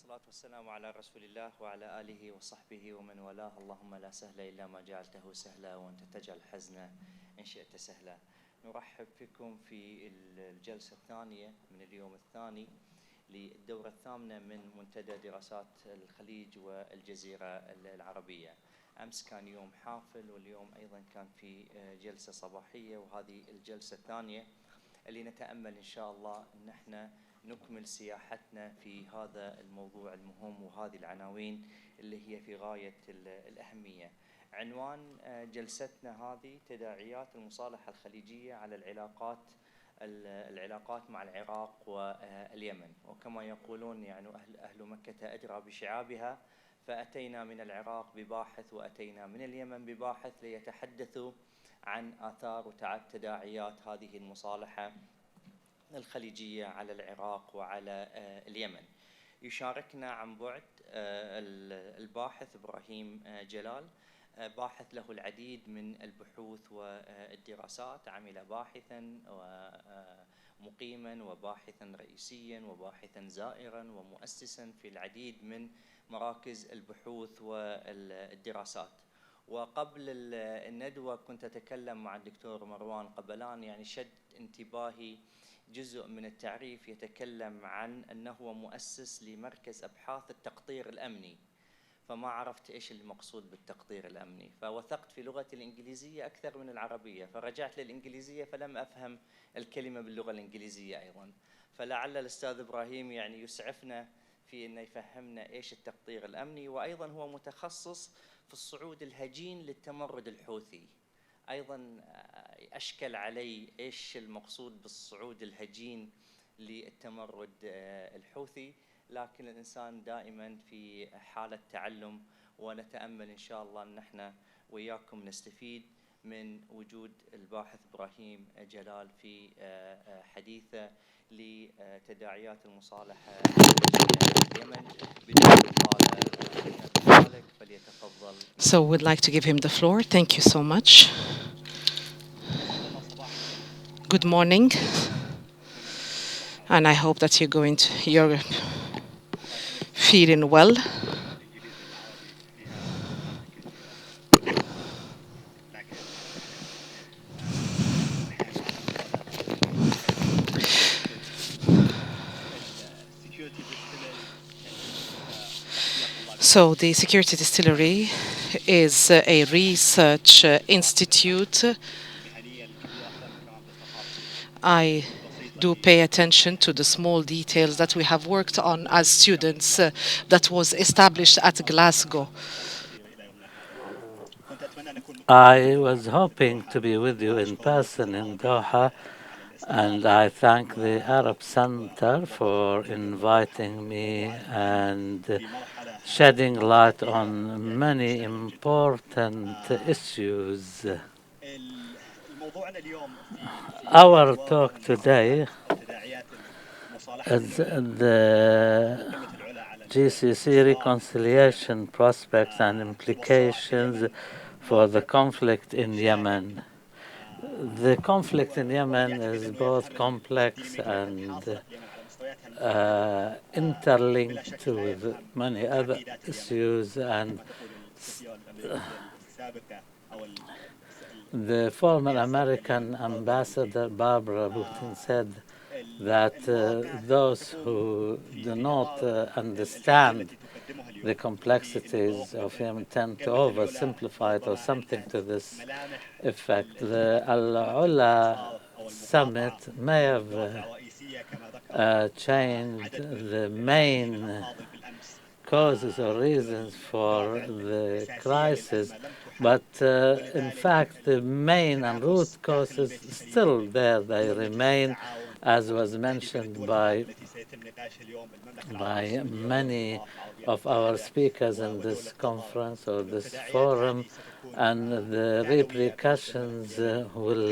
والصلاة والسلام على رسول الله وعلى آله وصحبه ومن والاه. اللهم لا سهل إلا ما جعلته سهلا وأنت تجعل الحزن إن شئت سهلا. نرحب بكم في الجلسة الثانية من اليوم الثاني للدورة الثامنة من منتدى دراسات الخليج والجزيرة العربية. أمس كان يوم حافل واليوم أيضا كان في جلسة صباحية، وهذه الجلسة الثانية اللي نتأمل إن شاء الله أن احنا نكمل سياحتنا في هذا الموضوع المهم وهذه العناوين اللي هي في غاية الأهمية. عنوان جلستنا هذه تداعيات المصالحة الخليجية على العلاقات مع العراق واليمن، وكما يقولون يعني أهل مكة أدرى بشعابها، فأتينا من العراق بباحث وأتينا من اليمن بباحث ليتحدثوا عن آثار وتداعيات هذه المصالحة الخليجية على العراق وعلى اليمن. يشاركنا عن بعد الباحث إبراهيم جلال، باحث له العديد من البحوث والدراسات، عمل باحثا ومقيما وباحثا رئيسيا وباحثا زائرا ومؤسسا في العديد من مراكز البحوث والدراسات. وقبل الندوة كنت أتكلم مع الدكتور مروان قبلان، يعني شد انتباهي جزء من التعريف يتكلم عن أنه مؤسس لمركز أبحاث التقطير الأمني، فما عرفت إيش المقصود بالتقطير الأمني، فوثقت في لغتي الإنجليزية أكثر من العربية، فرجعت للإنجليزية فلم أفهم الكلمة باللغة الإنجليزية أيضا. فلعل الأستاذ إبراهيم يعني يسعفنا في أن يفهمنا إيش التقطير الأمني. وأيضا هو متخصص في الصعود الهجين للتمرد الحوثي، أيضا أشكل علي إيش المقصود بالصعود الهجين للتمرد الحوثي، لكن الإنسان دائما في حالة تعلم، ونتأمل إن شاء الله أن احنا وياكم نستفيد من وجود الباحث إبراهيم جلال في حديثه لتداعيات المصالحة في اليمن. So we'd like to give him the floor. Thank you so much. Good morning, and I hope that you're feeling well. So the Security Distillery is a research institute. I do pay attention to the small details that we have worked on as students. That was established at Glasgow. I was hoping to be with you in person in Doha, and I thank the Arab Center for inviting me and shedding light on many important issues. Our talk today is the GCC reconciliation prospects and implications for the conflict in Yemen. The conflict in Yemen is both complex and interlinked with many other issues, and the former American ambassador Barbara Butin said that those who do not understand the complexities of Yemen tend to oversimplify it, or something to this effect. The Al-Hurr summit may have changed the main causes or reasons for the crisis, but in fact the main and root causes still there. They remain, as was mentioned by many of our speakers in this conference or this forum, and the repercussions will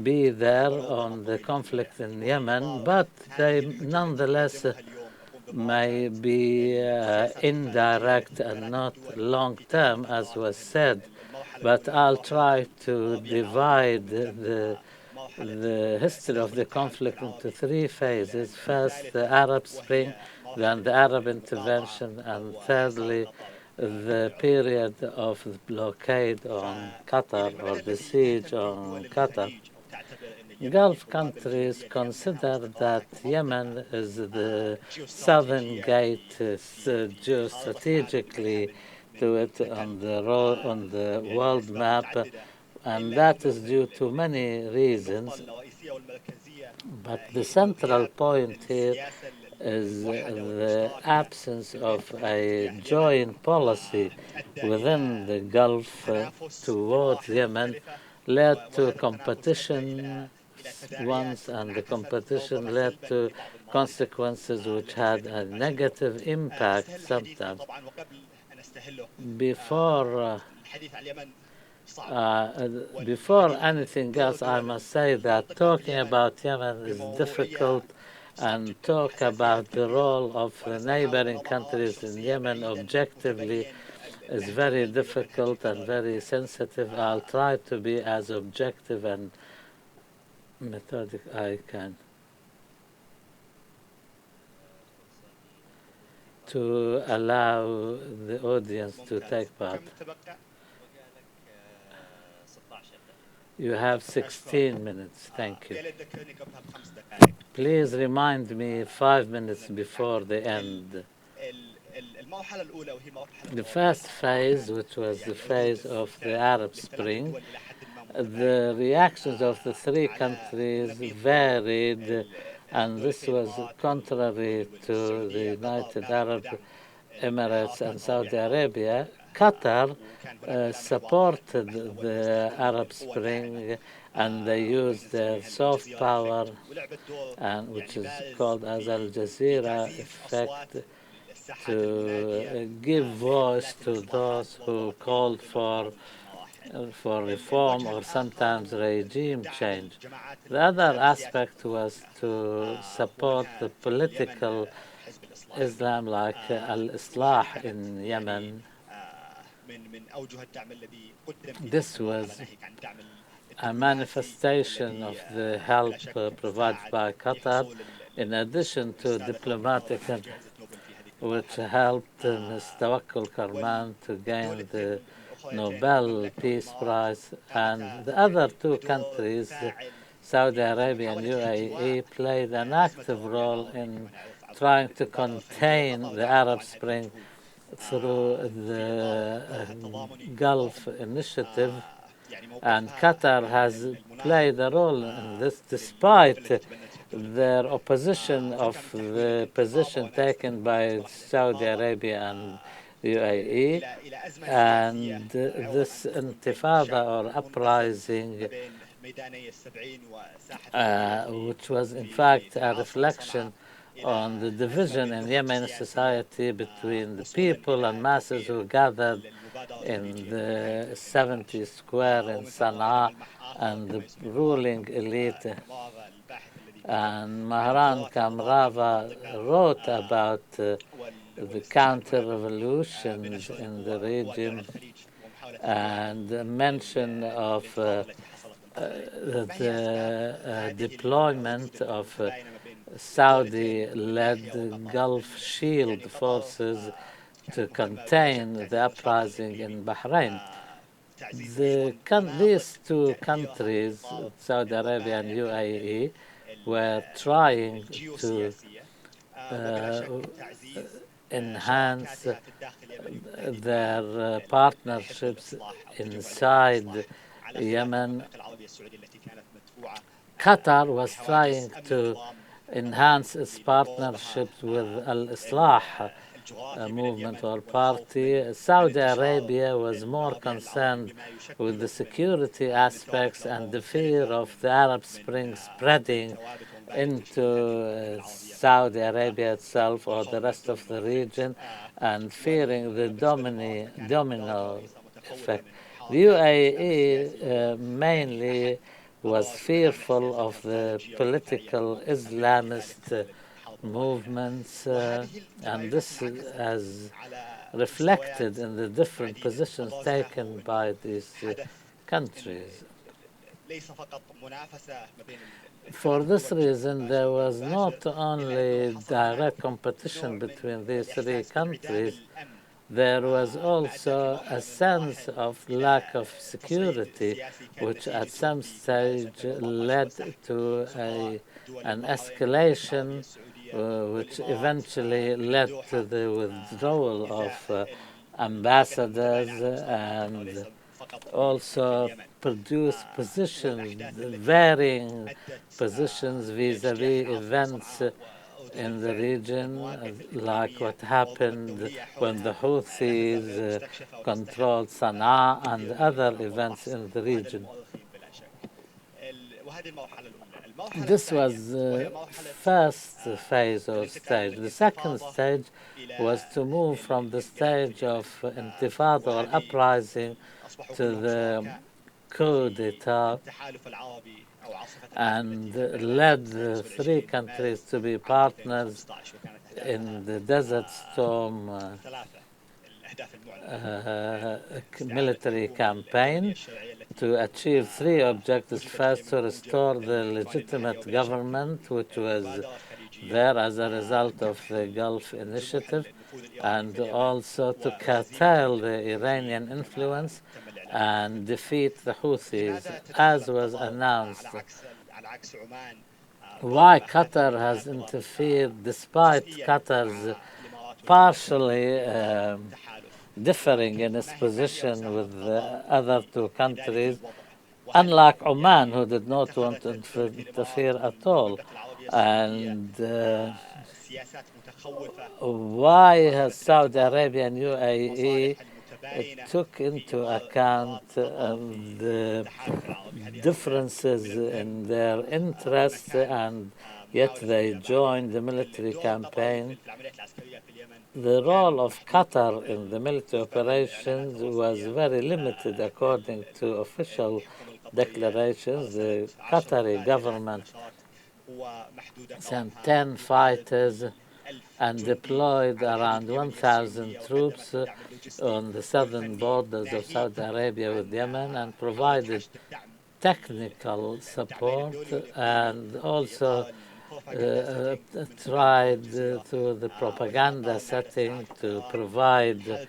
be there on the conflict in Yemen, but they nonetheless may be indirect and not long-term, as was said. But I'll try to divide the history of the conflict into three phases. First, the Arab Spring, then the Arab intervention, and thirdly, the period of the blockade on Qatar or the siege on Qatar. Gulf countries consider that Yemen is the southern gate geostrategically to it on the world map, and that is due to many reasons. But the central point here is the absence of a joint policy within the Gulf towards Yemen led to competition once, and the competition led to consequences which had a negative impact sometimes. Before anything else, I must say that talking about Yemen is difficult, and talk about the role of the neighboring countries in Yemen objectively is very difficult and very sensitive. I'll try to be as objective and methodic I can to allow the audience to take part. You have 16 minutes. Thank you. Please remind me 5 minutes before the end. The first phase, which was the phase of the Arab Spring, the reactions of the three countries varied, and this was contrary to the United Arab Emirates and Saudi Arabia. Qatar supported the Arab Spring, and they used their soft power, and which is called as Al Jazeera effect, to give voice to those who called for reform or sometimes regime change. The other aspect was to support the political Islam like Al-Islah in Yemen. This was a manifestation of the help provided by Qatar, in addition to diplomatic, which helped Ms. Tawakkul Karman to gain the Nobel Peace Prize. And the other two countries, Saudi Arabia and UAE, played an active role in trying to contain the Arab Spring through the Gulf Initiative, and Qatar has played a role in this, despite their opposition of the position taken by Saudi Arabia and UAE, and this intifada or uprising, which was in fact a reflection on the division in Yemeni society between the people and masses who gathered in the 70 square in Sana'a and the ruling elite. And Mahran Kamrava wrote about the counter-revolutions in the region and the mention of the deployment of Saudi-led Gulf Shield forces to contain the uprising in Bahrain. These two countries, Saudi Arabia and UAE, were trying to enhance their partnerships inside Yemen. Qatar was trying to enhance its partnerships with Al-Islah movement or party. Saudi Arabia was more concerned with the security aspects and the fear of the Arab Spring spreading into Saudi Arabia itself or the rest of the region, and fearing the domino effect. The UAE mainly was fearful of the political Islamist movements, and this is reflected in the different positions taken by these countries. For this reason, there was not only direct competition between these three countries, there was also a sense of lack of security, which at some stage led to an escalation, which eventually led to the withdrawal of ambassadors and also produce positions, varying positions vis-à-vis events in the region, like what happened when the Houthis controlled Sana'a and other events in the region. This was the first phase or stage. The second stage was to move from the stage of intifada or uprising to the coup d'etat, and led the three countries to be partners in the Desert Storm military campaign to achieve three objectives. First, to restore the legitimate government, which was there as a result of the Gulf Initiative, and also to curtail the Iranian influence and defeat the Houthis, as was announced. Why Qatar has interfered, despite Qatar's partially differing in its position with the other two countries, unlike Oman, who did not want to interfere at all. And why has Saudi Arabia and UAE took into account the differences in their interests, and yet they joined the military campaign? The role of Qatar in the military operations was very limited according to official declarations. The Qatari government sent 10 fighters and deployed around 1,000 troops on the southern borders of Saudi Arabia with Yemen, and provided technical support, and also tried through the propaganda setting to provide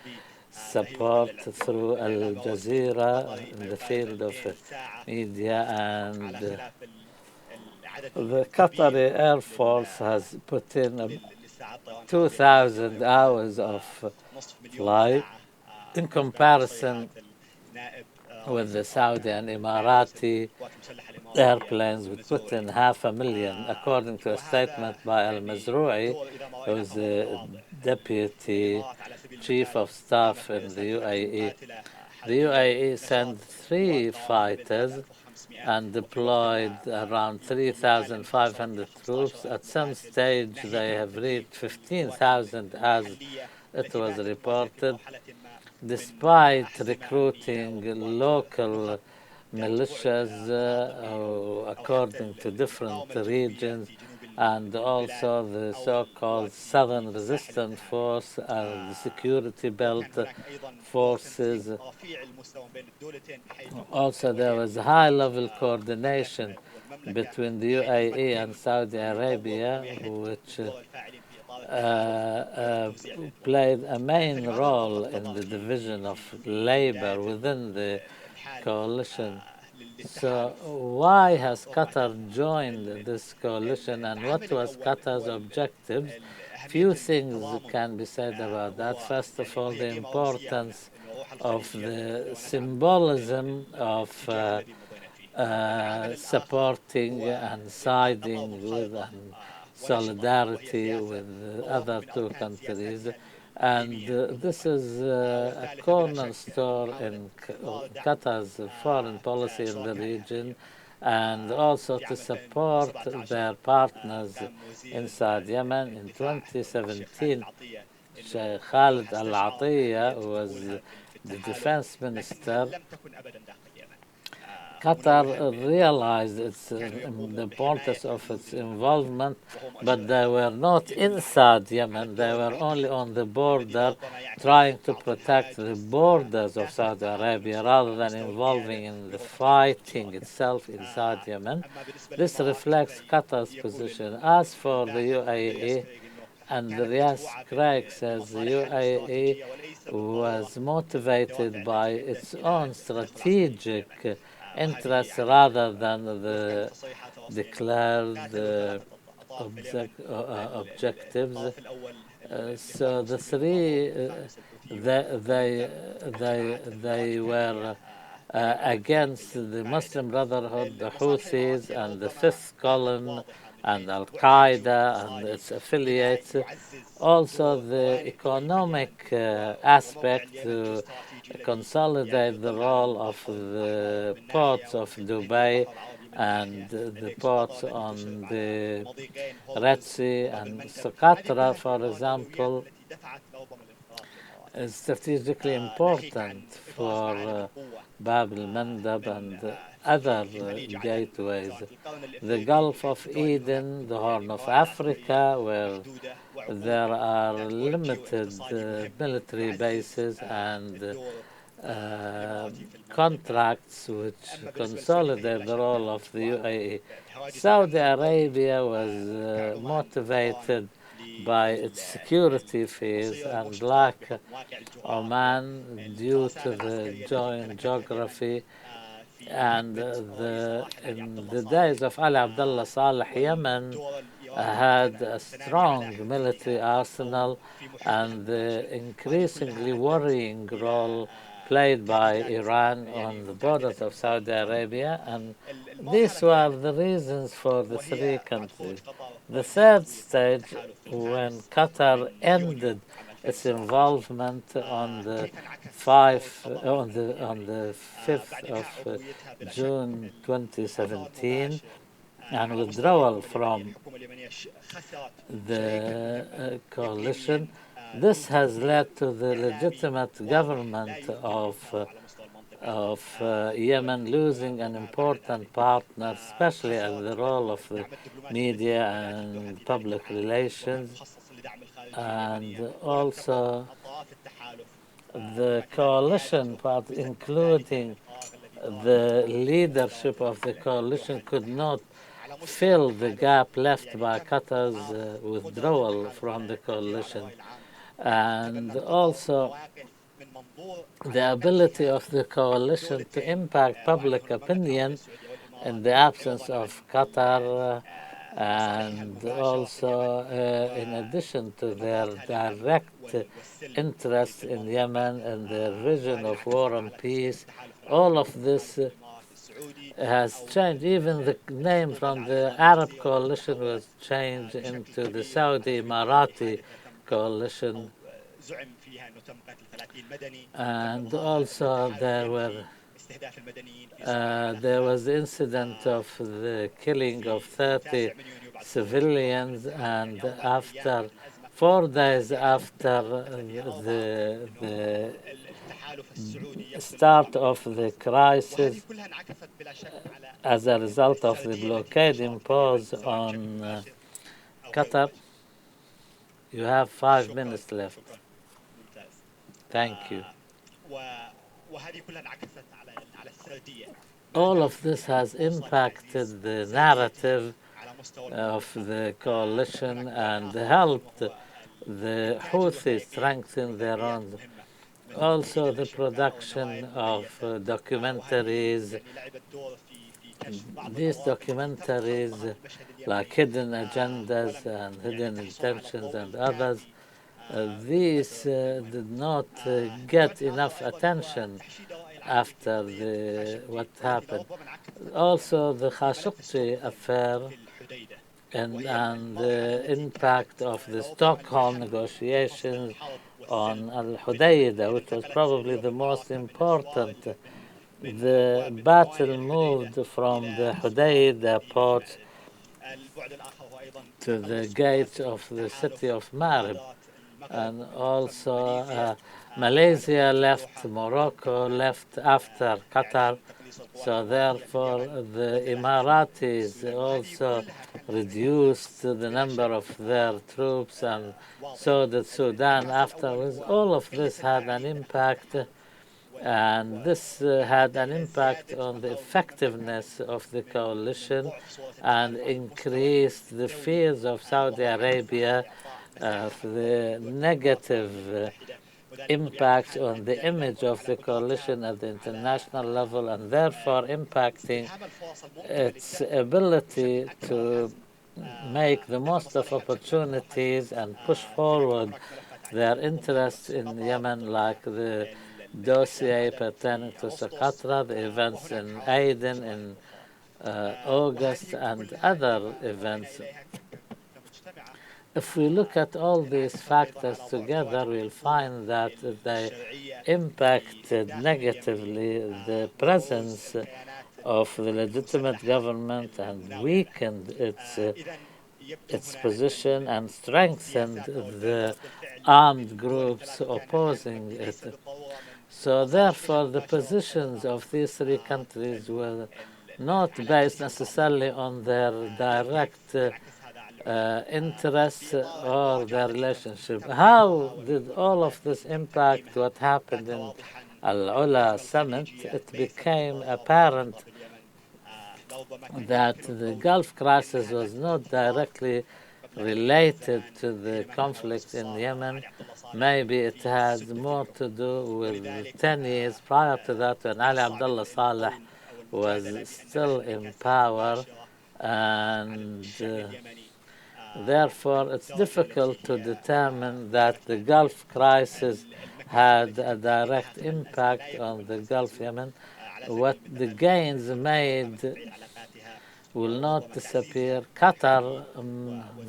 support through Al Jazeera in the field of media, and the Qatari Air Force has put in 2,000 hours of flight in comparison with the Saudi and Emirati airplanes, which put in 500,000, according to a statement by Al-Mazrou'i, who is the deputy chief of staff in the UAE. The UAE sent 3 fighters and deployed around 3,500 troops. At some stage, they have reached 15,000, as it was reported, despite recruiting local militias according to different regions, and also the so-called Southern Resistance Force and the Security Belt forces. Also, there was high-level coordination between the UAE and Saudi Arabia, which played a main role in the division of labor within the coalition. So why has Qatar joined this coalition, and what was Qatar's objective? Few things can be said about that. First of all, the importance of the symbolism of supporting and siding with and solidarity with the other two countries. And this is a cornerstone in Qatar's foreign policy in the region, and also to support their partners inside Yemen. In 2017, Sheikh Khalid Al-Atiyah was the defense minister, Qatar realized the importance of its involvement, but they were not inside Yemen. They were only on the border, trying to protect the borders of Saudi Arabia rather than involving in the fighting itself inside Yemen. This reflects Qatar's position. As for the UAE, and Elias says the UAE was motivated by its own strategic interests rather than the declared objectives. So the three, they were against the Muslim Brotherhood, the Houthis, and the Fifth Column, and Al-Qaeda and its affiliates. Also, the economic aspect to consolidate the role of the ports of Dubai and the ports on the Red Sea and Socotra, for example, is strategically important for Bab al-Mandab and other gateways. The Gulf of Eden, the Horn of Africa, where there are limited military bases and contracts which consolidate the role of the UAE. Saudi Arabia was motivated by its security fears, and like Oman, due to the joint geography, and in the days of Ali Abdullah Saleh, Yemen had a strong military arsenal, and the increasingly worrying role played by Iran on the borders of Saudi Arabia, and these were the reasons for the three countries. The third stage, when Qatar ended its involvement on the 5th of June 2017, and withdrawal from the coalition. This has led to the legitimate government of Yemen losing an important partner, especially in the role of the media and public relations, and also the coalition part, including the leadership of the coalition, could not fill the gap left by Qatar's withdrawal from the coalition. And also the ability of the coalition to impact public opinion in the absence of Qatar, and also in addition to their direct interest in Yemen and their vision of war and peace. All of this has changed. Even the name from the Arab coalition was changed into the Saudi Emirati coalition. And also there was the incident of the killing of 30 civilians, and after 4 days after the start of the crisis, as a result of the blockade imposed on Qatar. You have 5 minutes left. Thank you. All of this has impacted the narrative of the coalition and helped the Houthis strengthen their own. Also, the production of documentaries. These documentaries, like Hidden Agendas and Hidden Intentions and others, these did not get enough attention after what happened. Also, the Khashoggi affair and the impact of the Stockholm negotiations on Al-Hurr, which was probably the most important. The battle moved from the Hurr port to the gates of the city of Marib, and also Malaysia left, Morocco left after Qatar, So therefore, the Emiratis also reduced the number of their troops, and so did Sudan afterwards. All of this had an impact, and this had an impact on the effectiveness of the coalition and increased the fears of Saudi Arabia of the negative impact on the image of the coalition at the international level, and therefore impacting its ability to make the most of opportunities and push forward their interests in Yemen, like the dossier pertaining to Socotra, the events in Aden in August, and other events. If we look at all these factors together, we'll find that they impacted negatively the presence of the legitimate government and weakened its position and strengthened the armed groups opposing it. So therefore, the positions of these three countries were not based necessarily on their direct interests or their relationship. How did all of this impact what happened in Al-Ula summit? It became apparent that the Gulf crisis was not directly related to the conflict in Yemen. Maybe it had more to do with 10 years prior to that, when Ali Abdullah Saleh was still in power, and therefore it's difficult to determine that the Gulf crisis had a direct impact on the Gulf Yemen. What the gains made will not disappear. Qatar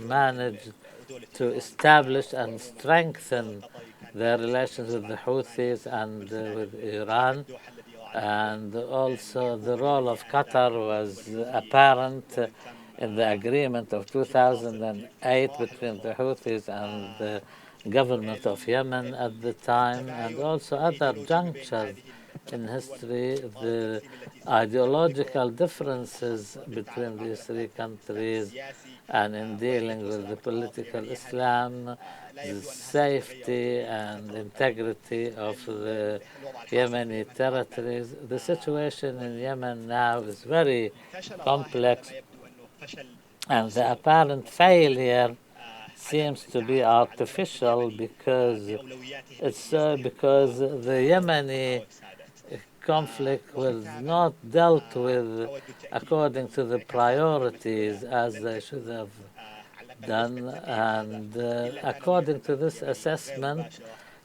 managed to establish and strengthen their relations with the Houthis and with Iran. And also the role of Qatar was apparent in the agreement of 2008 between the Houthis and the government of Yemen at the time, and also other junctures in history. The ideological differences between these three countries and in dealing with the political Islam, the safety and integrity of the Yemeni territories. The situation in Yemen now is very complex, and the apparent failure seems to be artificial because the Yemeni conflict was not dealt with according to the priorities as they should have done, and according to this assessment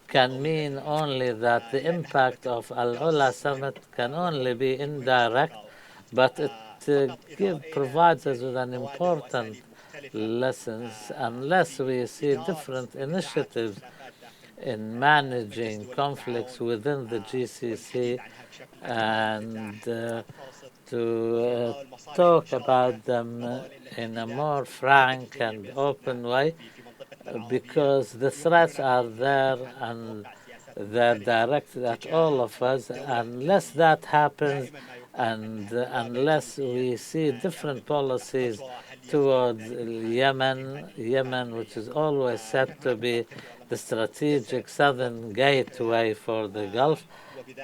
can mean only that the impact of Al-Ula summit can only be indirect, but it provides us with an important lessons unless we see different initiatives in managing conflicts within the GCC and to talk about them in a more frank and open way, because the threats are there and they're directed at all of us. Unless that happens, and unless we see different policies towards Yemen, which is always said to be the strategic southern gateway for the Gulf.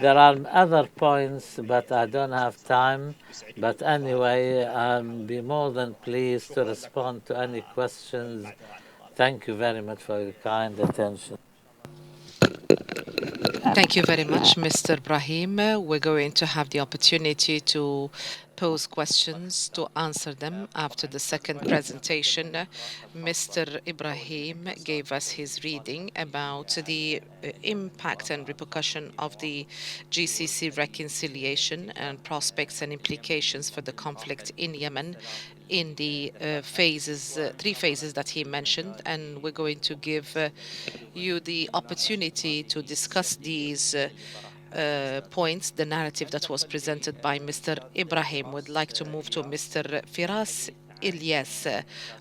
There are other points, but I don't have time. But anyway, I'll be more than pleased to respond to any questions. Thank you very much for your kind attention. Thank you very much, Mr. Ibrahim. We're going to have the opportunity to pose questions, to answer them after the second presentation. Mr. Ibrahim gave us his reading about the impact and repercussion of the GCC reconciliation and prospects and implications for the conflict in Yemen in the three phases that he mentioned, and we're going to give you the opportunity to discuss these points, the narrative that was presented by Mr. Ibrahim. Would like to move to Mr. Firas Elias,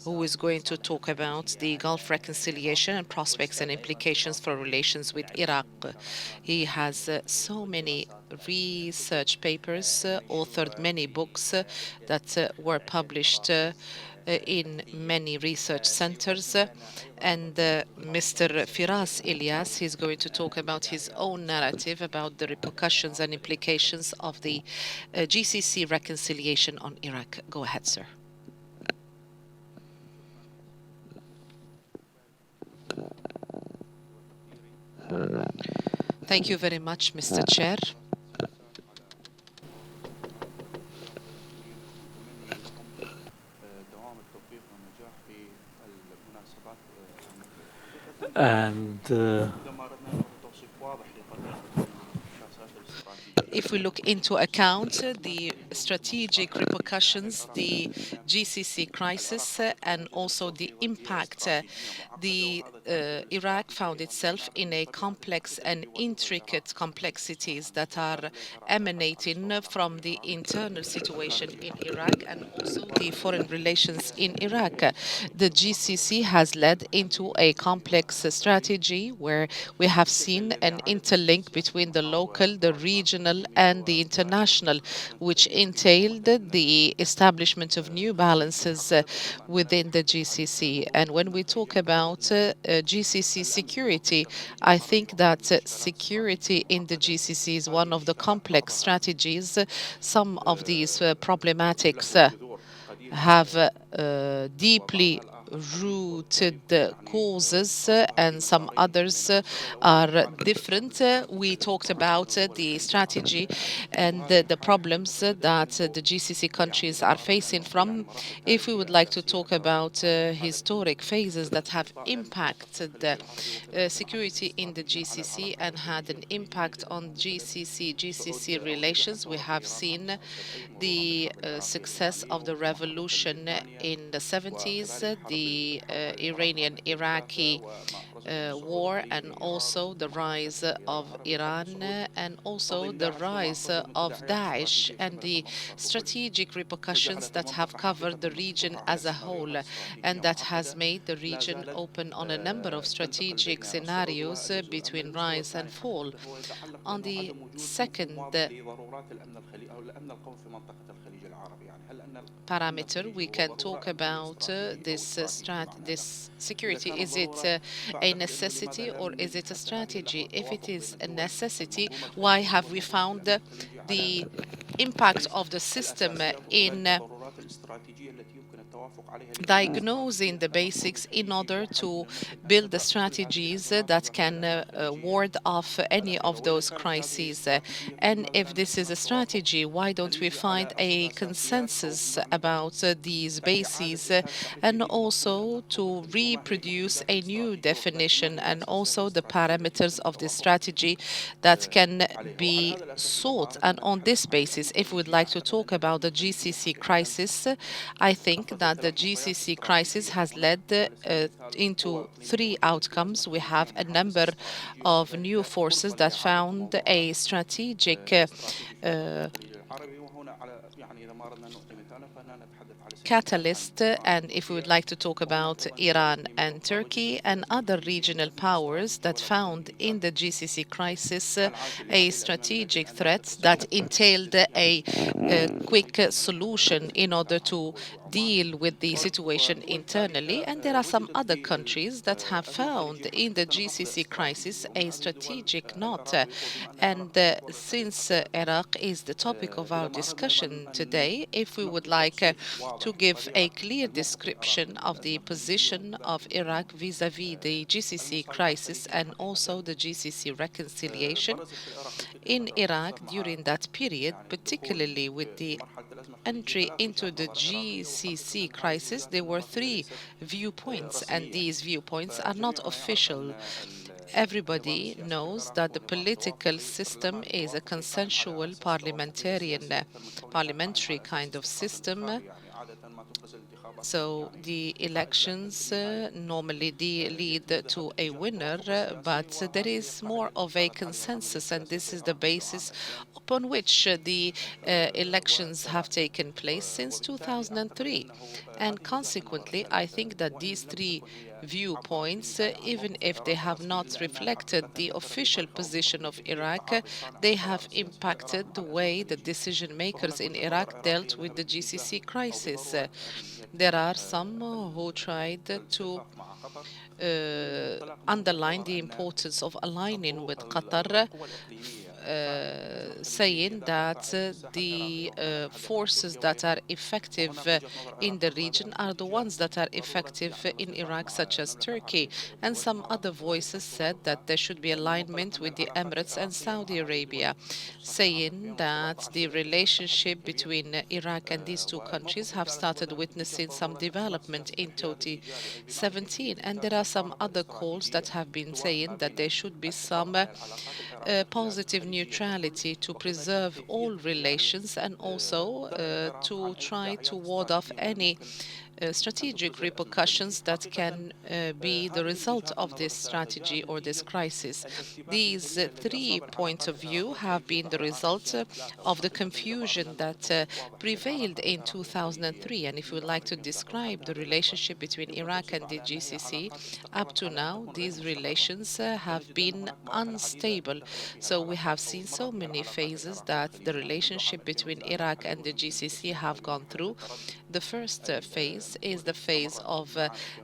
who is going to talk about the Gulf reconciliation and prospects and implications for relations with Iraq. He has so many research papers, authored many books that were published in many research centers. And Mr. Firas Elias is going to talk about his own narrative about the repercussions and implications of the GCC reconciliation on Iraq. Go ahead, sir. Thank you very much, Mr. Chair. And if we look into account the strategic repercussions, the GCC crisis, and also the impact, Iraq found itself in a complex and intricate complexities that are emanating from the internal situation in Iraq and also the foreign relations in Iraq. The GCC has led into a complex strategy where we have seen an interlink between the local, the regional, and the international, which entailed the establishment of new balances within the GCC. And when we talk about GCC security, I think that security in the GCC is one of the complex strategies. Some of these problematics have deeply rooted causes, and some others are different. We talked about the strategy and the problems that the GCC countries are facing from. If we would like to talk about historic phases that have impacted security in the GCC and had an impact on GCC relations, we have seen the success of the revolution in the 70s, the Iranian-Iraqi war, and also the rise of Iran, and also the rise of Daesh, and the strategic repercussions that have covered the region as a whole, and that has made the region open on a number of strategic scenarios between rise and fall. On the second parameter, we can talk about this security. Is it a necessity or is it a strategy? If it is a necessity, why have we found the impact of the system in diagnosing the basics in order to build the strategies that can ward off any of those crises? And if this is a strategy, why don't we find a consensus about these bases, and also to reproduce a new definition and also the parameters of the strategy that can be sought? And on this basis, if we'd like to talk about the GCC crisis, I think that the GCC crisis has led into three outcomes. We have a number of new forces that found a strategic catalyst, and if we would like to talk about Iran and Turkey and other regional powers that found in the GCC crisis a strategic threat that entailed a quick solution in order to deal with the situation internally. And there are some other countries that have found in the GCC crisis a strategic knot. And since Iraq is the topic of our discussion today, if we would like to give a clear description of the position of Iraq vis-à-vis the GCC crisis and also the GCC reconciliation in Iraq during that period, particularly with the entry into the GCC crisis, there were three viewpoints, and these viewpoints are not official. Everybody knows that the political system is a consensual parliamentary kind of system, So the elections normally lead to a winner, but there is more of a consensus, and this is the basis upon which the elections have taken place since 2003. And consequently, I think that these three viewpoints, even if they have not reflected the official position of Iraq, they have impacted the way the decision makers in Iraq dealt with the GCC crisis. There are some who tried to underline the importance of aligning with Qatar, saying that the forces that are effective in the region are the ones that are effective in Iraq, such as Turkey. And some other voices said that there should be alignment with the Emirates and Saudi Arabia, saying that the relationship between Iraq and these two countries have started witnessing some development in 2017. And there are some other calls that have been saying that there should be some positive neutrality to preserve all relations and also to try to ward off any strategic repercussions that can be the result of this strategy or this crisis. These three points of view have been the result of the confusion that prevailed in 2003. And if we would like to describe the relationship between Iraq and the GCC, up to now, these relations have been unstable. So we have seen so many phases that the relationship between Iraq and the GCC have gone through. The first phase is the phase of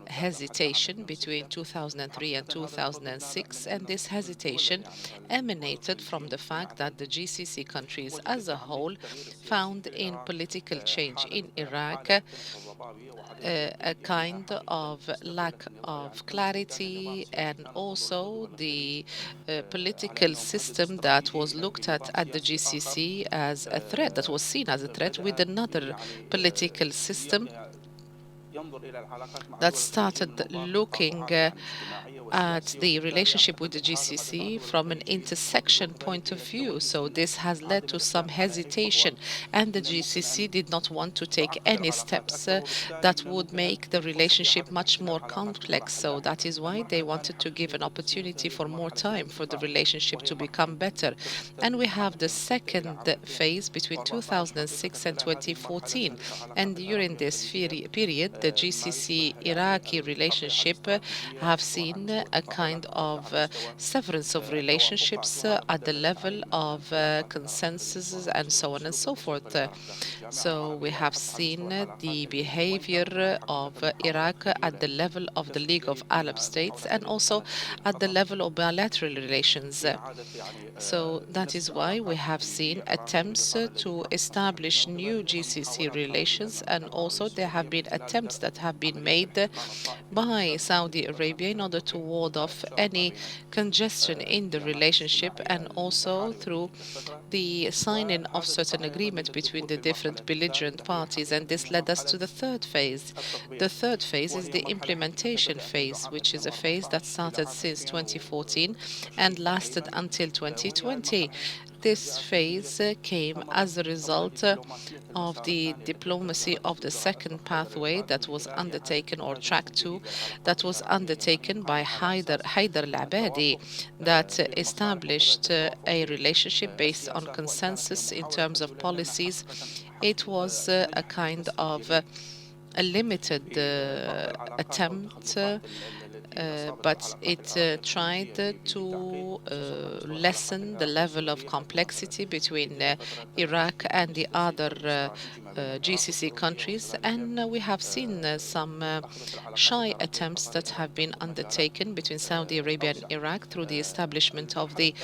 hesitation between 2003 and 2006, and this hesitation emanated from the fact that the GCC countries as a whole found in political change in Iraq a kind of lack of clarity, and also the political system that was looked at the GCC as a threat, that was seen as a threat, with another political system that started looking at the relationship with the GCC from an intersection point of view. So this has led to some hesitation, and the GCC did not want to take any steps that would make the relationship much more complex. So that is why they wanted to give an opportunity for more time for the relationship to become better. And we have the second phase between 2006 and 2014. And during this period, the GCC-Iraqi relationship have seen a kind of severance of relationships at the level of consensuses and so on and so forth. So we have seen the behavior of Iraq at the level of the League of Arab States and also at the level of bilateral relations. So that is why we have seen attempts to establish new GCC relations, and also there have been attempts that have been made by Saudi Arabia in order to ward off any congestion in the relationship, and also through the signing of certain agreements between the different belligerent parties. And this led us to the third phase. The third phase is the implementation phase, which is a phase that started since 2014 and lasted until 2020. This phase came as a result of the diplomacy of the second pathway that was undertaken, or track 2, that was undertaken by Haider al-Abadi, that established a relationship based on consensus in terms of policies. It was a kind of a limited attempt, but it tried to lessen the level of complexity between Iraq and the other GCC countries. And we have seen some shy attempts that have been undertaken between Saudi Arabia and Iraq through the establishment of the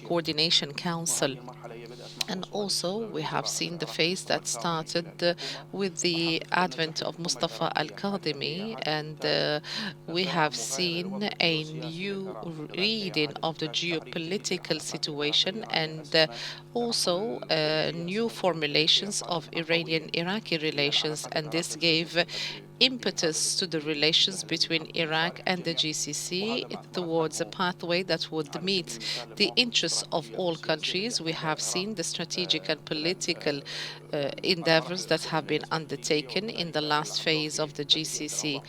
Coordination Council. And also we have seen the phase that started with the advent of Mustafa al-Kadhimi, and we have seen a new reading of the geopolitical situation, and also new formulations of Iranian-Iraqi relations, and this gave impetus to the relations between Iraq and the GCC towards a pathway that would meet the interests of all countries. We have seen the strategic and political endeavors that have been undertaken in the last phase of the GCC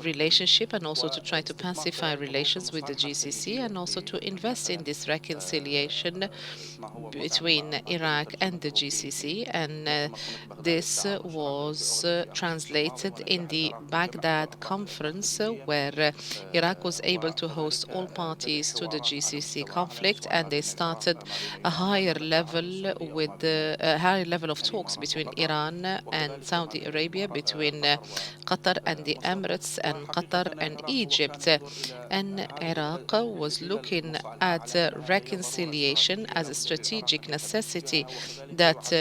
relationship, and also to try to pacify relations with the GCC, and also to invest in this reconciliation between Iraq and the GCC. And this was translated in the Baghdad conference, where Iraq was able to host all parties to the GCC conflict, and they started a higher level of talks between Iran and Saudi Arabia, between Qatar and the Emirates, and Qatar and Egypt. And Iraq was looking at reconciliation as a strategic necessity that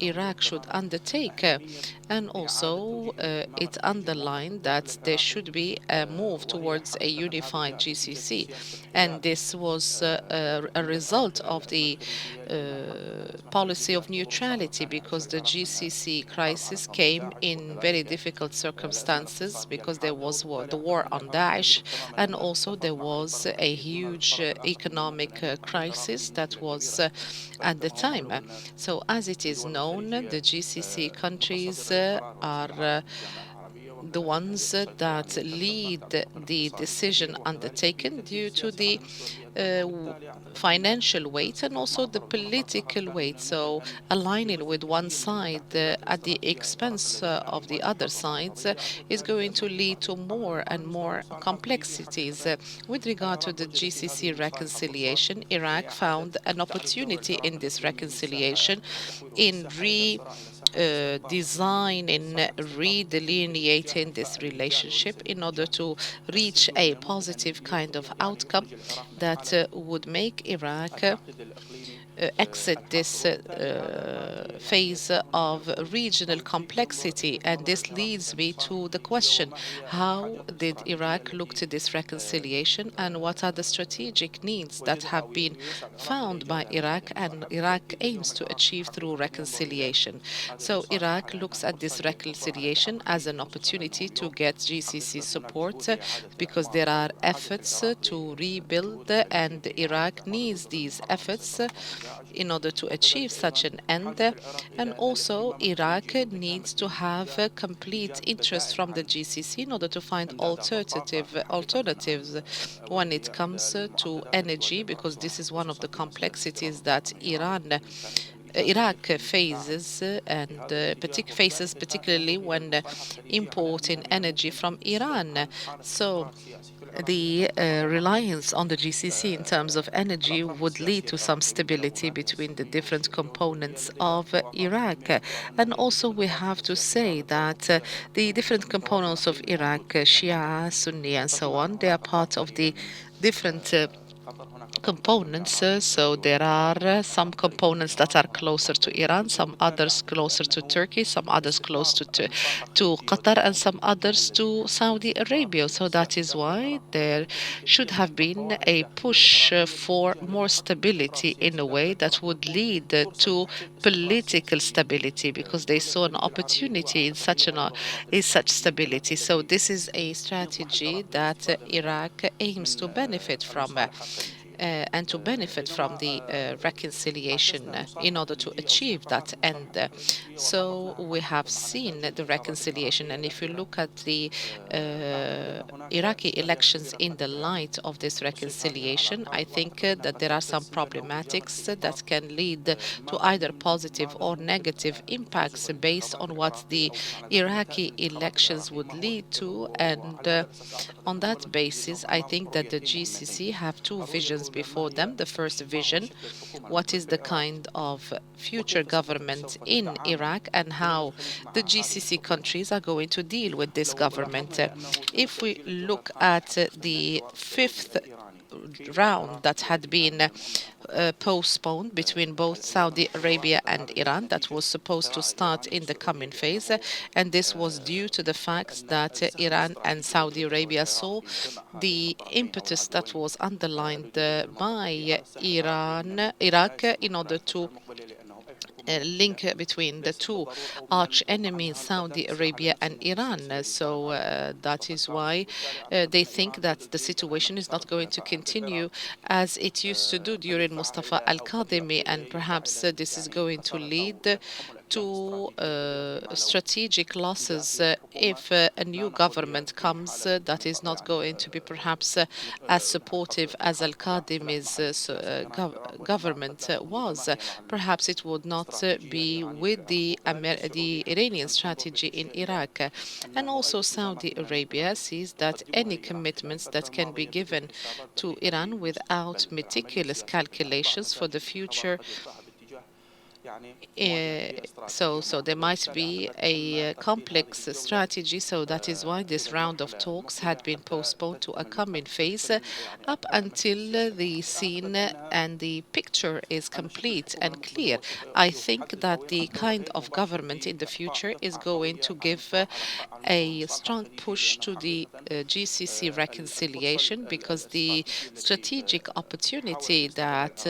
Iraq should undertake. And also, it underlined that there should be a move towards a unified GCC. And this was a result of the policy of neutrality, because the GCC crisis came in very difficult circumstances, because there was the war on Daesh, and also there was a huge economic crisis that was at the time. So as it is known, the GCC countries are the ones that lead the decision undertaken due to the financial weight and also the political weight. So aligning with one side at the expense of the other sides is going to lead to more and more complexities. With regard to the GCC reconciliation, Iraq found an opportunity in this reconciliation in designing, redelineating this relationship in order to reach a positive kind of outcome that would make Iraq exit this phase of regional complexity. And this leads me to the question, how did Iraq look to this reconciliation, and what are the strategic needs that have been found by Iraq and Iraq aims to achieve through reconciliation? So Iraq looks at this reconciliation as an opportunity to get GCC support, because there are efforts to rebuild, and Iraq needs these efforts in order to achieve such an end. And also Iraq needs to have a complete interest from the GCC in order to find alternatives when it comes to energy, because this is one of the complexities that Iraq faces, and faces particularly when importing energy from Iran. So the reliance on the GCC in terms of energy would lead to some stability between the different components of Iraq. And also we have to say that the different components of Iraq, Shia, Sunni, and so on, they are part of the different components. So there are some components that are closer to Iran, some others closer to Turkey, some others close to Qatar, and some others to Saudi Arabia. So that is why there should have been a push for more stability in a way that would lead to political stability, because they saw an opportunity in such stability. So this is a strategy that Iraq aims to benefit from. And to benefit from the reconciliation in order to achieve that end. So we have seen the reconciliation, and if you look at the Iraqi elections in the light of this reconciliation, I think that there are some problematics that can lead to either positive or negative impacts based on what the Iraqi elections would lead to. And on that basis, I think that the GCC have two visions before them. The first vision, what is the kind of future government in Iraq, and how the GCC countries are going to deal with this government. If we look at the fifth round that had been postponed between both Saudi Arabia and Iran, that was supposed to start in the coming phase, and this was due to the fact that Iran and Saudi Arabia saw the impetus that was underlined by Iraq in order to link between the two arch enemies, Saudi Arabia and Iran. So that is why they think that the situation is not going to continue as it used to do during Mustafa al-Kadhimi, and perhaps this is going to lead to strategic losses if a new government comes that is not going to be perhaps as supportive as al-Kadhimi's government was. Perhaps it would not be with the Iranian strategy in Iraq. And also Saudi Arabia sees that any commitments that can be given to Iran without meticulous calculations for the future, so there might be a complex strategy. So that is why this round of talks had been postponed to a coming phase up until the scene and the picture is complete and clear. I think that the kind of government in the future is going to give a strong push to the GCC reconciliation, because the strategic opportunity that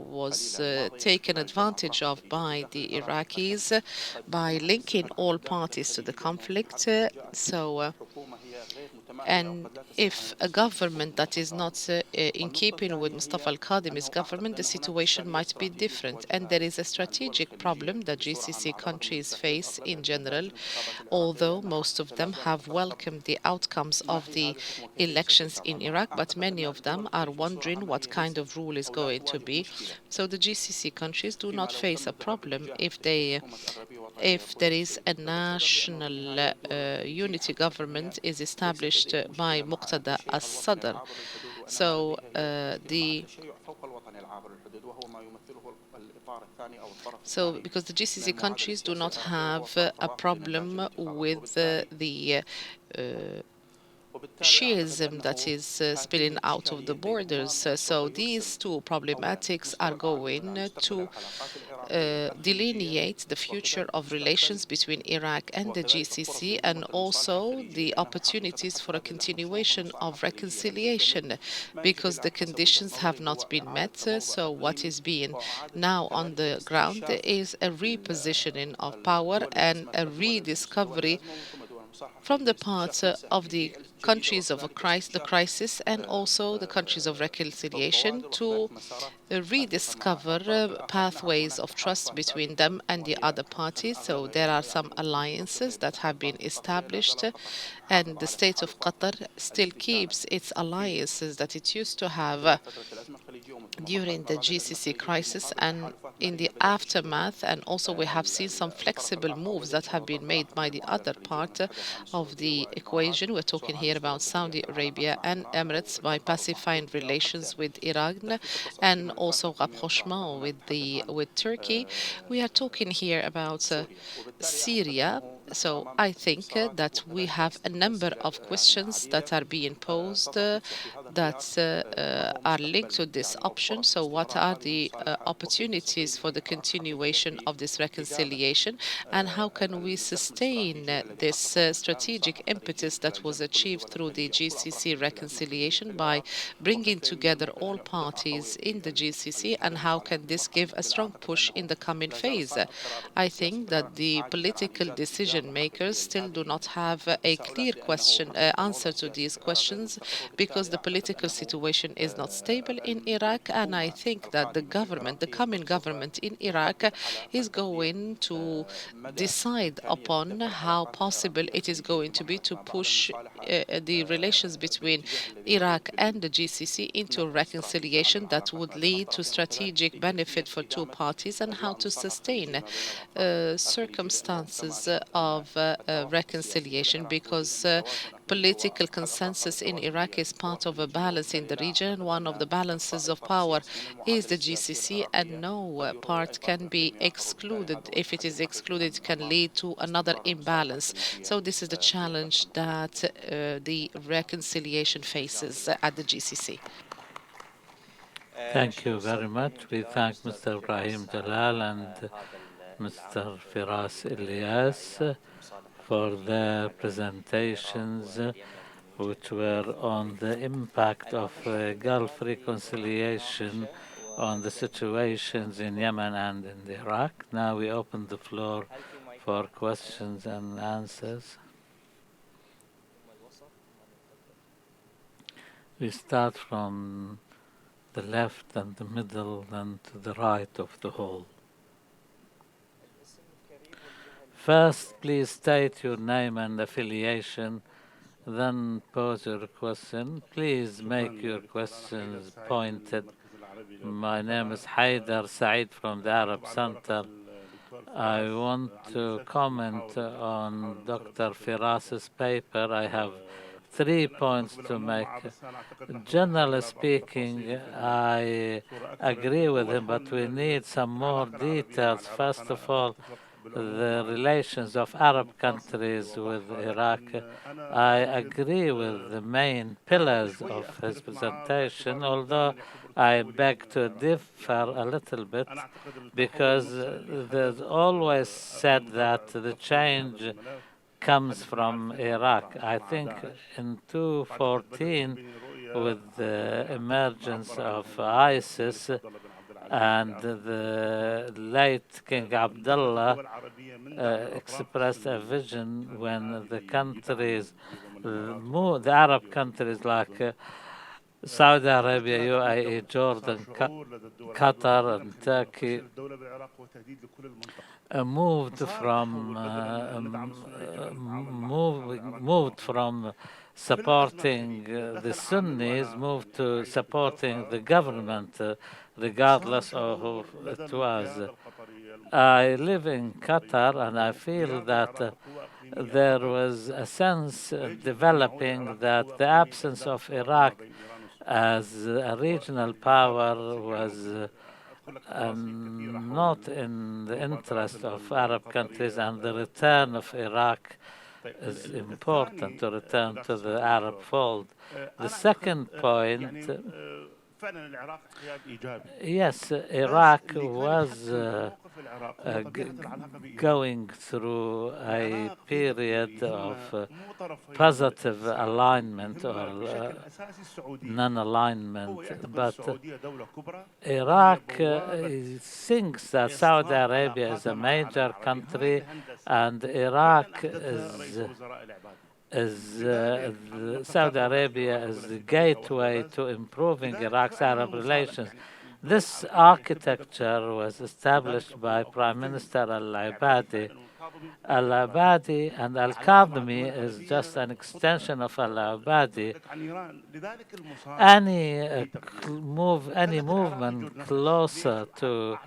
was taken advantage of by the Iraqis by linking all parties to the conflict. And if a government that is not in keeping with Mustafa al-Kadhimi's government, the situation might be different. And there is a strategic problem that GCC countries face in general, although most of them have welcomed the outcomes of the elections in Iraq, but many of them are wondering what kind of rule is going to be. So the GCC countries do not face a problem if there is a national unity government is established by Muqtada as-Sadr. So because the GCC countries do not have a problem with the Shiism that is spilling out of the borders. So these two problematics are going to delineate the future of relations between Iraq and the GCC, and also the opportunities for a continuation of reconciliation, because the conditions have not been met. So what is being now on the ground is a repositioning of power and a rediscovery from the part of the countries of the crisis and also the countries of reconciliation to rediscover pathways of trust between them and the other parties. So there are some alliances that have been established, and the state of Qatar still keeps its alliances that it used to have during the GCC crisis and in the aftermath. And also we have seen some flexible moves that have been made by the other part of the equation. We're talking here about Saudi Arabia and Emirates by pacifying relations with Iran and also rapprochement with Turkey. We are talking here about Syria. So I think that we have a number of questions that are being posed that are linked to this option. So what are the opportunities for the continuation of this reconciliation, and how can we sustain this strategic impetus that was achieved through the GCC reconciliation by bringing together all parties in the GCC, and how can this give a strong push in the coming phase? I think that the political decision makers still do not have a clear answer to these questions, because the political situation is not stable in Iraq. And I think that the coming government in Iraq is going to decide upon how possible it is going to be to push the relations between Iraq and the GCC into reconciliation that would lead to strategic benefit for two parties, and how to sustain circumstances of reconciliation, because political consensus in Iraq is part of a balance in the region, and one of the balances of power is the GCC, and no part can be excluded. If it is excluded, it can lead to another imbalance. So this is the challenge that the reconciliation faces at the GCC. Thank you very much. We thank Mr. Ibrahim Jalal and Mr. Firas Elias for their presentations, which were on the impact of Gulf reconciliation on the situations in Yemen and in Iraq. Now we open the floor for questions and answers. We start from the left and the middle and to the right of the hall. First, please state your name and affiliation, then pose your question. Please make your questions pointed. My name is Haidar Saeed from the Arab Center. I want to comment on Dr. Firas's paper. I have 3 points to make. Generally speaking, I agree with him, but we need some more details. First of all, the relations of Arab countries with Iraq. I agree with the main pillars of his presentation, although I beg to differ a little bit, because there's always said that the change comes from Iraq. I think in 2014, with the emergence of ISIS and the late King Abdullah expressed a vision when the countries, the Arab countries like Saudi Arabia, UAE, Jordan, Qatar, and Turkey moved from supporting the Sunnis, moved to supporting the government, regardless of who it was. I live in Qatar, and I feel that there was a sense developing that the absence of Iraq as a regional power was not in the interest of Arab countries, and the return of Iraq is important, to return to the Arab fold. The second point, yes, Iraq was going through a period of positive alignment or non-alignment, but Iraq thinks that Saudi Arabia is a major country, and Iraq Saudi Arabia is the gateway to improving Iraq's Arab relations. This architecture was established by Prime Minister Al-Abadi. Al-Abadi and Al-Kadhimi is just an extension of Al-Abadi. Any movement closer to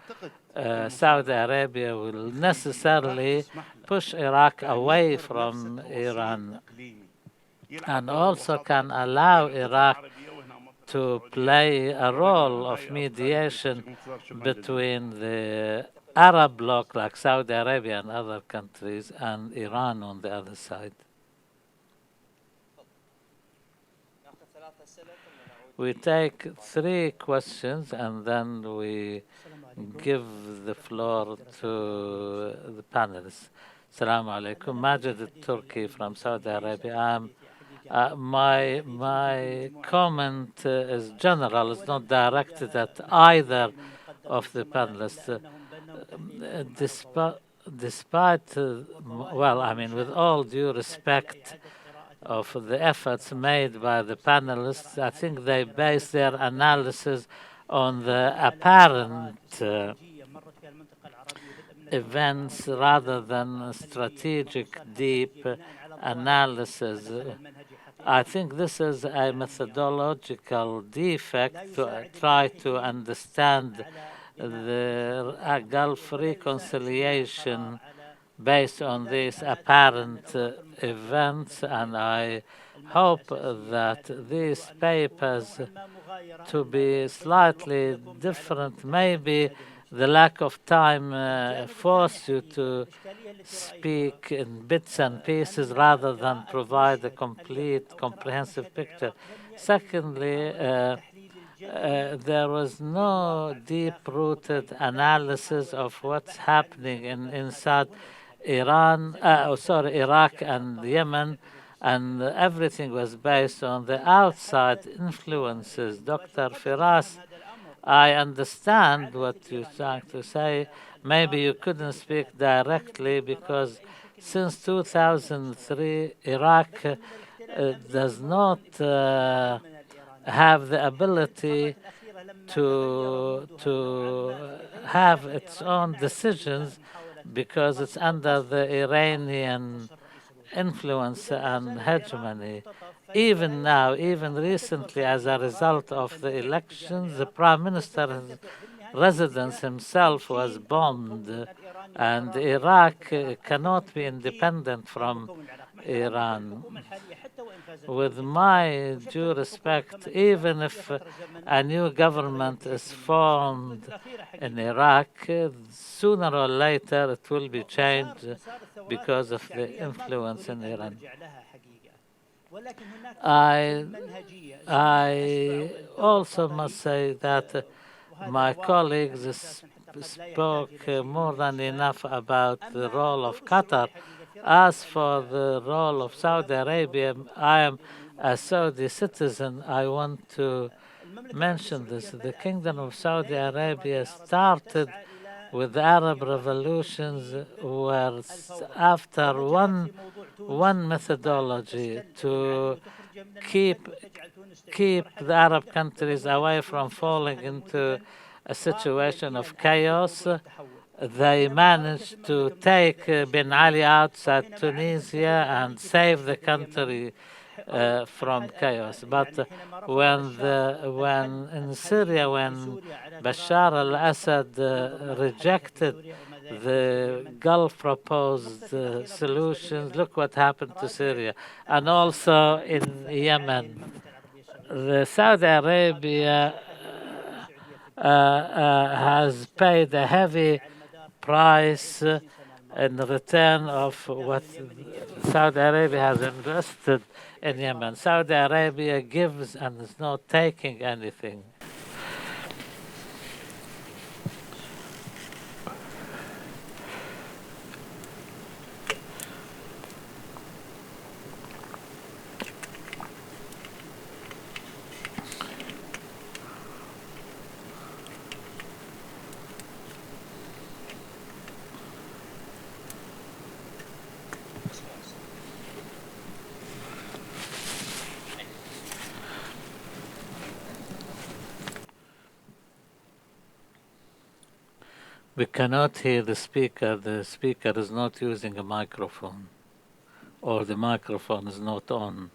Saudi Arabia will necessarily push Iraq away from Iran, and also can allow Iraq to play a role of mediation between the Arab bloc like Saudi Arabia and other countries and Iran on the other side. We take 3 questions and then we give the floor to the panelists. Assalamu alaikum. Majid al-Turki from Saudi Arabia. My comment is general, it's not directed at either of the panelists. Despite, well, I mean, with all due respect of the efforts made by the panelists, I think they base their analysis on the apparent events rather than strategic, deep analysis. I think this is a methodological defect to try to understand the Gulf reconciliation based on these apparent events, and I hope that these papers to be slightly different. Maybe the lack of time forced you to speak in bits and pieces rather than provide a complete, comprehensive picture. Secondly, there was no deep-rooted analysis of what's happening inside Iraq and Yemen, and everything was based on the outside influences. Dr. Firas I understand what you're trying to say. Maybe you couldn't speak directly because since 2003, Iraq does not have the ability to have its own decisions because it's under the Iranian influence and hegemony. Even now, even recently, as a result of the elections, the Prime Minister's residence himself was bombed, and Iraq cannot be independent from Iran. With my due respect, even if a new government is formed in Iraq, sooner or later it will be changed because of the influence in Iran. I also must say that my colleagues spoke more than enough about the role of Qatar. As for the role of Saudi Arabia, I am a Saudi citizen. I want to mention this. The Kingdom of Saudi Arabia started with the Arab revolutions where after one methodology to keep the Arab countries away from falling into a situation of chaos, they managed to take Ben Ali outside Tunisia and save the country from chaos. But when in Syria, when Bashar al-Assad rejected the Gulf proposed solutions, look what happened to Syria. And also in Yemen, the Saudi Arabia has paid a heavy price in return of what Saudi Arabia has invested in Yemen. Saudi Arabia gives and is not taking anything. We cannot hear the speaker. The speaker is not using a microphone, or the microphone is not on.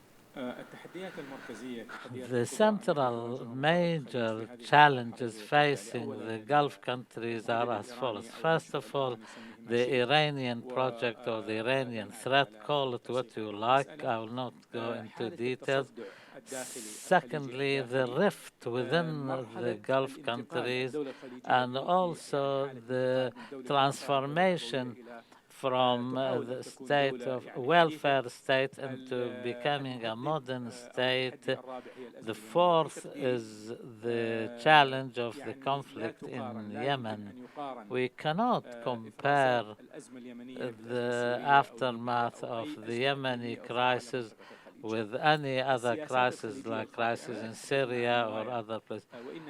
The central major challenges facing the Gulf countries are as follows. First of all, the Iranian project or the Iranian threat, call it what you like. I will not go into details. Secondly, the rift within the Gulf countries, and also the transformation from the state of welfare state into becoming a modern state. The fourth is the challenge of the conflict in Yemen. We cannot compare the aftermath of the Yemeni crisis with any other crisis like crisis in Syria or other places.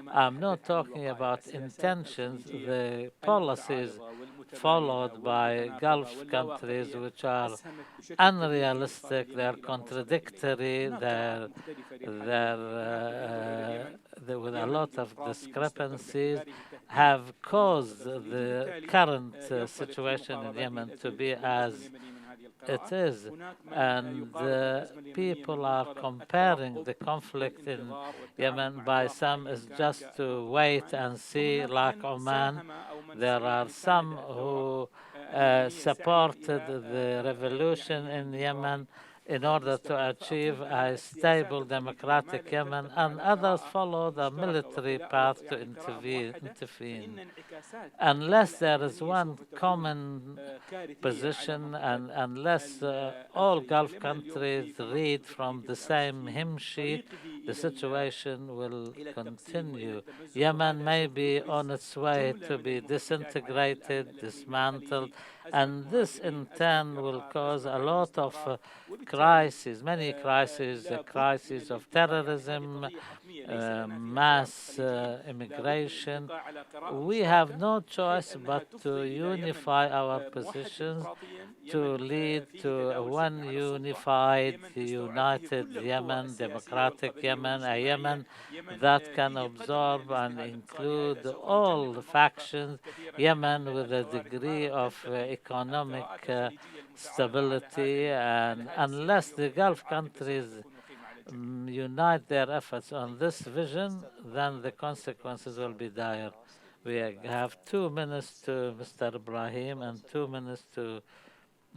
I'm not talking about intentions, the policies followed by Gulf countries which are unrealistic, they're contradictory, they're with a lot of discrepancies, have caused the current situation in Yemen to be as it is, and people are comparing the conflict in Yemen. By some is just to wait and see, like Oman. There are some who supported the revolution in Yemen in order to achieve a stable democratic Yemen, and others follow the military path to intervene. Unless there is one common position and unless all Gulf countries read from the same hymn sheet, the situation will continue. Yemen may be on its way to be disintegrated, dismantled, and this in turn will cause a lot of crises, many crises, the crisis of terrorism, mass immigration. We have no choice but to unify our positions to lead to one unified, united Yemen, democratic Yemen, a Yemen that can absorb and include all the factions, Yemen with a degree of economic stability, and unless the Gulf countries unite their efforts on this vision, then the consequences will be dire. We have 2 minutes to Mr. Ibrahim and 2 minutes to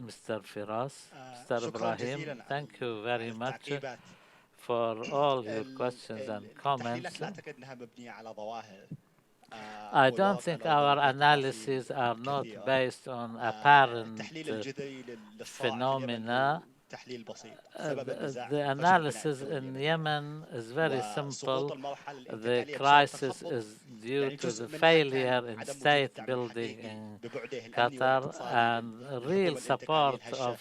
Mr. Firas. Mr. Ibrahim, thank you very much for all your questions and comments. I don't think our analyses are not based on apparent phenomena. The analysis in Yemen is very simple. The crisis is due to the failure in state building in Qatar, and real support of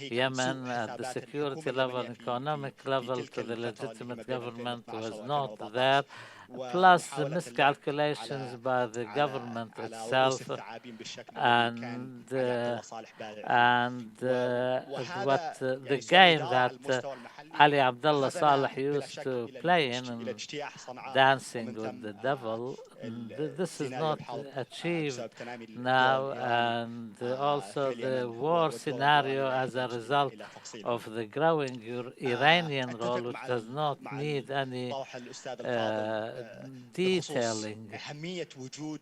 Yemen at the security level, economic level to the legitimate government was not there. Plus the miscalculations by the government itself, and what the game that Ali Abdullah Saleh used to play in, dancing with the devil, this is not achieved now, and also the war scenario as a result of the growing Iranian role, which does not need any detailing.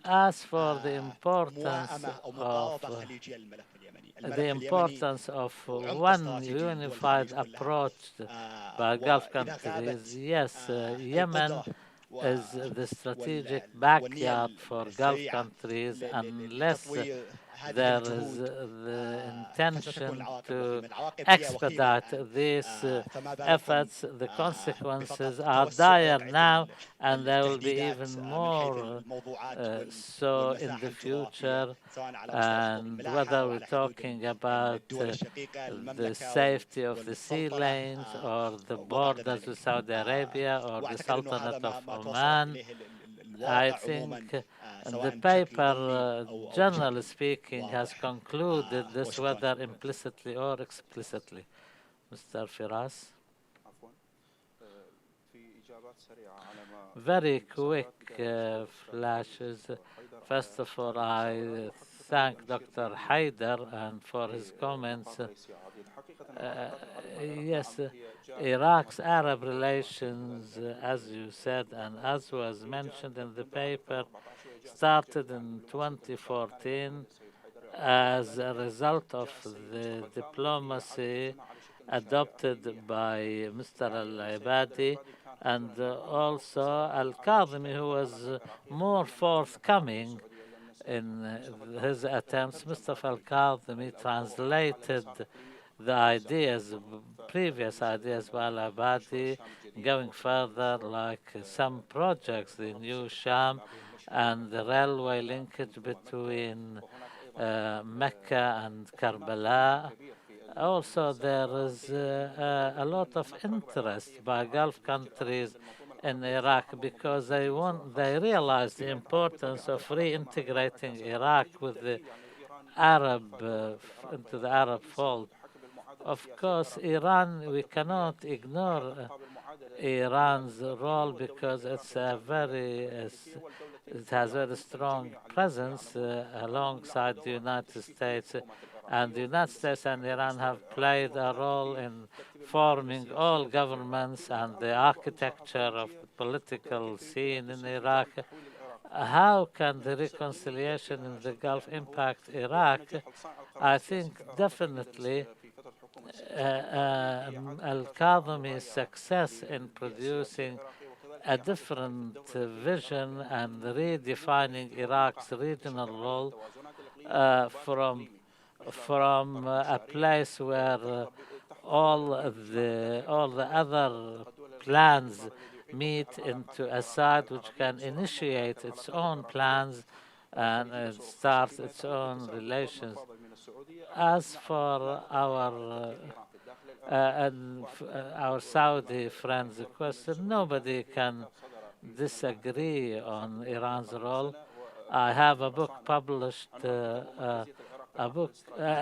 As for the importance of one unified approach by Gulf countries, yes, Yemen is the strategic backyard for Gulf countries. Unless there is the intention to expedite these efforts, the consequences are dire now, and there will be even more so in the future. And whether we're talking about the safety of the sea lanes or the borders with Saudi Arabia or the Sultanate of Oman, I think the paper, generally speaking, has concluded this, whether implicitly or explicitly. Mr. Firas? Very quick flashes. First of all, I thank Dr. Haider and for his comments. Yes, Iraq's Arab relations, as you said, and as was mentioned in the paper, started in 2014 as a result of the diplomacy adopted by Mr. Al-Ibadi and also Al-Kadhimi, who was more forthcoming in his attempts. Mustafa Al-Kadhimi translated the ideas, previous ideas by Al-Abadi, going further, like some projects, the new Sham and the railway linkage between Mecca and Karbala. Also, there is a lot of interest by Gulf countries in Iraq because they realize the importance of reintegrating Iraq with the Arab into the Arab fold. Of course, Iran, we cannot ignore Iran's role because it's a it has a very strong presence alongside the United States. And the United States and Iran have played a role in forming all governments and the architecture of the political scene in Iraq. How can the reconciliation in the Gulf impact Iraq? I think definitely Al-Kadhimi's success in producing a different vision and redefining Iraq's regional role from a place where all the other plans meet into a side which can initiate its own plans and start its own relations. As for our Our Saudi friends' question, nobody can disagree on Iran's role. I have a book published, a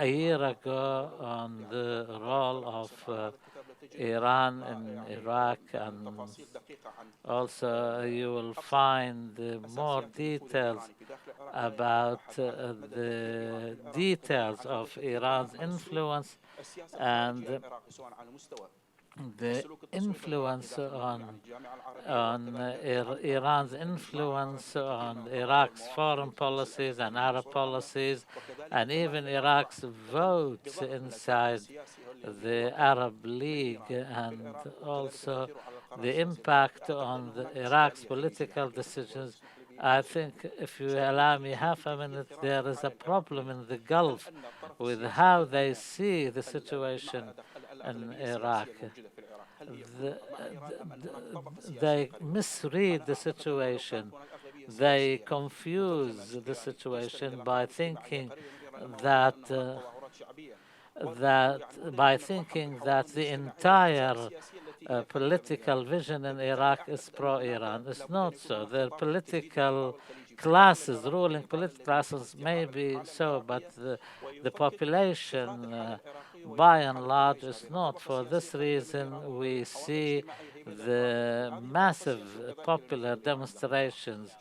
year ago on the role of Iran in Iraq, and also you will find more details about the details of Iran's influence and the influence on Iran's influence on Iraq's foreign policies and Arab policies, and even Iraq's votes inside the Arab League, and also the impact on Iraq's political decisions. I think, if you allow me half a minute, there is a problem in the Gulf with how they see the situation in Iraq. They misread the situation. They confuse the situation by thinking that the entire political vision in Iraq is pro-Iran. It's not so. The political classes, ruling political classes, may be so, but the population, by and large, is not. For this reason, we see the massive popular demonstrations.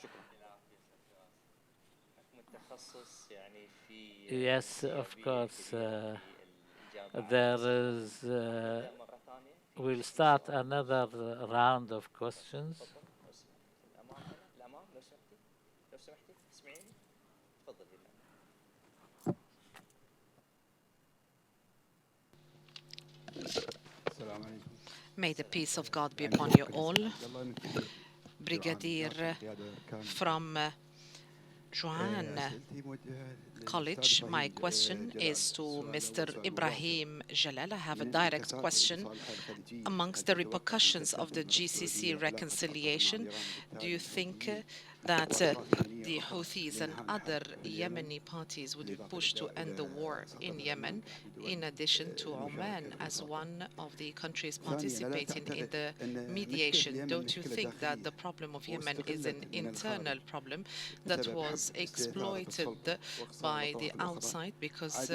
Yes, of course. There is. We'll start another round of questions. May the peace of God be upon you all. Brigadier from Juan College, my question is to Mr. Ibrahim Jalal. I have a direct question. Amongst the repercussions of the GCC reconciliation, do you think that the Houthis and other Yemeni parties would push to end the war in Yemen, in addition to Oman as one of the countries participating in the mediation? Don't you think that the problem of Yemen is an internal problem that was exploited by the outside because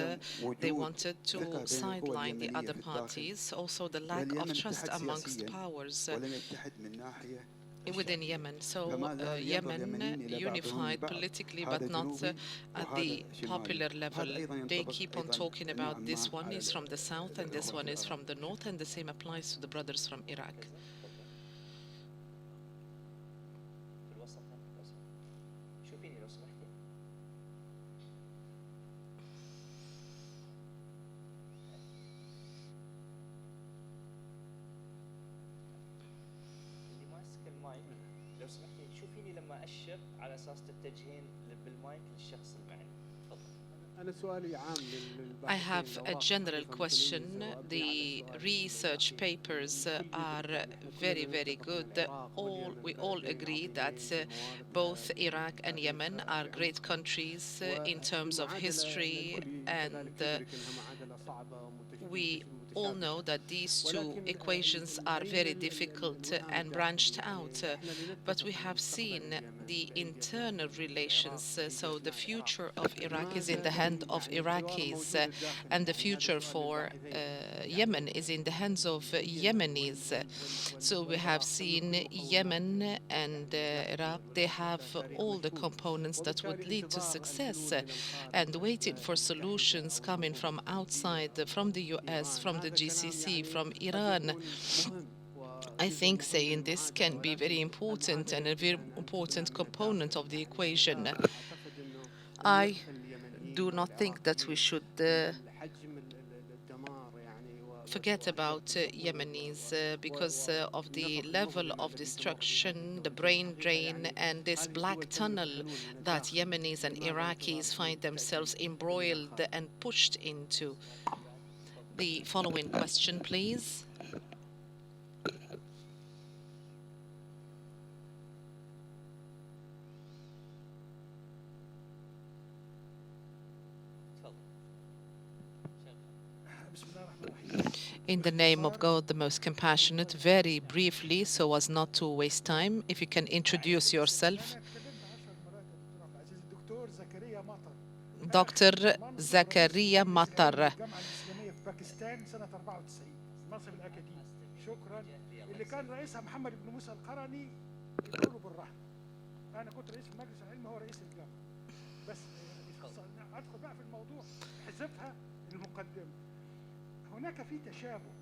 they wanted to sideline the other parties? Also, the lack of trust amongst powers within Yemen. So Yemen unified politically, but not at the popular level. They keep on talking about this one is from the south and this one is from the north, and the same applies to the brothers from Iraq. I have a general question. The research papers are very, very good. We all agree that both Iraq and Yemen are great countries in terms of history, and we all know that these two equations are very difficult and branched out, but we have seen the internal relations. So the future of Iraq is in the hand of Iraqis, and the future for Yemen is in the hands of Yemenis. So we have seen Yemen and Iraq, they have all the components that would lead to success, and waiting for solutions coming from outside, from the US, from the GCC, from Iran. I think saying this can be very important and a very important component of the equation. I do not think that we should forget about Yemenis because of the level of destruction, the brain drain, and this black tunnel that Yemenis and Iraqis find themselves embroiled and pushed into. The following question, please. In the name of God, the most compassionate, very briefly, so as not to waste time, if you can introduce yourself. Dr. Zakaria Matar.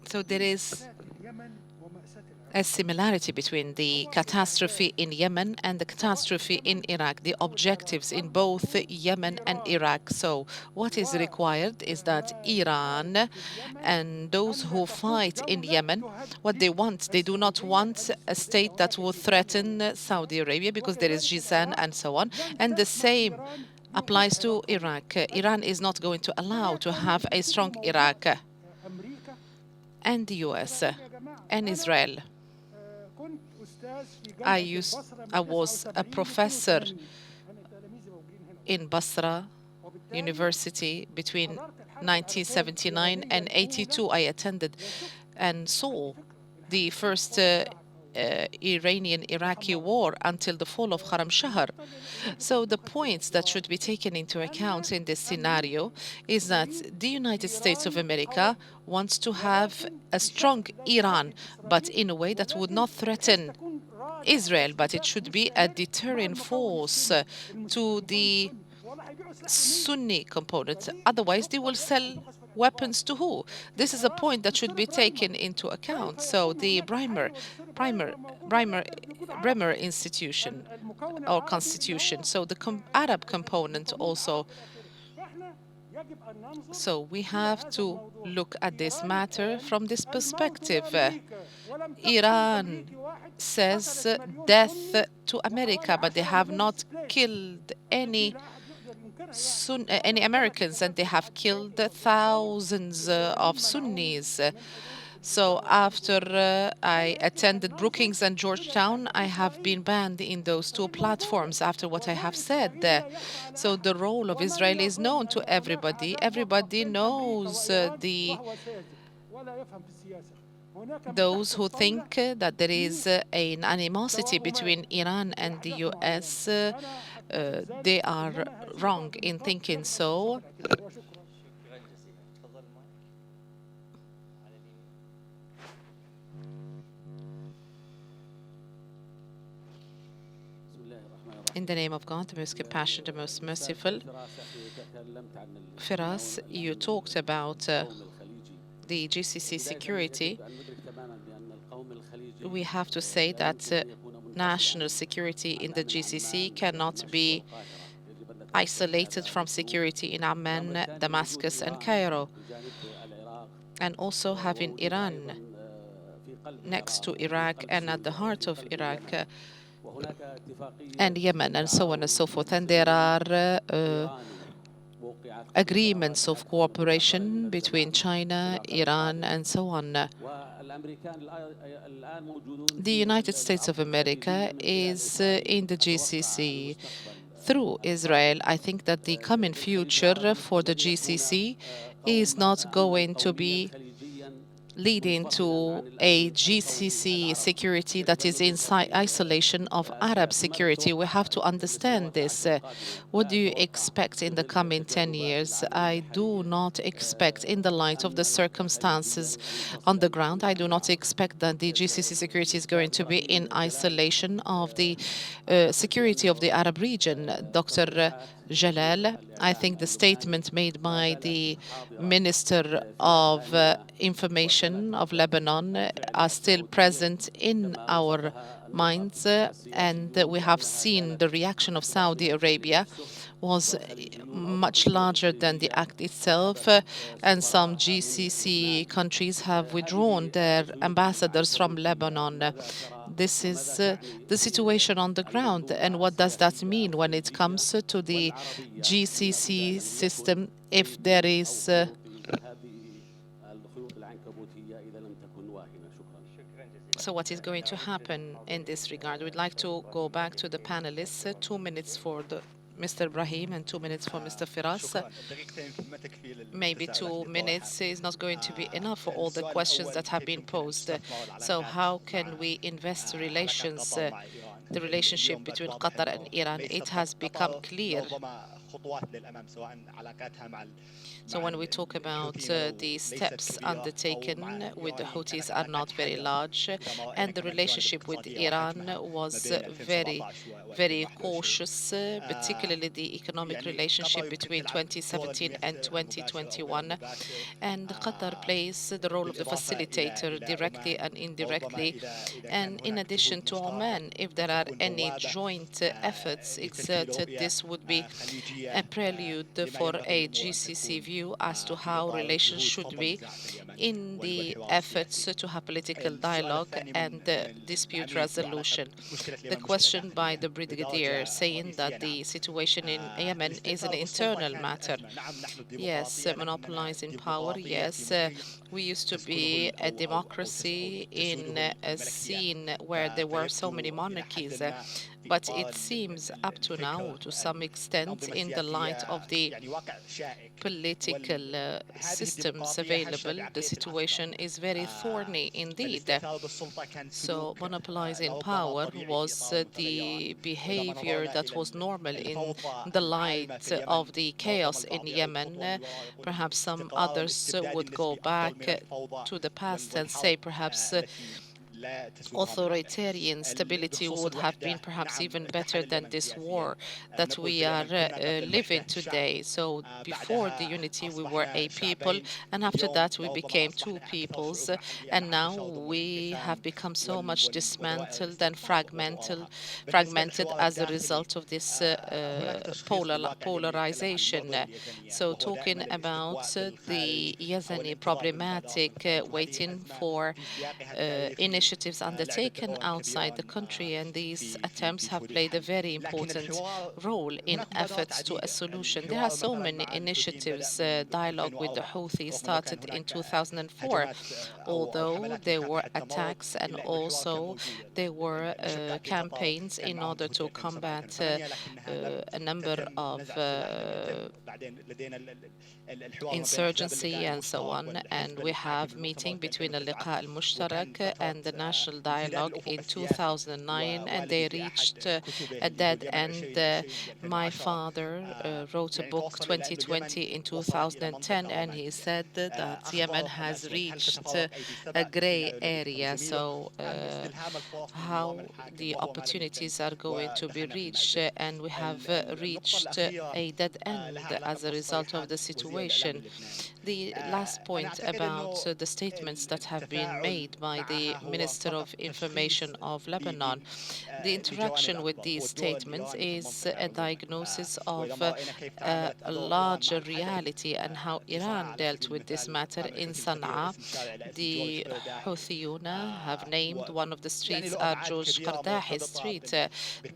So there is a similarity between the catastrophe in Yemen and the catastrophe in Iraq, the objectives in both Yemen and Iraq. So what is required is that Iran and those who fight in Yemen, what they want, they do not want a state that will threaten Saudi Arabia because there is Jizan and so on. And the same applies to Iraq. Iran is not going to allow to have a strong Iraq. And the US and Israel. I was a professor in Basra University between 1979 and 82. I attended and saw the first Iranian-Iraqi war until the fall of Haram Shahr. So the points that should be taken into account in this scenario is that the United States of America wants to have a strong Iran, but in a way that would not threaten Israel, but it should be a deterrent force to the Sunni component. Otherwise, they will sell weapons to who? This is a point that should be taken into account. So the Bremer institution or constitution. So the Arab component also. So we have to look at this matter from this perspective. Iran says death to America, but they have not killed any Americans, and they have killed thousands of Sunnis. So after I attended Brookings and Georgetown, I have been banned in those two platforms after what I have said. So the role of Israel is known to everybody. Everybody knows those who think that there is an animosity between Iran and the US. They are wrong in thinking so. In the name of God, the most compassionate, the most merciful. Firas, you talked about the GCC security. We have to say that national security in the GCC cannot be isolated from security in Amman, Damascus, and Cairo. And also having Iran next to Iraq and at the heart of Iraq, and Yemen, and so on and so forth. And there are agreements of cooperation between China, Iran, and so on. The United States of America is in the GCC through Israel. I think that the coming future for the GCC is not going to be leading to a GCC security that is in isolation of Arab security. We have to understand this. What do you expect in the coming 10 years? I do not expect, in the light of the circumstances on the ground, I do not expect that the GCC security is going to be in isolation of the security of the Arab region. Dr. Jalal, I think the statement made by the Minister of Information of Lebanon are still present in our minds, and we have seen the reaction of Saudi Arabia was much larger than the act itself, and some GCC countries have withdrawn their ambassadors from Lebanon. This is the situation on the ground. And what does that mean when it comes to the GCC system if there is so what is going to happen in this regard? We'd like to go back to the panelists. 2 minutes for the Mr. Ibrahim, and 2 minutes for Mr. Firas. Maybe 2 minutes is not going to be enough for all the questions that have been posed. So how can we invest relations, the relationship between Qatar and Iran? It has become clear. So when we talk about the steps undertaken with the Houthis are not very large, and the relationship with Iran was very cautious, particularly the economic relationship between 2017 and 2021. And Qatar plays the role of the facilitator directly and indirectly. And in addition to Oman, if there are any joint efforts exerted, this would be a prelude for a GCC view as to how relations should be in the efforts to have political dialogue and dispute resolution. The question by the brigadier saying that the situation in Yemen is an internal matter. Yes, monopolizing power, yes. We used to be a democracy in a scene where there were so many monarchies. But it seems up to now, to some extent, in the light of the political systems available, the situation is very thorny indeed. So monopolizing power was the behavior that was normal in the light of the chaos in Yemen. Perhaps some others would go back to the past and say perhaps authoritarian stability would have been perhaps even better than this war that we are living today. So before the unity, we were a people, and after that, we became two peoples, and now we have become so much dismantled and fragmented as a result of this polarization. So talking about the Yazani problematic, waiting for initiatives undertaken outside the country, and these attempts have played a very important role in efforts to a solution. There are so many initiatives. Dialogue with the Houthis started in 2004, although there were attacks and also there were campaigns in order to combat a number of insurgency and so on. And we have meeting between Al-Liqa al-Mushtarak and the National Dialogue in 2009, and they reached a dead end. My father wrote a book 2020 in 2010, and he said that Yemen has reached a gray area. So how the opportunities are going to be reached, and we have reached a dead end as a result of the situation. The last point about the statements that have been made by the Minister of Information of Lebanon. The interaction with these statements is a diagnosis of a larger reality and how Iran dealt with this matter in Sana'a. The Houthiyuna have named one of the streets George Qardahi Street.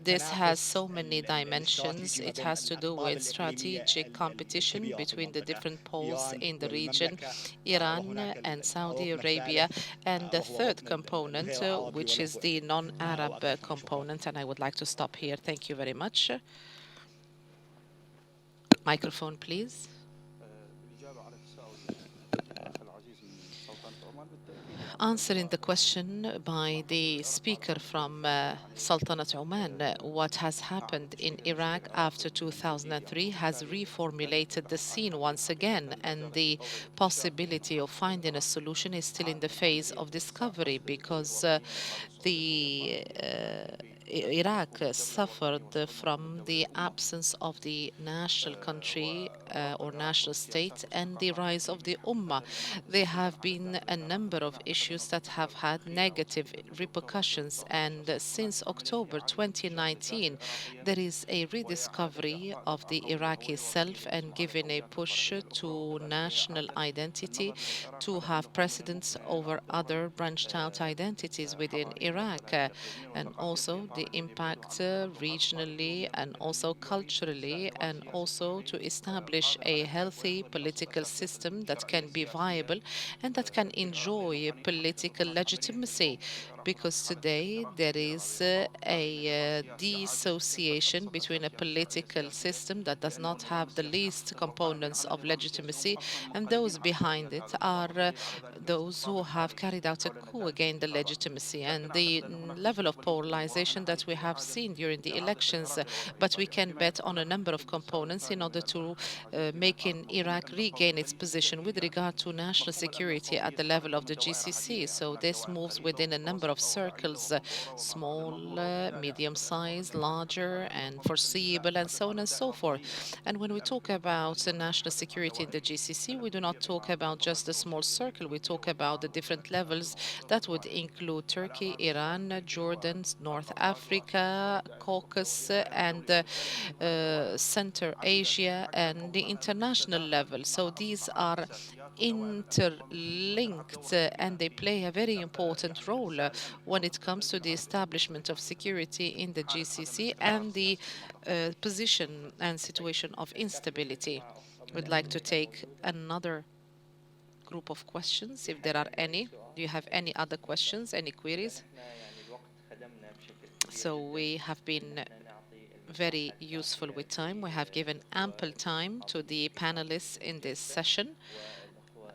This has so many dimensions. It has to do with strategic competition between the different poles in the region, Iran and Saudi Arabia, and the third component, which is the non-Arab component. And I would like to stop here. Thank you very much. Microphone, please. Answering the question by the speaker from Sultanate Oman, what has happened in Iraq after 2003 has reformulated the scene once again, and the possibility of finding a solution is still in the phase of discovery because Iraq suffered from the absence of the national country or national state and the rise of the Ummah. There have been a number of issues that have had negative repercussions, and since October 2019, there is a rediscovery of the Iraqi self and giving a push to national identity to have precedence over other branched out identities within Iraq, and also the impact regionally and also culturally, and also to establish a healthy political system that can be viable and that can enjoy political legitimacy. because today there is a dissociation between a political system that does not have the least components of legitimacy, and those behind it are those who have carried out a coup against the legitimacy and the level of polarization that we have seen during the elections. But we can bet on a number of components in order to make Iraq regain its position with regard to national security at the level of the GCC. So this moves within a number of circles, small, medium-sized, larger, and foreseeable, and so on and so forth. And when we talk about national security in the GCC, we do not talk about just a small circle. We talk about the different levels that would include Turkey, Iran, Jordan, North Africa, Caucasus, and Central Asia, and the international level. So these are interlinked and they play a very important role when it comes to the establishment of security in the GCC and the position and situation of instability. We'd like to take another group of questions, if there are any. Do you have any other questions, any queries? So we have been very useful with time. We have given ample time to the panelists in this session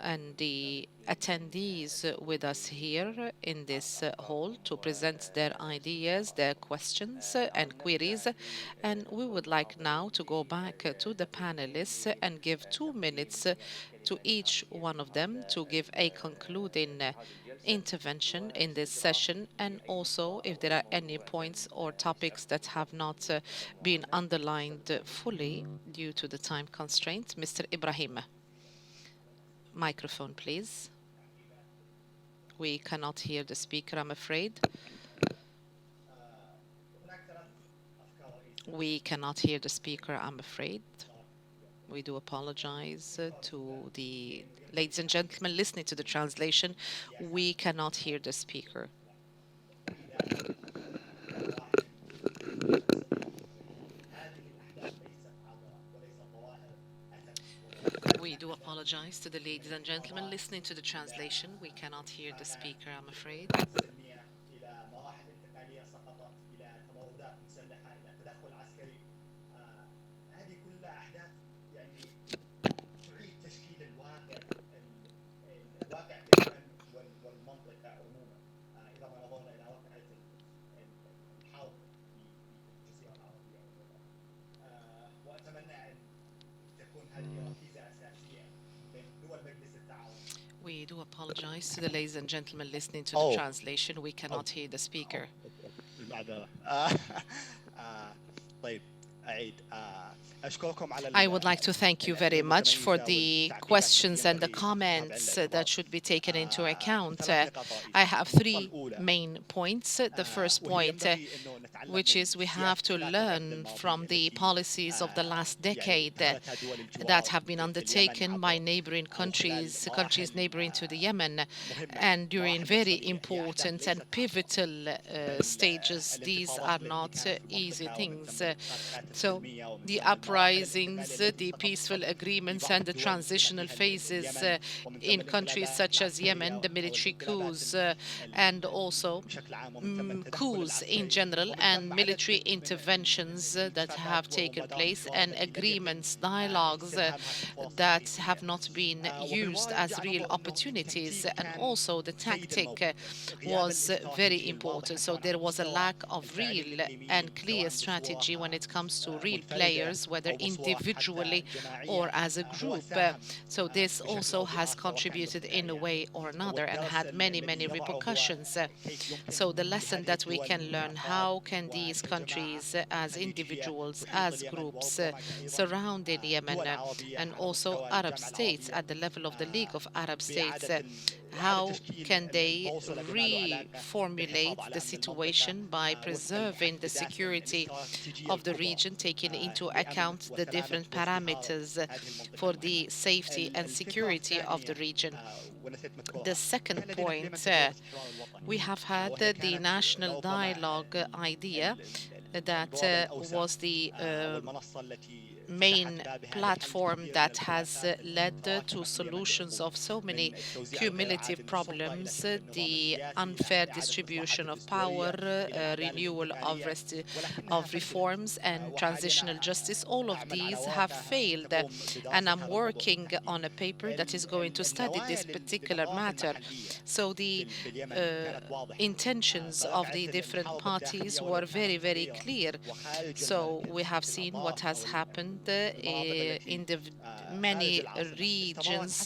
and the attendees with us here in this hall to present their ideas, their questions and queries. And we would like now to go back to the panelists and give 2 minutes to each one of them to give a concluding intervention in this session, and also if there are any points or topics that have not been underlined fully due to the time constraint. Mr. Ibrahim. Microphone, please. We cannot hear the speaker, I'm afraid. We cannot hear the speaker, I'm afraid. We do apologize to the ladies and gentlemen listening to the translation. We cannot hear the speaker. We do apologize to the ladies and gentlemen listening to the translation. We cannot hear the speaker, I'm afraid. We do apologize to the ladies and gentlemen listening to the translation. We cannot hear the speaker. I would like to thank you very much for the questions and the comments that should be taken into account. I have 3 main points. The first point, which is we have to learn from the policies of the last decade that have been undertaken by neighboring countries neighboring to the Yemen, and during very important and pivotal stages. These are not easy things. So the uprisings, the peaceful agreements, and the transitional phases in countries such as Yemen, the military coups, and also coups in general, and military interventions that have taken place, and agreements, dialogues that have not been used as real opportunities. And also the tactic was very important. So there was a lack of real and clear strategy when it comes to real players, whether individually or as a group. So this also has contributed in a way or another and had many, many repercussions. So the lesson that we can learn, how can these countries as individuals, as groups surrounding Yemen, and also Arab states at the level of the League of Arab States, how can they reformulate the situation by preserving the security of the region, taking into account the different parameters for the safety and security of the region? The second point, we have had the national dialogue idea that was the main platform that has led to solutions of so many cumulative problems, the unfair distribution of power, renewal of reforms and transitional justice. All of these have failed, and I'm working on a paper that is going to study this particular matter. So the intentions of the different parties were very, very clear. So we have seen what has happened in the many regions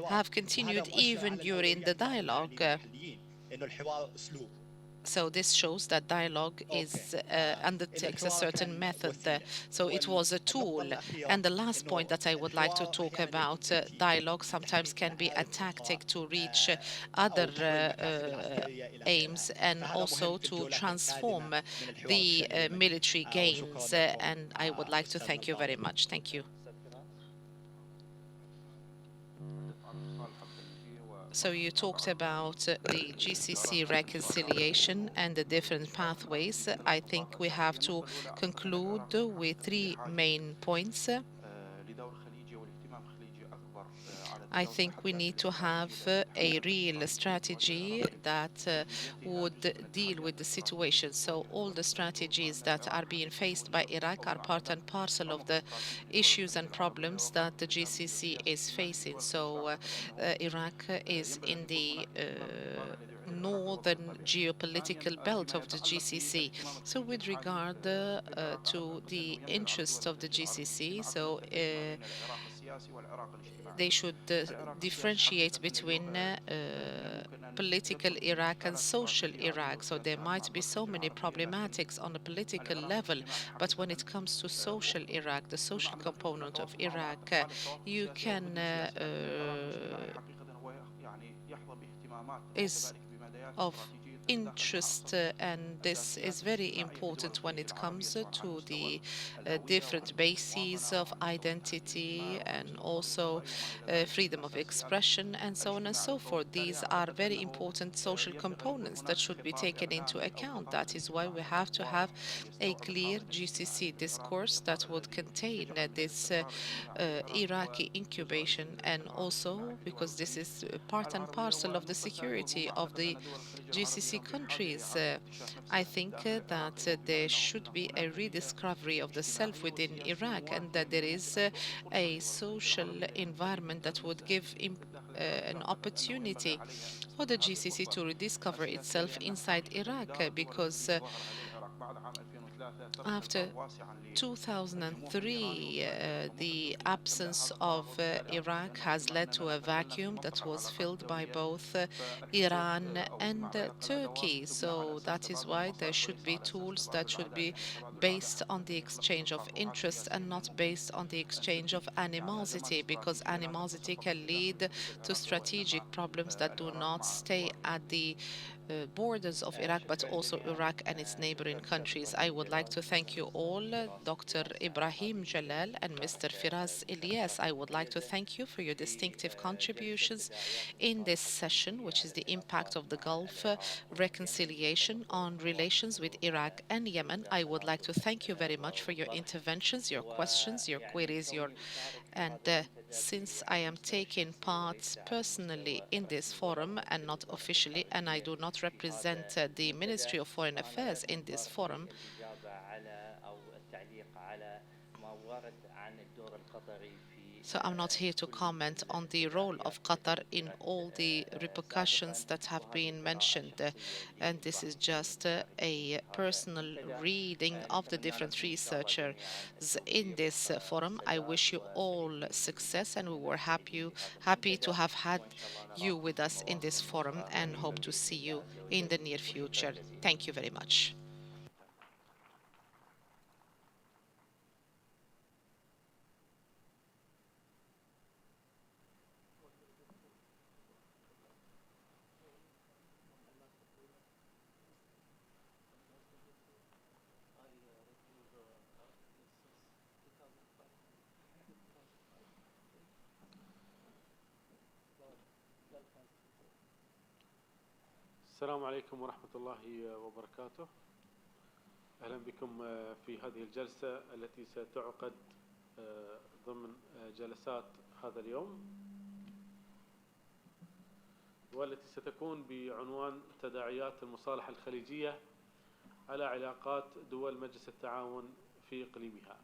have continued even during the dialogue. So this shows that dialogue undertakes a certain method. So it was a tool. And the last point that I would like to talk about, dialogue sometimes can be a tactic to reach other aims and also to transform the military gains. And I would like to thank you very much. Thank you. So you talked about the GCC reconciliation and the different pathways. I think we have to conclude with three main points. I think we need to have a real strategy that would deal with the situation. So all the strategies that are being faced by Iraq are part and parcel of the issues and problems that the GCC is facing. So Iraq is in the northern geopolitical belt of the GCC. So with regard to the interests of the GCC, so they should differentiate between political Iraq and social Iraq. So there might be so many problematics on a political level, but when it comes to social Iraq, the social component of Iraq, you can is of interest, and this is very important when it comes to the different bases of identity and also freedom of expression and so on and so forth. These are very important social components that should be taken into account. That is why we have to have a clear GCC discourse that would contain this Iraqi incubation, and also because this is part and parcel of the security of the GCC countries. I think that there should be a rediscovery of the self within Iraq, and that there is a social environment that would give an opportunity for the GCC to rediscover itself inside Iraq, because after 2003, the absence of Iraq has led to a vacuum that was filled by both Iran and Turkey. So that is why there should be tools that should be based on the exchange of interest and not based on the exchange of animosity, because animosity can lead to strategic problems that do not stay at the borders of Iraq, but also Iraq and its neighboring countries. I would like to thank you all, Dr. Ibrahim Jalal and Mr. Firas Elias. I would like to thank you for your distinctive contributions in this session, which is the impact of the Gulf reconciliation on relations with Iraq and Yemen. I would like to thank you very much for your interventions, your questions, your queries, and since I am taking part personally in this forum and not officially, and I do not represent the Ministry of Foreign Affairs in this forum, so I'm not here to comment on the role of Qatar in all the repercussions that have been mentioned. And this is just a personal reading of the different researchers in this forum. I wish you all success, and we were happy to have had you with us in this forum and hope to see you in the near future. Thank you very much. السلام عليكم ورحمة الله وبركاته. أهلا بكم في هذه الجلسة التي ستعقد ضمن جلسات هذا اليوم، والتي ستكون بعنوان تداعيات المصالحة الخليجية على علاقات دول مجلس التعاون في إقليمها.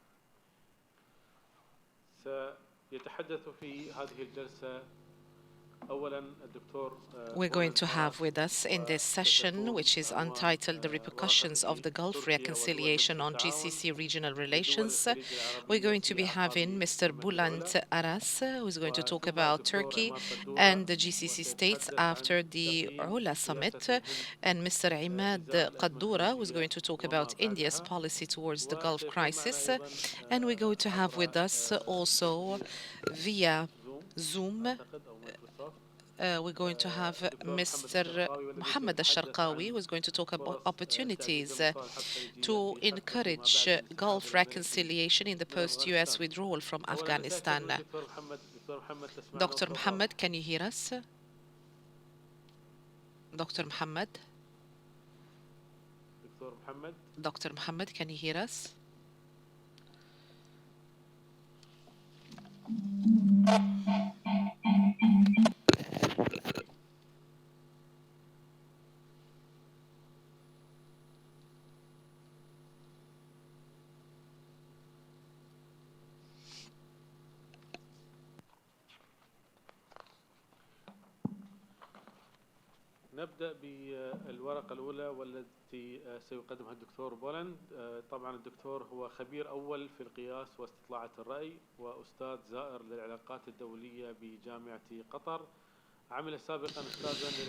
سيتحدث في هذه الجلسة أولاً الدكتور We're going to have with us in this session, which is untitled The Repercussions of the Gulf Reconciliation on GCC Regional Relations. We're going to be having Mr. Bülent Aras, who is going to talk about Turkey and the GCC states after the Ula summit, and Mr. Imad Qaddura, who is going to talk about India's policy towards the Gulf crisis. And we're going to have with us also via Zoom we're going to have Mr. Mohammed Al-Sharqawi, who is going to talk about opportunities to encourage Gulf reconciliation in the post-US withdrawal from Afghanistan. Dr. Mohammed, can you hear us? Dr. Mohammed? Dr. Mohammed, can you hear us? نبدأ بالورقة الأولى والتي سيقدمها الدكتور بولند. طبعا الدكتور هو خبير أول في القياس واستطلاعات الرأي وأستاذ زائر للعلاقات الدولية بجامعة قطر.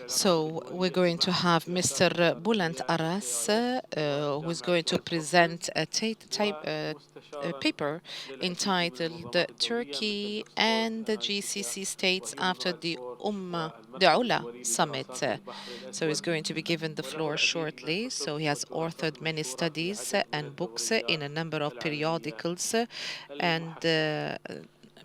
So we're going to have Mr. Bülent Aras, who is going to present a paper entitled Turkey and the GCC states after the Ula summit. So he's going to be given the floor shortly. So he has authored many studies and books in a number of periodicals and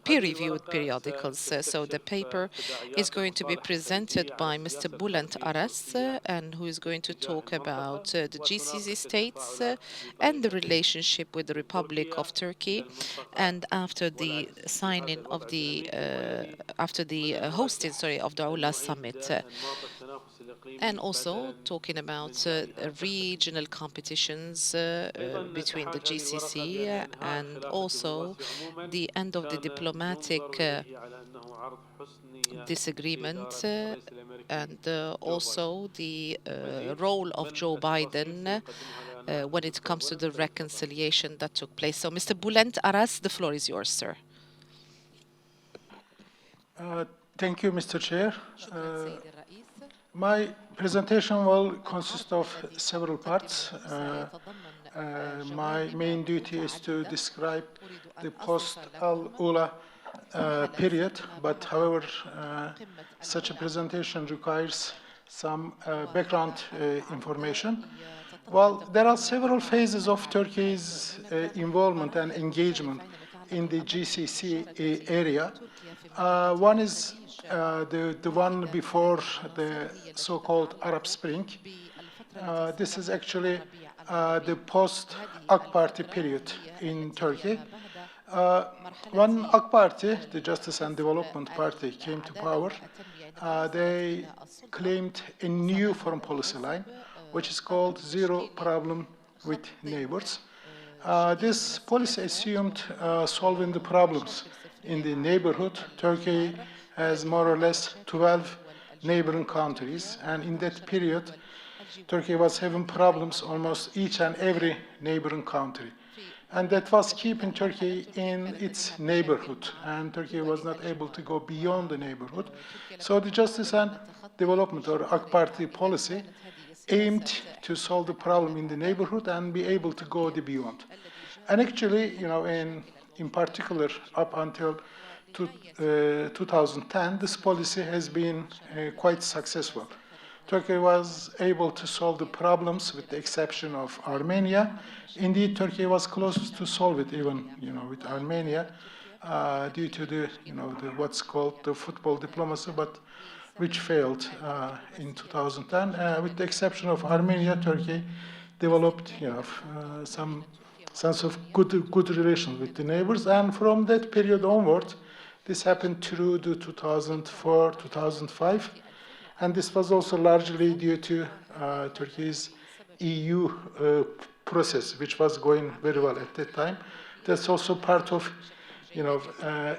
peer-reviewed periodicals. So the paper is going to be presented by Mr. Bülent Aras, and who is going to talk about the GCC states and the relationship with the Republic of Turkey, and after the signing of the hosting of the Ula summit. And also talking about regional competitions between the GCC and also the end of the diplomatic disagreement and also the role of Joe Biden when it comes to the reconciliation that took place. So, Mr. Bülent Aras, the floor is yours, sir. Thank you, Mr. Chair. My presentation will consist of several parts. My main duty is to describe the post-Al-Ula period, but however, such a presentation requires some background information. Well, there are several phases of Turkey's involvement and engagement in the GCC area. One is the one before the so-called Arab Spring. This is actually the post-AK Party period in Turkey. When AK Party, the Justice and Development Party, came to power, they claimed a new foreign policy line, which is called Zero Problem with Neighbors. This policy assumed solving the problems in the neighborhood. Turkey has more or less 12 neighboring countries, and in that period, Turkey was having problems almost each and every neighboring country. And that was keeping Turkey in its neighborhood, and Turkey was not able to go beyond the neighborhood. So the Justice and Development, or AK Party policy, aimed to solve the problem in the neighborhood and be able to go beyond. And actually, you know, in particular, up until 2010, this policy has been quite successful. Turkey was able to solve the problems with the exception of Armenia. Indeed, Turkey was closest to solve it, even, you know, with Armenia, due to the, you know, what's called the football diplomacy, but which failed in 2010. With the exception of Armenia, Turkey developed, some sense of good relations with the neighbors. And from that period onward, this happened through the 2004, 2005. And this was also largely due to Turkey's EU process, which was going very well at that time. That's also part of,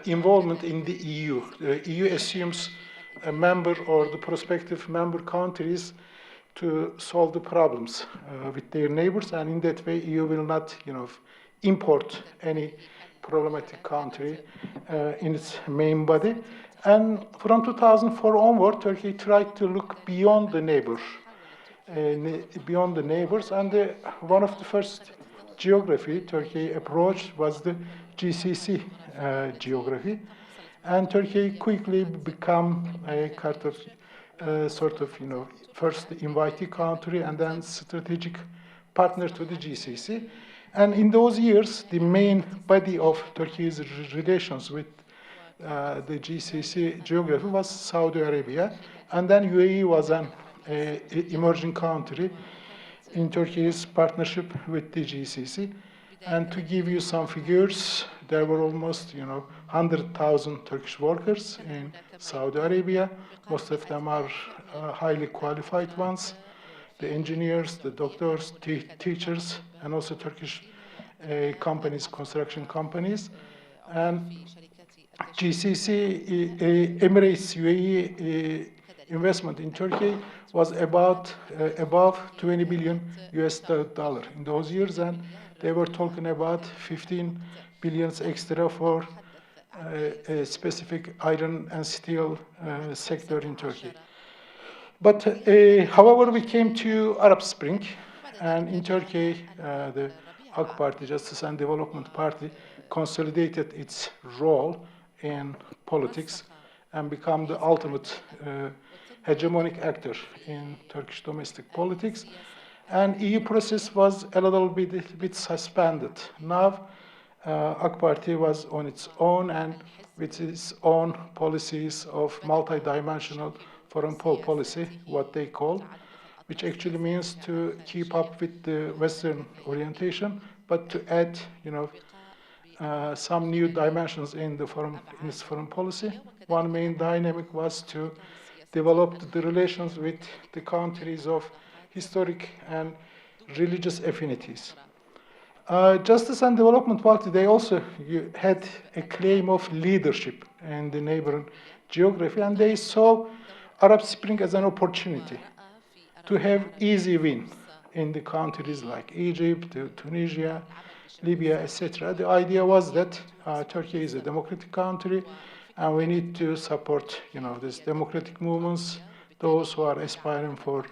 involvement in the EU. The EU assumes a member or the prospective member countries to solve the problems with their neighbors, and in that way, EU will not, import any problematic country in its main body. And from 2004 onward, Turkey tried to look beyond the neighbors, and one of the first geography Turkey approached was the GCC geography, and Turkey quickly became a kind of first invitee country and then strategic partner to the GCC. And in those years, the main body of Turkey's relations with the GCC geography was Saudi Arabia, and then UAE was an emerging country in Turkey's partnership with the GCC. And to give you some figures, there were almost 100,000 Turkish workers in Saudi Arabia. Most of them are highly qualified ones, the engineers, the doctors, teachers, and also Turkish companies, construction companies. And GCC, Emirates UAE investment in Turkey was about above 20 billion US dollar in those years, and they were talking about 15 billions extra for a specific iron and steel sector in Turkey. But however, we came to Arab Spring, and in Turkey, the AK Party, Justice and Development Party, consolidated its role in politics and become the ultimate hegemonic actor in Turkish domestic politics. And EU process was a little bit suspended. Now, AK Party was on its own and with its own policies of multi-dimensional foreign policy, what they call, which actually means to keep up with the Western orientation, but to add, some new dimensions in its foreign policy. One main dynamic was to develop the relations with the countries of historic and religious affinities. Justice and Development Party, they also had a claim of leadership in the neighboring geography, and they saw Arab Spring as an opportunity to have easy win in the countries like Egypt, Tunisia, Libya, etc. The idea was that Turkey is a democratic country, and we need to support, these democratic movements, those who are aspiring for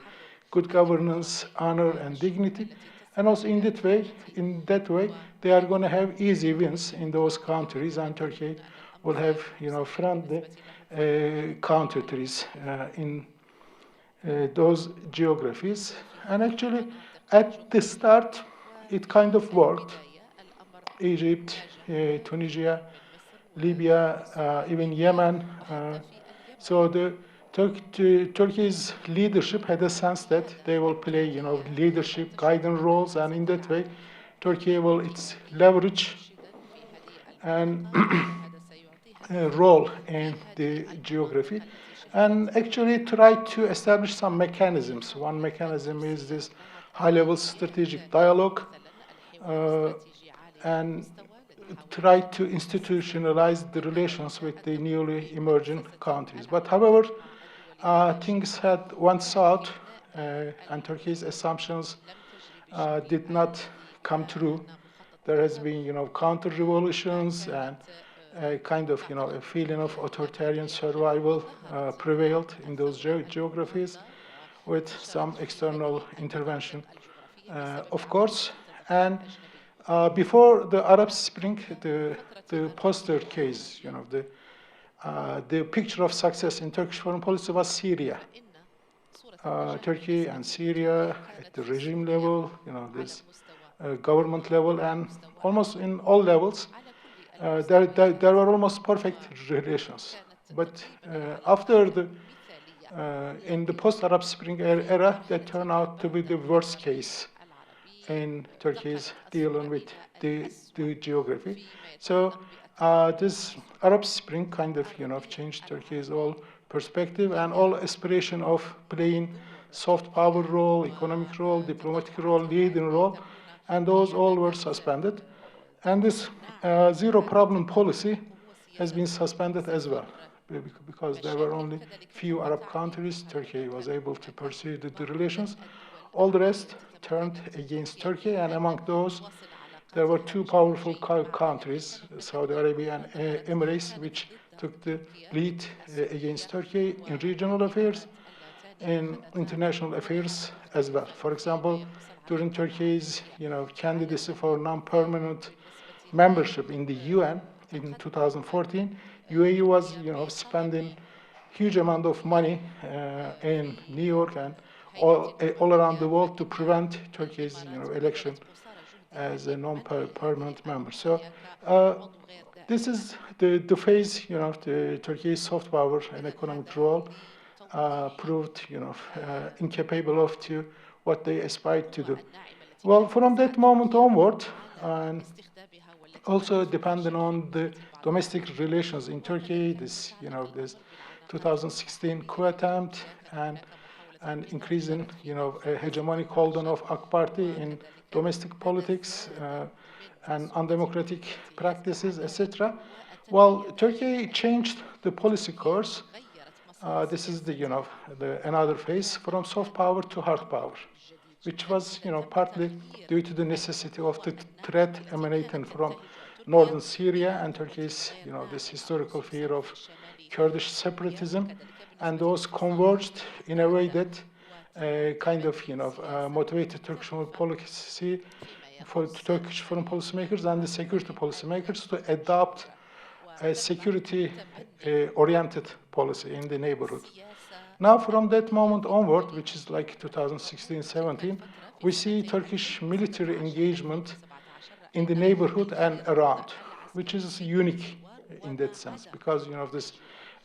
good governance, honor, and dignity. And also in that way, they are going to have easy wins in those countries, and Turkey will have, friendly countries in those geographies. And actually, at the start, it kind of worked. Egypt, Tunisia, Libya, even Yemen. So the Turkey's leadership had a sense that they will play, leadership, guidance roles, and in that way, Turkey will leverage and role in the geography, and actually try to establish some mechanisms. One mechanism is this high-level strategic dialogue, and try to institutionalize the relations with the newly emerging countries. But however, things went south, and Turkey's assumptions did not come true. There has been, counter-revolutions, and a kind of, a feeling of authoritarian survival prevailed in those geographies, with some external intervention, of course. And before the Arab Spring, the poster case, the picture of success in Turkish foreign policy was Syria. Turkey and Syria at the regime level, this government level, and almost in all levels, there were almost perfect relations. But after in the post-Arab Spring era, that turned out to be the worst case in Turkey's dealing with the geography. So this Arab Spring kind of, changed Turkey's whole perspective and all aspiration of playing soft power role, economic role, diplomatic role, leading role, and those all were suspended. And this zero problem policy has been suspended as well, because there were only few Arab countries. Turkey was able to pursue the relations. All the rest turned against Turkey, and among those, there were two powerful countries, Saudi Arabia and Emirates, which took the lead against Turkey in regional affairs, in international affairs as well. For example, during Turkey's candidacy for non-permanent membership in the UN in 2014, UAE was spending huge amount of money in New York and all around the world to prevent Turkey's election as a non-permanent member. So this is the phase, the Turkey's soft power and economic role proved, incapable of to what they aspired to do. Well, from that moment onward, and also depending on the domestic relations in Turkey, this 2016 coup attempt and increasing, a hegemonic holding of AK Party in domestic politics and undemocratic practices, etc. Well, Turkey changed the policy course. This is another phase from soft power to hard power, which was, partly due to the necessity of the threat emanating from northern Syria and Turkey's, this historical fear of Kurdish separatism, and those converged in a way that kind of, motivated Turkish foreign policy for Turkish foreign policymakers and the security policymakers to adopt a security-oriented policy in the neighborhood. Now, from that moment onward, which is like 2016-17, we see Turkish military engagement in the neighborhood and around, which is unique in that sense, because this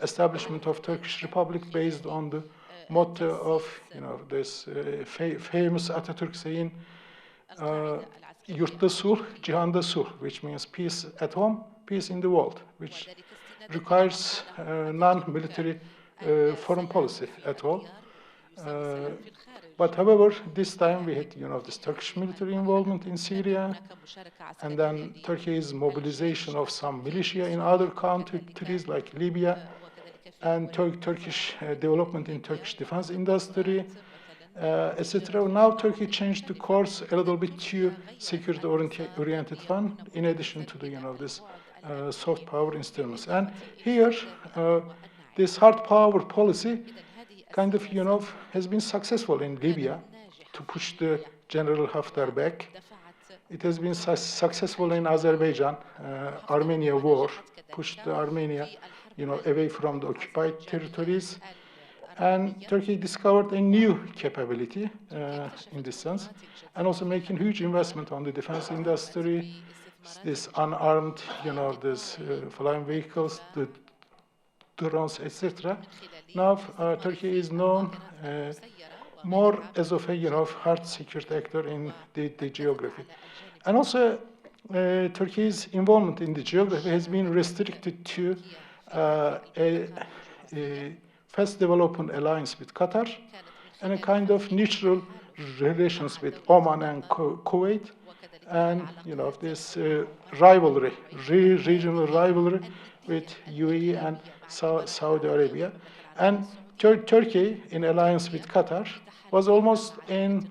establishment of Turkish Republic based on the motto of this famous Atatürk saying, "Yurtta sulh, cihanda sulh," which means peace at home, peace in the world, which requires non-military foreign policy at all. But however, this time we had this Turkish military involvement in Syria, and then Turkey's mobilization of some militia in other countries like Libya, and Turkish development in Turkish defense industry, etc. Now Turkey changed the course a little bit to security-oriented one, in addition to the this soft power instruments. And here, this hard power policy kind of has been successful in Libya to push the General Haftar back. It has been successful in Azerbaijan, Armenia war, pushed Armenia away from the occupied territories. And Turkey discovered a new capability in this sense, and also making huge investment on the defense industry, this unarmed, this flying vehicles, the drones, etc. Now Turkey is known more as of a hard security actor in the geography, and also Turkey's involvement in the geography has been restricted to a fast development alliance with Qatar and a kind of neutral relations with Oman and Kuwait, and this rivalry, regional rivalry with UAE and Saudi Arabia. And Turkey, in alliance with Qatar, was almost in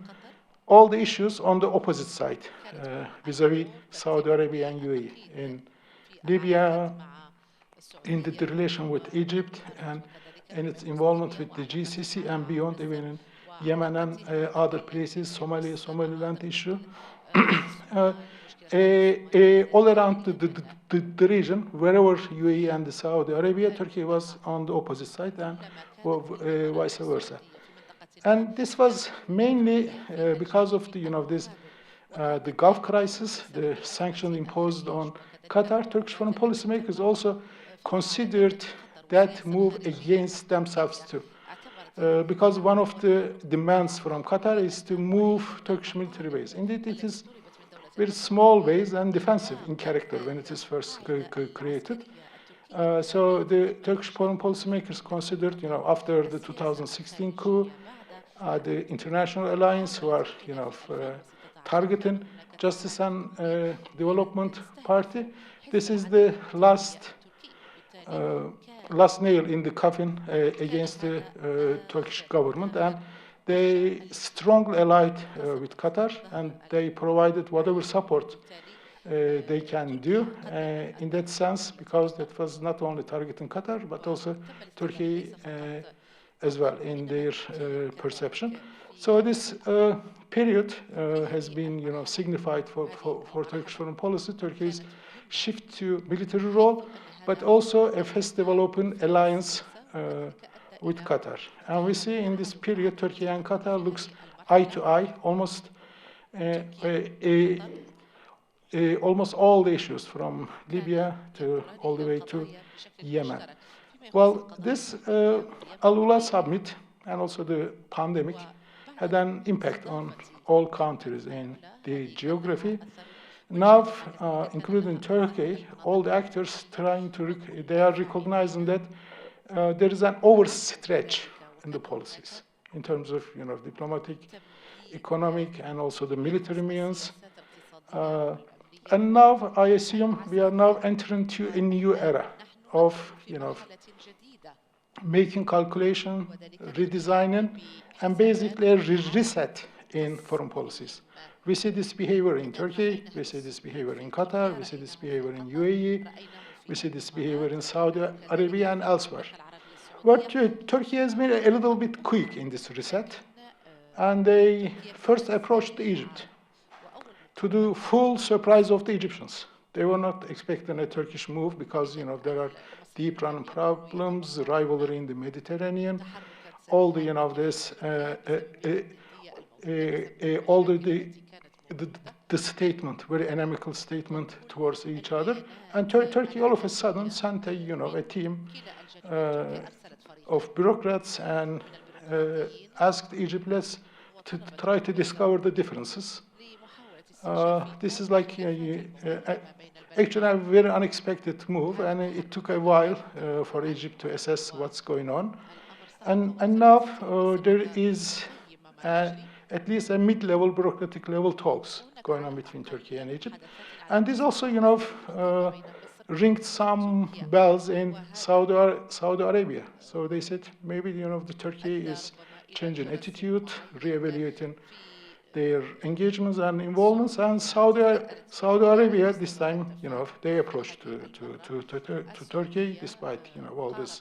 all the issues on the opposite side, vis-a-vis Saudi Arabia and UAE. In Libya, in the relation with Egypt, and in its involvement with the GCC and beyond, even in Yemen and other places, Somaliland issue. All around the region, wherever UAE and Saudi Arabia, Turkey was on the opposite side, and vice versa. And this was mainly because of the Gulf crisis, the sanctions imposed on Qatar. Turkish foreign policymakers also considered that move against themselves too. because one of the demands from Qatar is to move Turkish military base. Indeed, it is very small base and defensive in character when it is first created. So the Turkish foreign policymakers considered, after the 2016 coup, the international alliance who are, targeting Justice and Development Party. This is the last nail in the coffin against the Turkish government, and they strongly allied with Qatar, and they provided whatever support they can do in that sense, because that was not only targeting Qatar, but also Turkey as well in their perception. So this period has been, signified for Turkish foreign policy, Turkey's shift to military role, but also a fast developing alliance with Qatar. And we see in this period, Turkey and Qatar looks eye to eye, almost all the issues from Libya to all the way to Yemen. Well, this Al-Ula summit and also the pandemic had an impact on all countries in the geography. Now, including Turkey, all the actors they are recognizing that there is an overstretch in the policies in terms of, diplomatic, economic, and also the military means. And now, I assume we are now entering to a new era of, making calculation, redesigning, and basically a reset in foreign policies. We see this behavior in Turkey, we see this behavior in Qatar, we see this behavior in UAE, we see this behavior in Saudi Arabia and elsewhere. But Turkey has been a little bit quick in this reset, and they first approached Egypt to the full surprise of the Egyptians. They were not expecting a Turkish move because, there are deep-run problems, rivalry in the Mediterranean, all the, all the statement, very inimical statement towards each other. And Turkey all of a sudden sent a team of bureaucrats and asked Egypt to try to discover the differences. This is like actually a very unexpected move, and it took a while for Egypt to assess what's going on. And now there is at least a mid-level, bureaucratic level talks going on between Turkey and Egypt. And this also, ringed some bells in Saudi Arabia. So they said maybe, the Turkey is changing attitude, reevaluating their engagements and involvements, and Saudi Arabia this time, they approached to Turkey despite, all this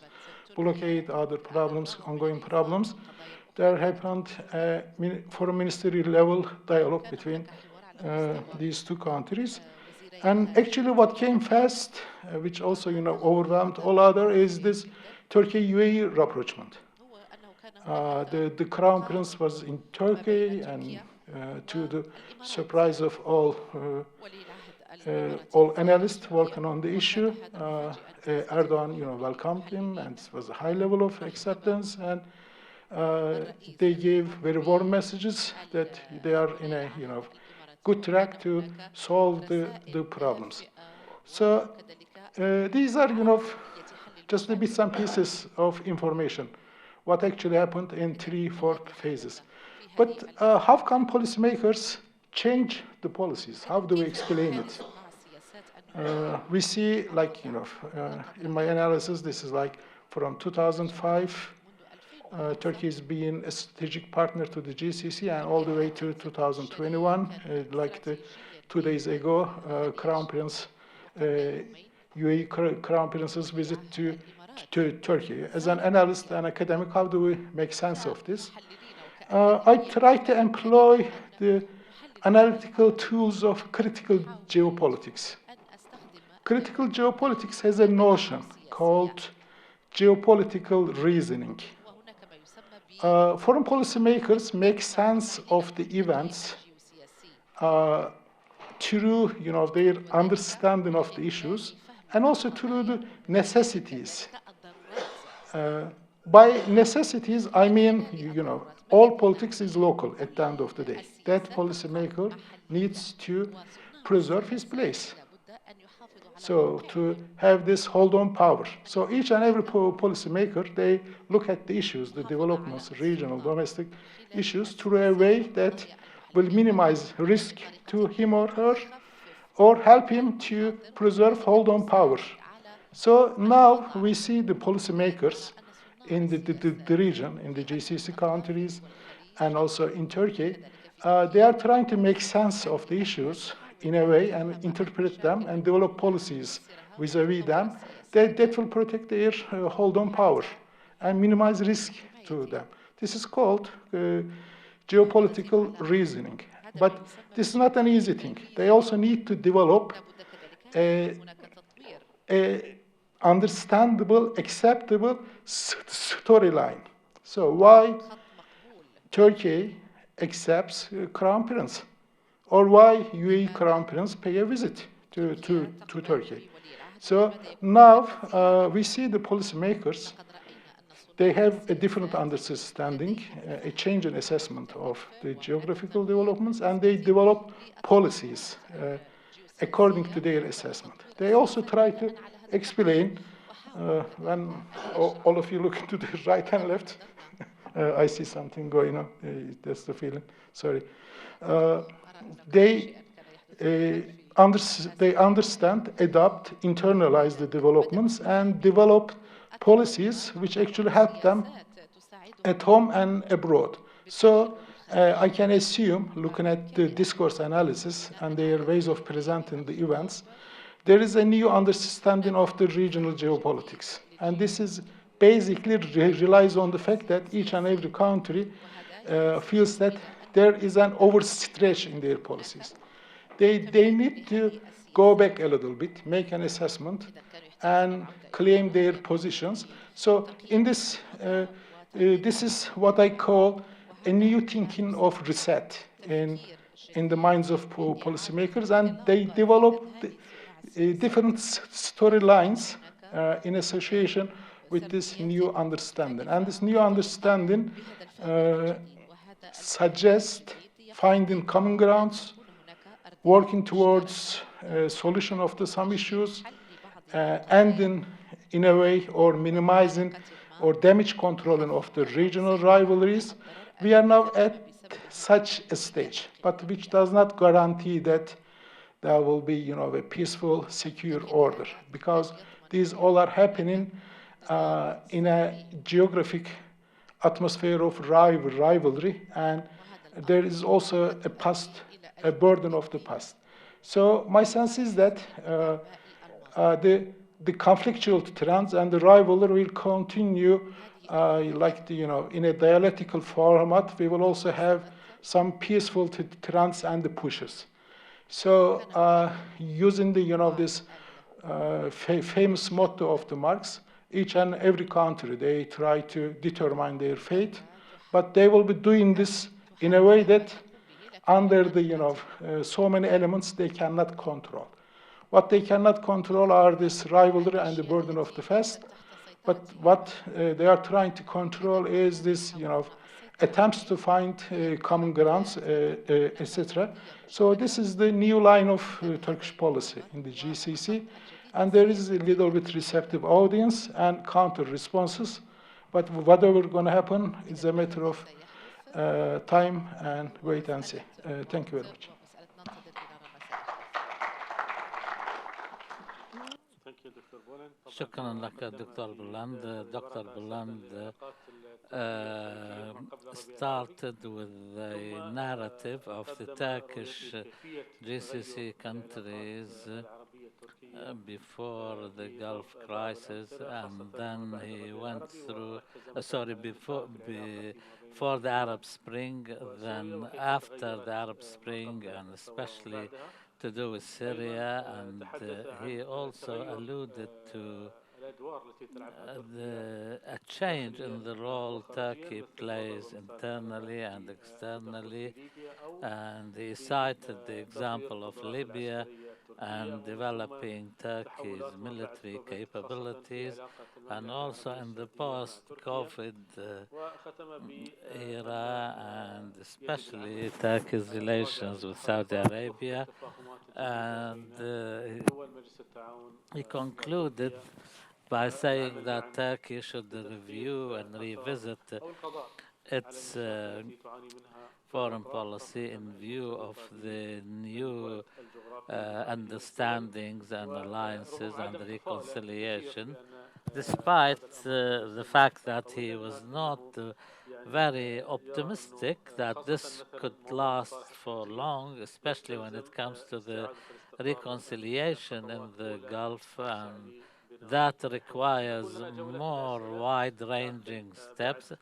blockade, other problems, ongoing problems. There happened a foreign ministry level dialogue between these two countries. And actually what came fast, which also, overwhelmed all other, is this Turkey-UAE rapprochement. The Crown Prince was in Turkey, and to the surprise of all analysts working on the issue, Erdogan, welcomed him, and it was a high level of acceptance, and they gave very warm messages that they are in a, good track to solve the problems. So these are, just the bits and pieces of information, what actually happened in 3-4 phases. But how can policymakers change the policies? How do we explain it? We see, like, in my analysis, this is like from 2005, Turkey is being a strategic partner to the GCC, and all the way to 2021, like 2 days ago, Crown Prince, UAE Crown Prince's visit to Turkey. As an analyst and academic, how do we make sense of this? I try to employ the analytical tools of critical geopolitics. Critical geopolitics has a notion called geopolitical reasoning. Foreign policymakers make sense of the events through, their understanding of the issues, and also through the necessities By necessities, I mean, all politics is local at the end of the day. That policymaker needs to preserve his place. So to have this hold-on power. So each and every policymaker, they look at the issues, the developments, regional, domestic issues, through a way that will minimize risk to him or her, or help him to preserve hold-on power. So now we see the policymakers in the region, in the GCC countries, and also in Turkey, they are trying to make sense of the issues in a way and interpret them and develop policies vis-a-vis them that will protect their hold-on power and minimize risk to them. This is called geopolitical reasoning. But this is not an easy thing. They also need to develop a understandable, acceptable storyline. So why Turkey accepts Crown Prince, or why UAE Crown Prince pay a visit to Turkey. So now we see the policymakers, they have a different understanding, a change in assessment of the geographical developments, and they develop policies according to their assessment. They also try to explain, when all of you look to the right and left, I see something going on, that's the feeling, sorry. They understand, adapt, internalize the developments, and develop policies which actually help them at home and abroad. So I can assume, looking at the discourse analysis and their ways of presenting the events, there is a new understanding of the regional geopolitics. And this is basically relies on the fact that each and every country feels that there is an overstretch in their policies. They need to go back a little bit, make an assessment, and claim their positions. So in this, this is what I call a new thinking of reset in the minds of policymakers, and they develop different storylines in association with this new understanding. And this new understanding suggests finding common grounds, working towards a solution of some issues, ending in a way or minimizing or damage controlling of the regional rivalries. We are now at such a stage, but which does not guarantee that there will be, a peaceful, secure order, because these all are happening in a geographic atmosphere of rivalry, and there is also a burden of the past. So my sense is that the conflictual trends and the rivalry will continue, in a dialectical format. We will also have some peaceful trends and the pushes. So using this famous motto of the Marx, each and every country, they try to determine their fate, but they will be doing this in a way that under the, so many elements they cannot control. What they cannot control are this rivalry and the burden of the past, but what they are trying to control is this, attempts to find common grounds, etc. So this is the new line of Turkish policy in the GCC, and there is a little bit receptive audience and counter responses, but whatever going to happen is a matter of time and wait and see. Thank you very much. شكرا لك دكتور بلند. دكتور بلند started with the narrative of the Turkish GCC countries before the Gulf crisis, and then he went through, before the Arab Spring, then after the Arab Spring, and especially to do with Syria, and he also alluded to a change in the role Turkey plays internally and externally, and he cited the example of Libya and developing Turkey's military capabilities, and also in the post-COVID era, and especially Turkey's relations with Saudi Arabia. And he concluded by saying that Turkey should review and revisit its foreign policy in view of the new understandings and alliances and reconciliation, despite the fact that he was not very optimistic that this could last for long, especially when it comes to the reconciliation in the Gulf, and that requires more wide-ranging steps.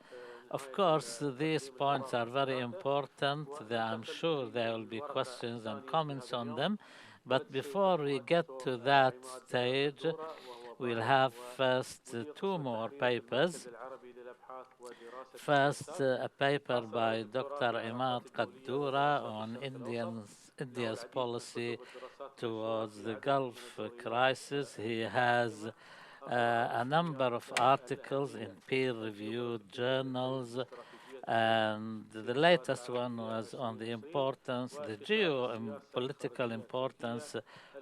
Of course, these points are very important. I'm sure there will be questions and comments on them. But before we get to that stage, we'll have first two more papers. First, a paper by Dr. Imad Qaddura on India's policy towards the Gulf crisis. He has a number of articles in peer-reviewed journals, and the latest one was on the importance, the geopolitical importance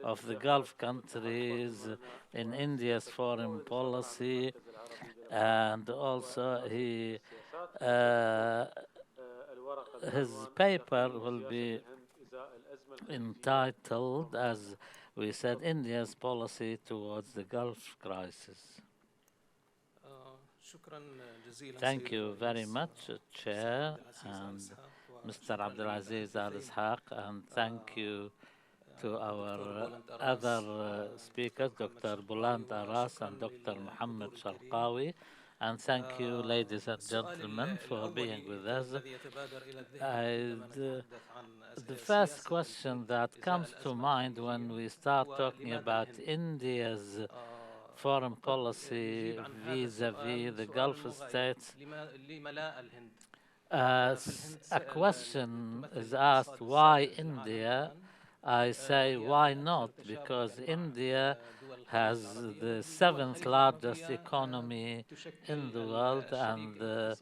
of the Gulf countries in India's foreign policy. And also his paper will be entitled, as we said, India's policy towards the Gulf crisis. Thank you very much, Chair, and Mr. Abdul Aziz Al-Ishaq, and thank you to our other speakers, Dr. Buland Aras and Dr. Muhammad Sharqawi. And thank you, ladies and gentlemen, for being with us. The first question that comes to mind when we start talking about India's foreign policy vis-à-vis the Gulf states, a question is asked, why India? I say, why not? Because India has the 7th largest economy in the world, and the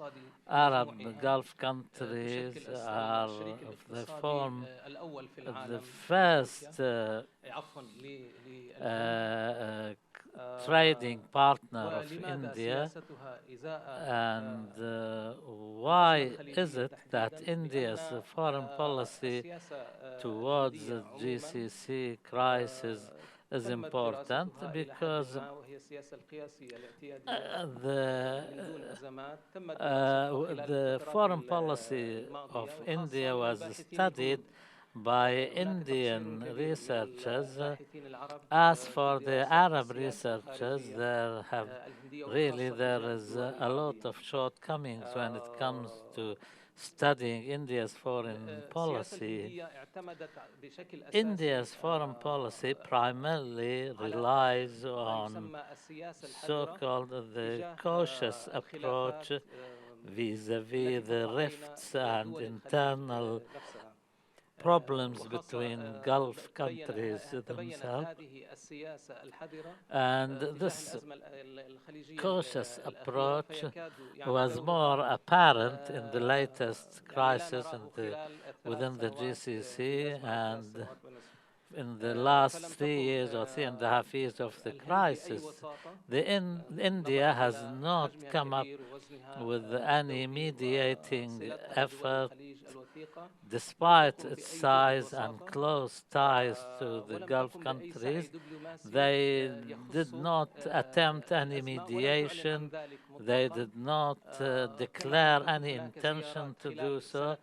Arab Gulf countries are the first trading partner of India. And why is it that India's foreign policy towards the GCC crisis is important? Because the foreign policy of India was studied by Indian researchers. As for the Arab researchers, there is a lot of shortcomings when it comes to studying India's foreign policy. India's foreign policy primarily relies on so-called the cautious approach vis-à-vis the rifts and internal problems between Gulf countries themselves. And this cautious approach was more apparent in the latest crisis within the GCC, and in the last 3 years or 3.5 years of the crisis, India has not come up with any mediating effort, despite its size and close ties to the Gulf countries. They did not attempt any mediation. They did not declare any intention to do so.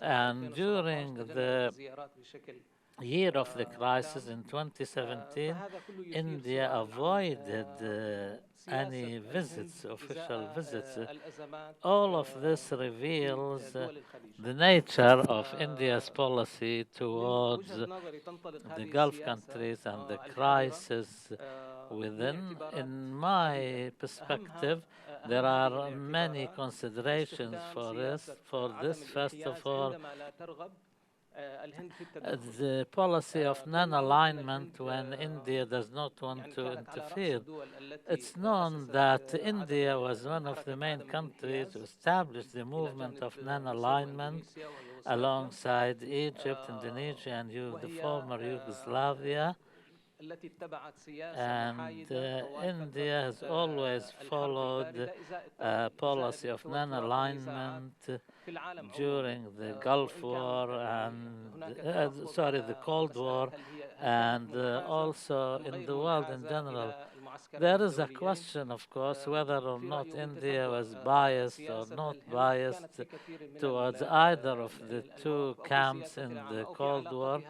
And during the year of the crisis in 2017, India avoided any visits, official visits. All of this reveals the nature of India's policy towards the Gulf countries and the crisis within. In my perspective, there are many considerations for this. First of all, the policy of non-alignment when India does not want to interfere. It's known that India was one of the main countries to establish the movement of non-alignment alongside Egypt, Indonesia, and the former Yugoslavia. And India has always followed a policy of non-alignment during the Gulf War and, the Cold War, and also in the world in general. There is a question, of course, whether or not India was biased or not biased towards either of the two camps in the Cold War,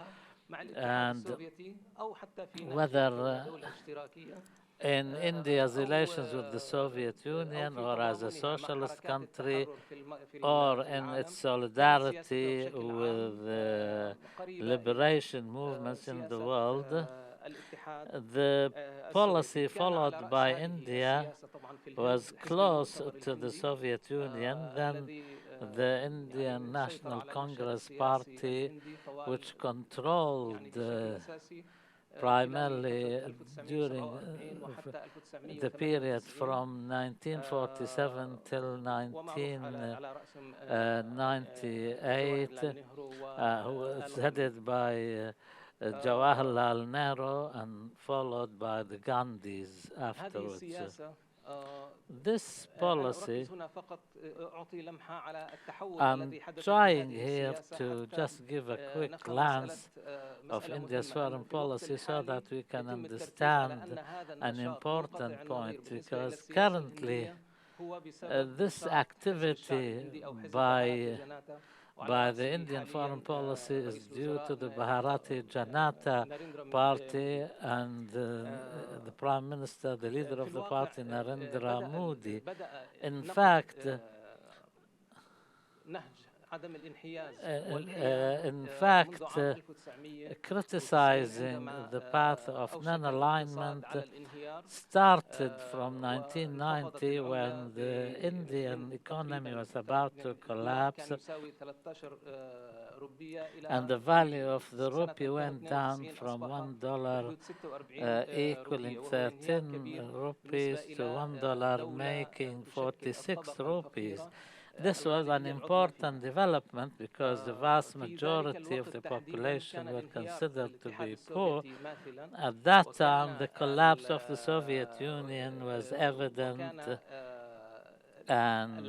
and whether in India's relations with the Soviet Union or as a socialist country or in its solidarity with the liberation movements in the world. The policy followed by India was close to the Soviet Union. Then the Indian National Congress Party, which controlled primarily during the period from 1947 till 1998, who was headed by Jawaharlal Nehru and followed by the Gandhis afterwards. This policy, I'm trying here to just give a quick glance of India's foreign policy so that we can understand an important point, because currently this activity by the Indian foreign policy is due to the Bharatiya Janata Party and the Prime Minister, the leader of the party, Narendra Modi. In fact, criticizing the path of non-alignment started from 1990 when the Indian economy was about to collapse and the value of the rupee went down from $1 equaling 13 rupees to $1 making 46 rupees. This was an important development because the vast majority of the population were considered to be poor. At that time, the collapse of the Soviet Union was evident, and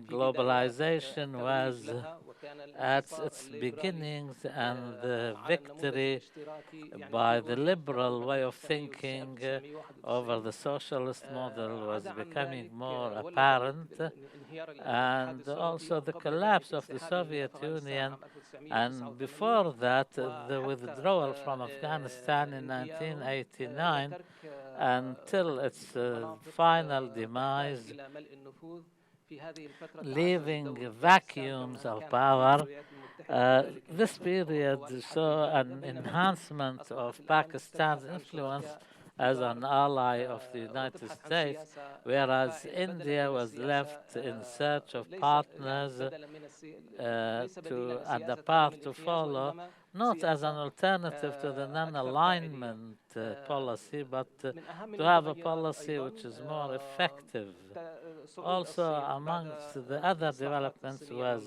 globalization was at its beginnings, and the victory by the liberal way of thinking over the socialist model was becoming more apparent, and also the collapse of the Soviet Union, and before that the withdrawal from Afghanistan in 1989 until its final demise, leaving vacuums of power. This period saw an enhancement of Pakistan's influence as an ally of the United States, whereas India was left in search of partners and a path to follow, not as an alternative to the non-alignment policy, but to have a policy which is more effective. Also, amongst the other developments was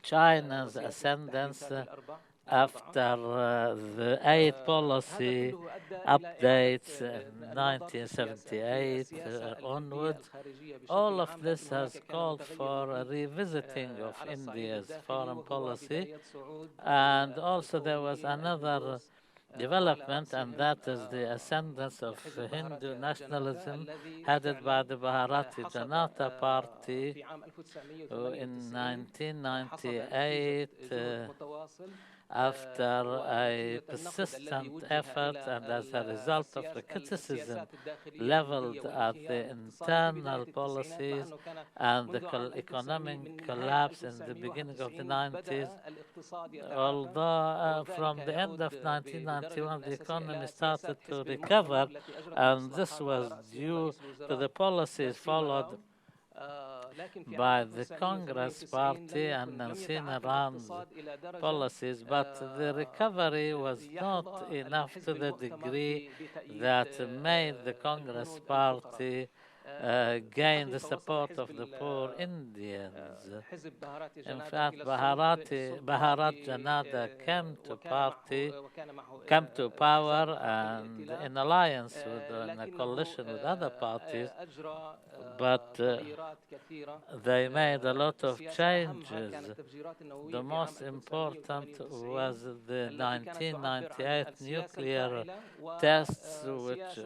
China's ascendance after the aid policy updates in 1978 onwards. All of this has called for a revisiting of India's foreign policy, and also there was another development, and that is the ascendance of Hindu nationalism headed by the Bharatiya Janata Party, who in 1998 after a persistent effort and as a result of the criticism leveled at the internal policies and the economic collapse in the beginning of the 90s, although from the end of 1991 the economy started to recover, and this was due to the policies followed by the Congress Party and Nancy Rand's policies, but the recovery was not enough to the degree that made the Congress Party gain the support of the poor Indians. In fact, Bharat Janata came to power and in alliance with, in a coalition with other parties, but they made a lot of changes. The most important was the 1998 nuclear tests, which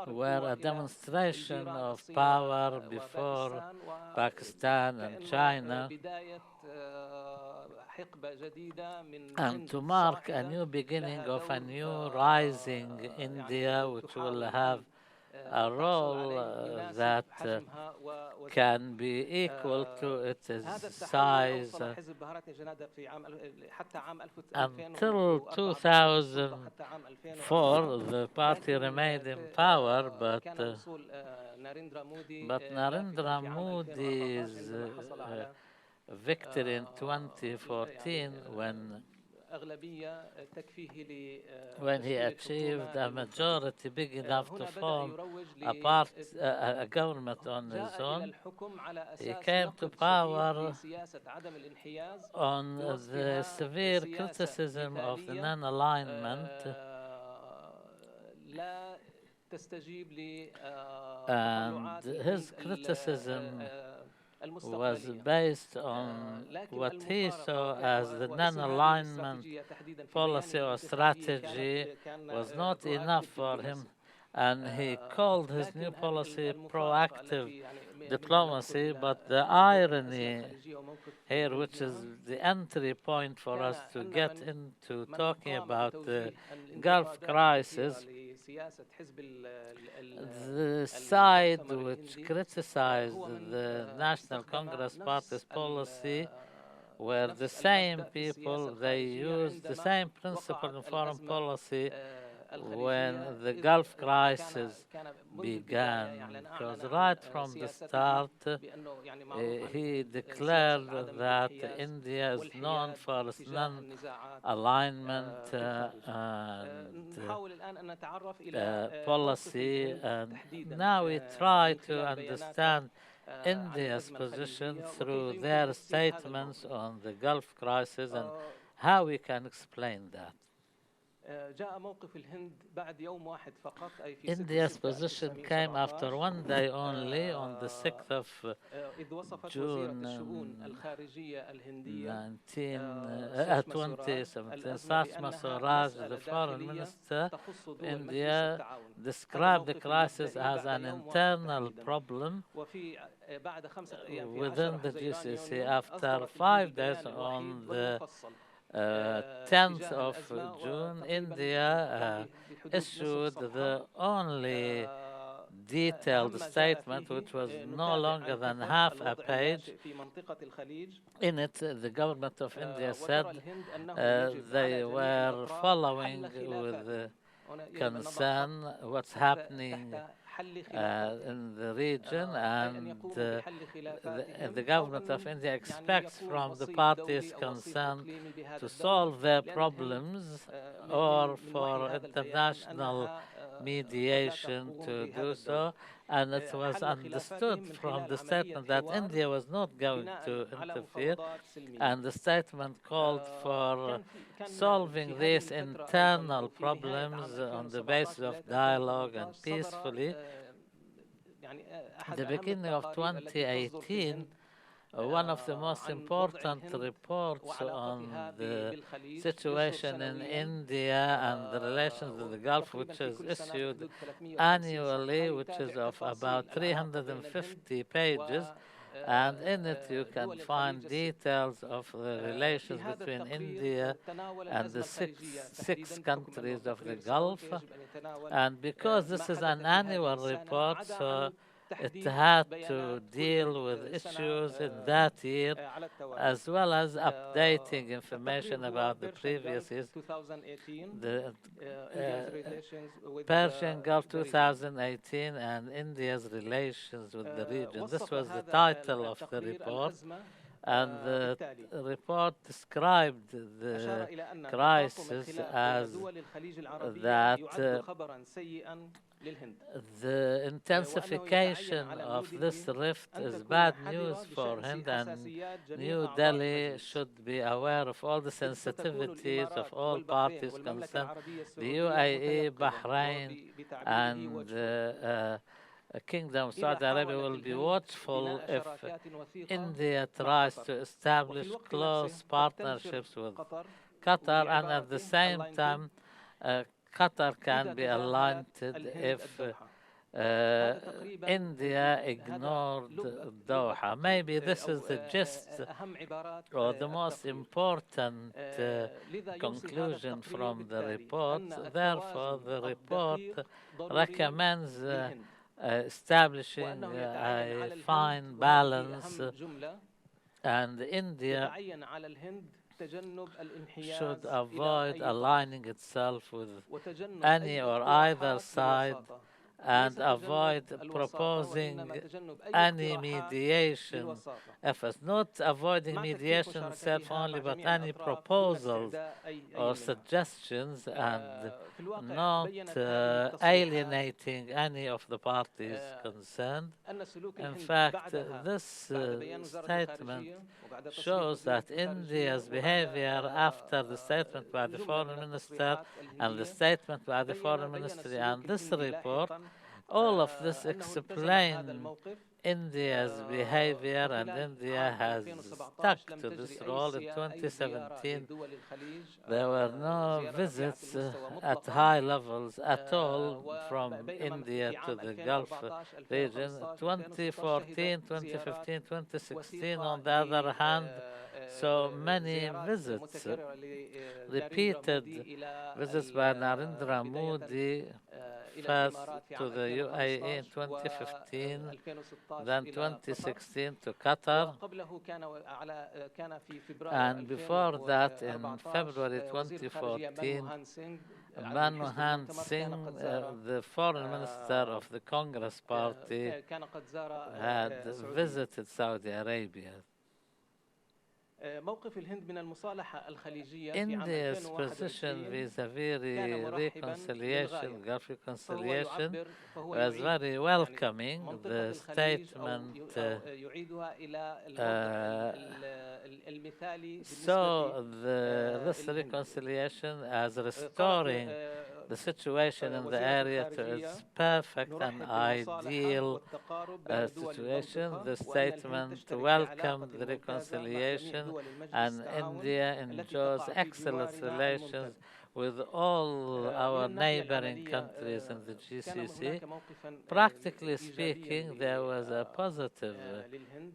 were a demonstration of power before Pakistan and China, and to mark a new beginning of a new rising India, which will have a role that can be equal to its size. Until 2004, the party remained in power, but Narendra Modi's victory in 2014, when he achieved a majority big enough to form a government on his own, he came to power on the severe criticism of the non-alignment, and his criticism was based on what he saw as the non-alignment policy or strategy was not enough for him, and he called his new policy proactive diplomacy. But the irony here, which is the entry point for us to get into talking about the Gulf crisis, the side which criticized the National Congress Party's policy were the same people. They used the same principle in foreign policy when the Gulf crisis began, because right from the start he declared that India is known for its non-alignment policy, and now we try to understand India's position through their statements on the Gulf crisis and how we can explain that. India's position came after one day only, on the 6th of June 2017. Sashma Swaraj, the foreign minister of India, described the crisis as an internal problem within the GCC. After 5 days, on the 10th of June, India issued the only detailed statement, which was no longer than half a page. In it, the government of India said they were following with concern what's happening in the region, and the government of India expects from the parties concerned to solve their problems or for international mediation to do so. And it was understood from the statement that India was not going to interfere, and the statement called for solving these internal problems on the basis of dialogue and peacefully. At the beginning of 2018, one of the most important reports on the situation in India and the relations with the Gulf, which is issued annually, which is of about 350 pages, and in it you can find details of the relations between India and the six countries of the Gulf. And because this is an annual report, so it had to deal with issues in that year, as well as updating information about the previous years. The Persian Gulf 2018 and India's relations with the region. This was the title of the report, and the report described the crisis as that the intensification of this rift is bad news for Hind, and New Delhi should be aware of all the sensitivities of all parties concerned. The UAE, Bahrain, and Kingdom of Saudi Arabia will be watchful if India tries to establish close partnerships with Qatar, and at the same time, Qatar can be aligned if India ignored Doha. Maybe this is the gist or the most important conclusion from the report. Therefore, the report recommends establishing a fine balance, and India should avoid aligning itself with any or either side, and avoid proposing any mediation efforts, not avoiding mediation itself only, but any proposals or suggestions, and not alienating any of the parties concerned. In fact, this statement shows that India's behavior after the statement by the foreign minister and the statement by the foreign ministry and this report, all of this explain India's behavior, and India has stuck to this role. In 2017, there were no visits at high levels at all from India to the Gulf region. 2014, 2015, 2016, on the other hand, so many visits, repeated visits by Narendra Modi, first to the UAE in 2015, then 2016 to Qatar, and before that in February 2014, Manmohan Singh, the foreign minister of the Congress party, had visited Saudi Arabia. India's position vis-à-vis reconciliation, Gulf reconciliation, was very welcoming. The statement saw this reconciliation as restoring the situation in the area to its perfect and ideal situation. The statement welcomed the reconciliation, and India enjoys excellent relations with all our neighboring countries in the GCC. Practically speaking, there was a positive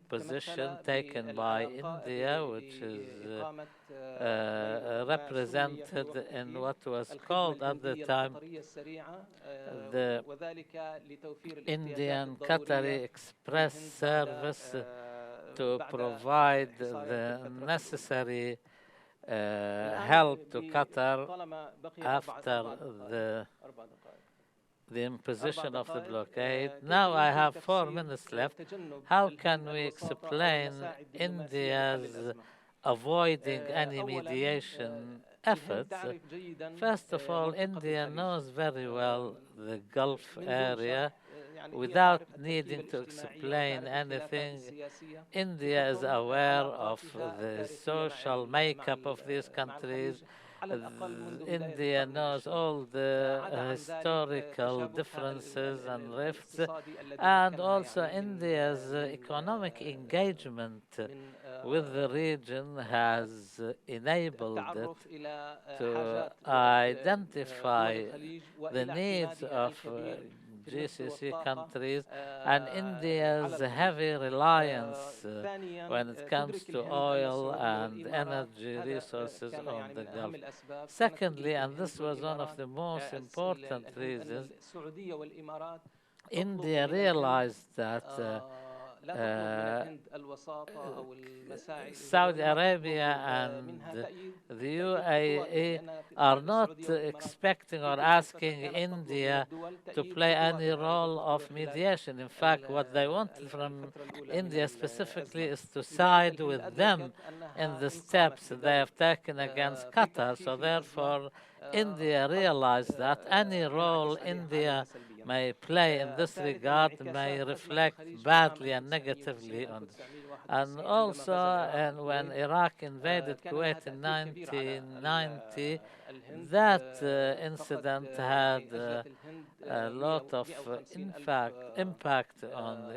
position taken by India, which is represented in what was called at the time the Indian Qatari Express Service, to provide the necessary help to Qatar after the imposition of the blockade. Now I have 4 minutes left. How can we explain India's avoiding any mediation efforts? First of all, India knows very well the Gulf area. Without needing to explain anything, India is aware of the social makeup of these countries. India knows all the historical differences and rifts, and also India's economic engagement with the region has enabled it to identify the needs of GCC countries and India's heavy reliance when it comes to oil and energy resources on the Gulf. Secondly, and this was one of the most important reasons, India realized that Saudi Arabia and the UAE are not expecting or asking India to play any role of mediation. In fact, what they want from India specifically is to side with them in the steps they have taken against Qatar. So therefore, India realized that any role India may play in this regard may reflect badly and negatively on. And also, and when Iraq invaded Kuwait in 1990, that incident had a lot of impact on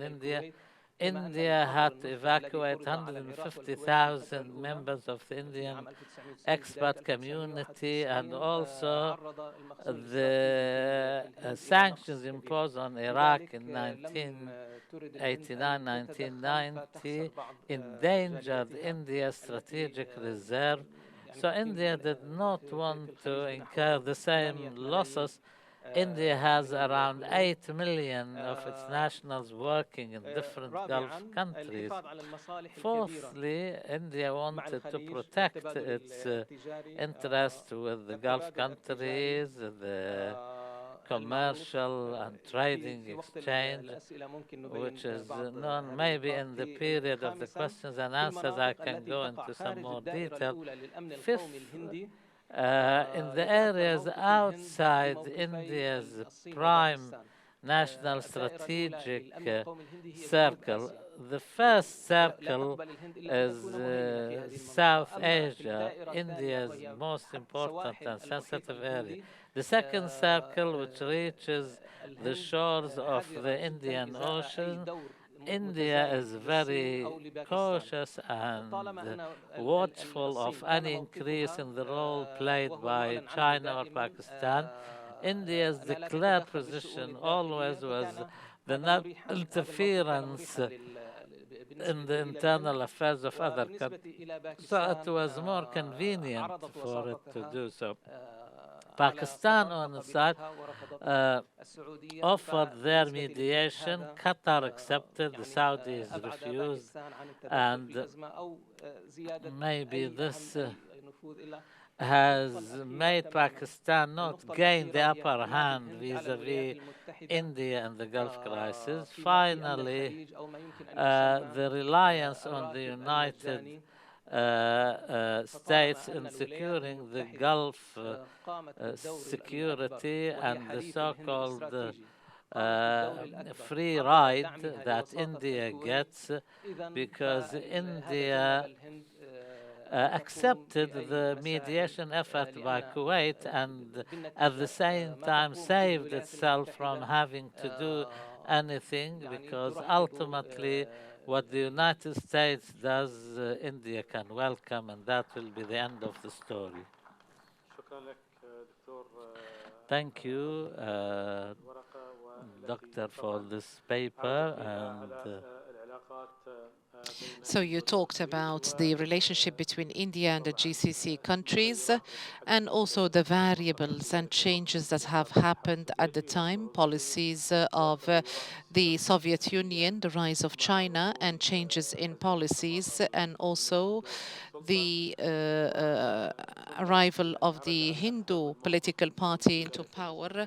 India. India had to evacuate 150,000 members of the Indian expat community, and also the sanctions imposed on Iraq in 1989, 1990 endangered India's strategic reserve. So India did not want to incur the same losses. India has around 8 million of its nationals working in different Gulf countries. Fourthly, India wanted to protect its interests with the Gulf countries, the commercial and trading exchange, which is known maybe in the period of the questions and answers. I can go into some more detail. Fifth, in the areas outside India's prime national strategic circle, the first circle is South Asia, India's most important and sensitive area. The second circle, which reaches the shores of the Indian Ocean, India is very cautious and watchful of any increase in the role played by China or Pakistan. India's declared position always was the non-interference in the internal affairs of other countries. So it was more convenient for it to do so. Pakistan, on its side, offered their mediation. Qatar accepted, the Saudis refused, and maybe this has made Pakistan not gain the upper hand vis-a-vis India and the Gulf crisis. Finally, the reliance on the United States in securing the Gulf security and the so-called free ride that India gets, because India accepted the mediation effort by Kuwait and at the same time saved itself from having to do anything, because ultimately what the United States does, India can welcome, and that will be the end of the story. Thank you, Doctor, for this paper. And so you talked about the relationship between India and the GCC countries, and also the variables and changes that have happened at the time, policies of the Soviet Union, the rise of China, and changes in policies, and also the arrival of the Hindu political party into power,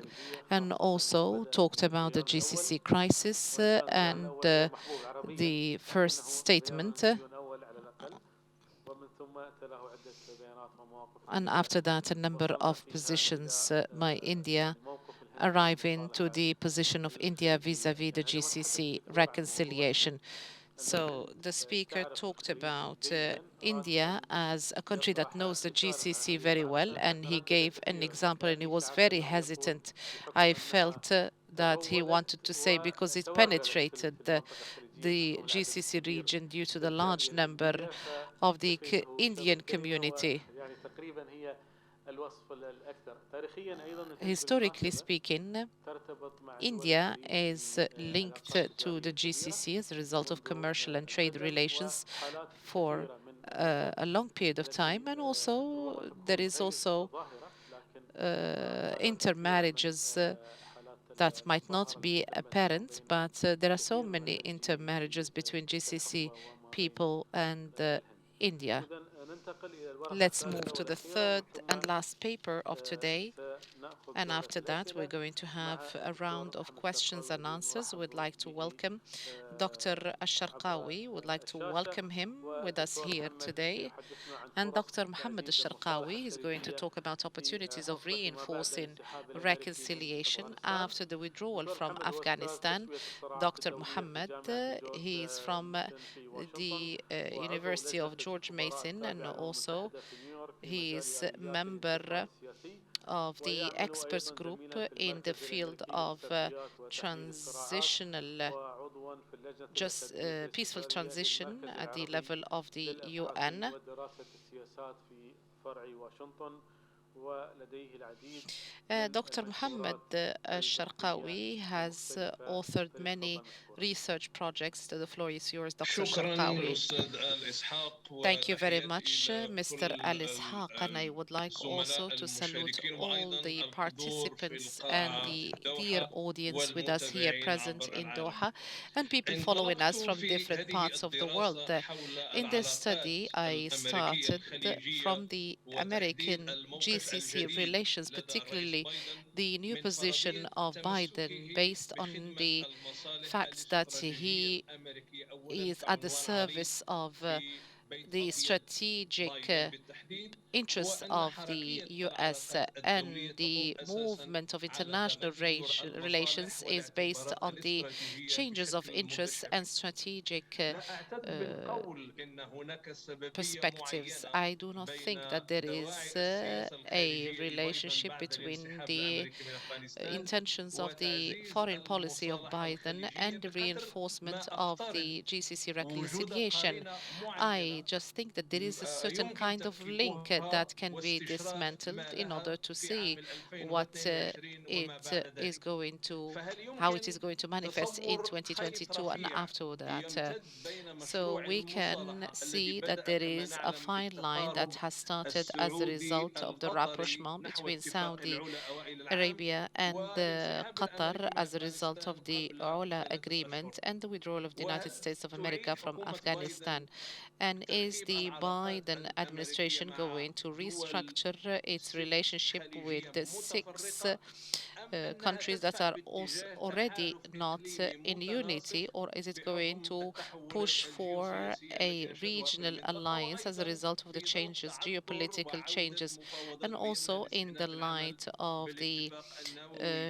and also talked about the GCC crisis and the first statement. And after that, a number of positions by India, arriving to the position of India vis-à-vis the GCC reconciliation. So the speaker talked about India as a country that knows the GCC very well, and he gave an example, and he was very hesitant. I felt that he wanted to say because it penetrated the GCC region due to the large number of the Indian community. Historically speaking, India is linked to the GCC as a result of commercial and trade relations for a long period of time, and also there is also intermarriages that might not be apparent, but there are so many intermarriages between GCC people and India. Let's move to the third and last paper of today. And after that, we're going to have a round of questions and answers. We'd like to welcome Dr. Al-Sharqawi. We'd like to welcome him with us here today. And Dr. Muhammad Al-Sharqawi is going to talk about opportunities of reinforcing reconciliation after the withdrawal from Afghanistan. Dr. Muhammad, he is from the University of George Mason, and also he is a member of the experts group in the field of transitional peaceful transition at the level of the UN. Dr. Muhammad Al-Sharqawi has authored many research projects. The floor is yours, Dr. Al-Sharqawi. Thank you very much, Mr. Al-Ishaq, and I would like also to salute all the participants and the dear audience with us here present in Doha and people following us from different parts of the world. In this study, I started from the American GCC relations, particularly the new position of Biden based on the fact that he is at the service of the strategic interests of the US, and the movement of international relations is based on the changes of interests and strategic perspectives. I do not think that there is a relationship between the intentions of the foreign policy of Biden and the reinforcement of the GCC reconciliation. I just think that there is a certain kind of link that can be dismantled in order to see what how it is going to manifest in 2022 and after that. So we can see that there is a fine line that has started as a result of the rapprochement between Saudi Arabia and Qatar as a result of the Ula agreement and the withdrawal of the United States of America from Afghanistan. And is the Biden administration going to restructure its relationship with the six countries that are also already not in unity, or is it going to push for a regional alliance as a result of the changes, geopolitical changes, and also in the light of the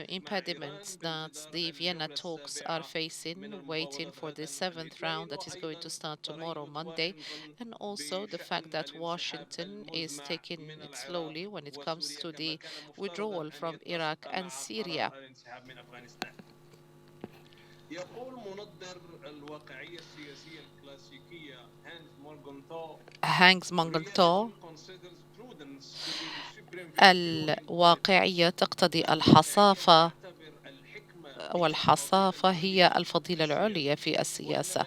impediments that the Vienna talks are facing, waiting for the seventh round that is going to start tomorrow, Monday, and also the fact that Washington is taking it slowly when it comes to the withdrawal from Iraq and Syria. Hans Morgenthau الواقعية تقتضي الحصافة، والحصافة هي الفضيلة العليا في السياسة،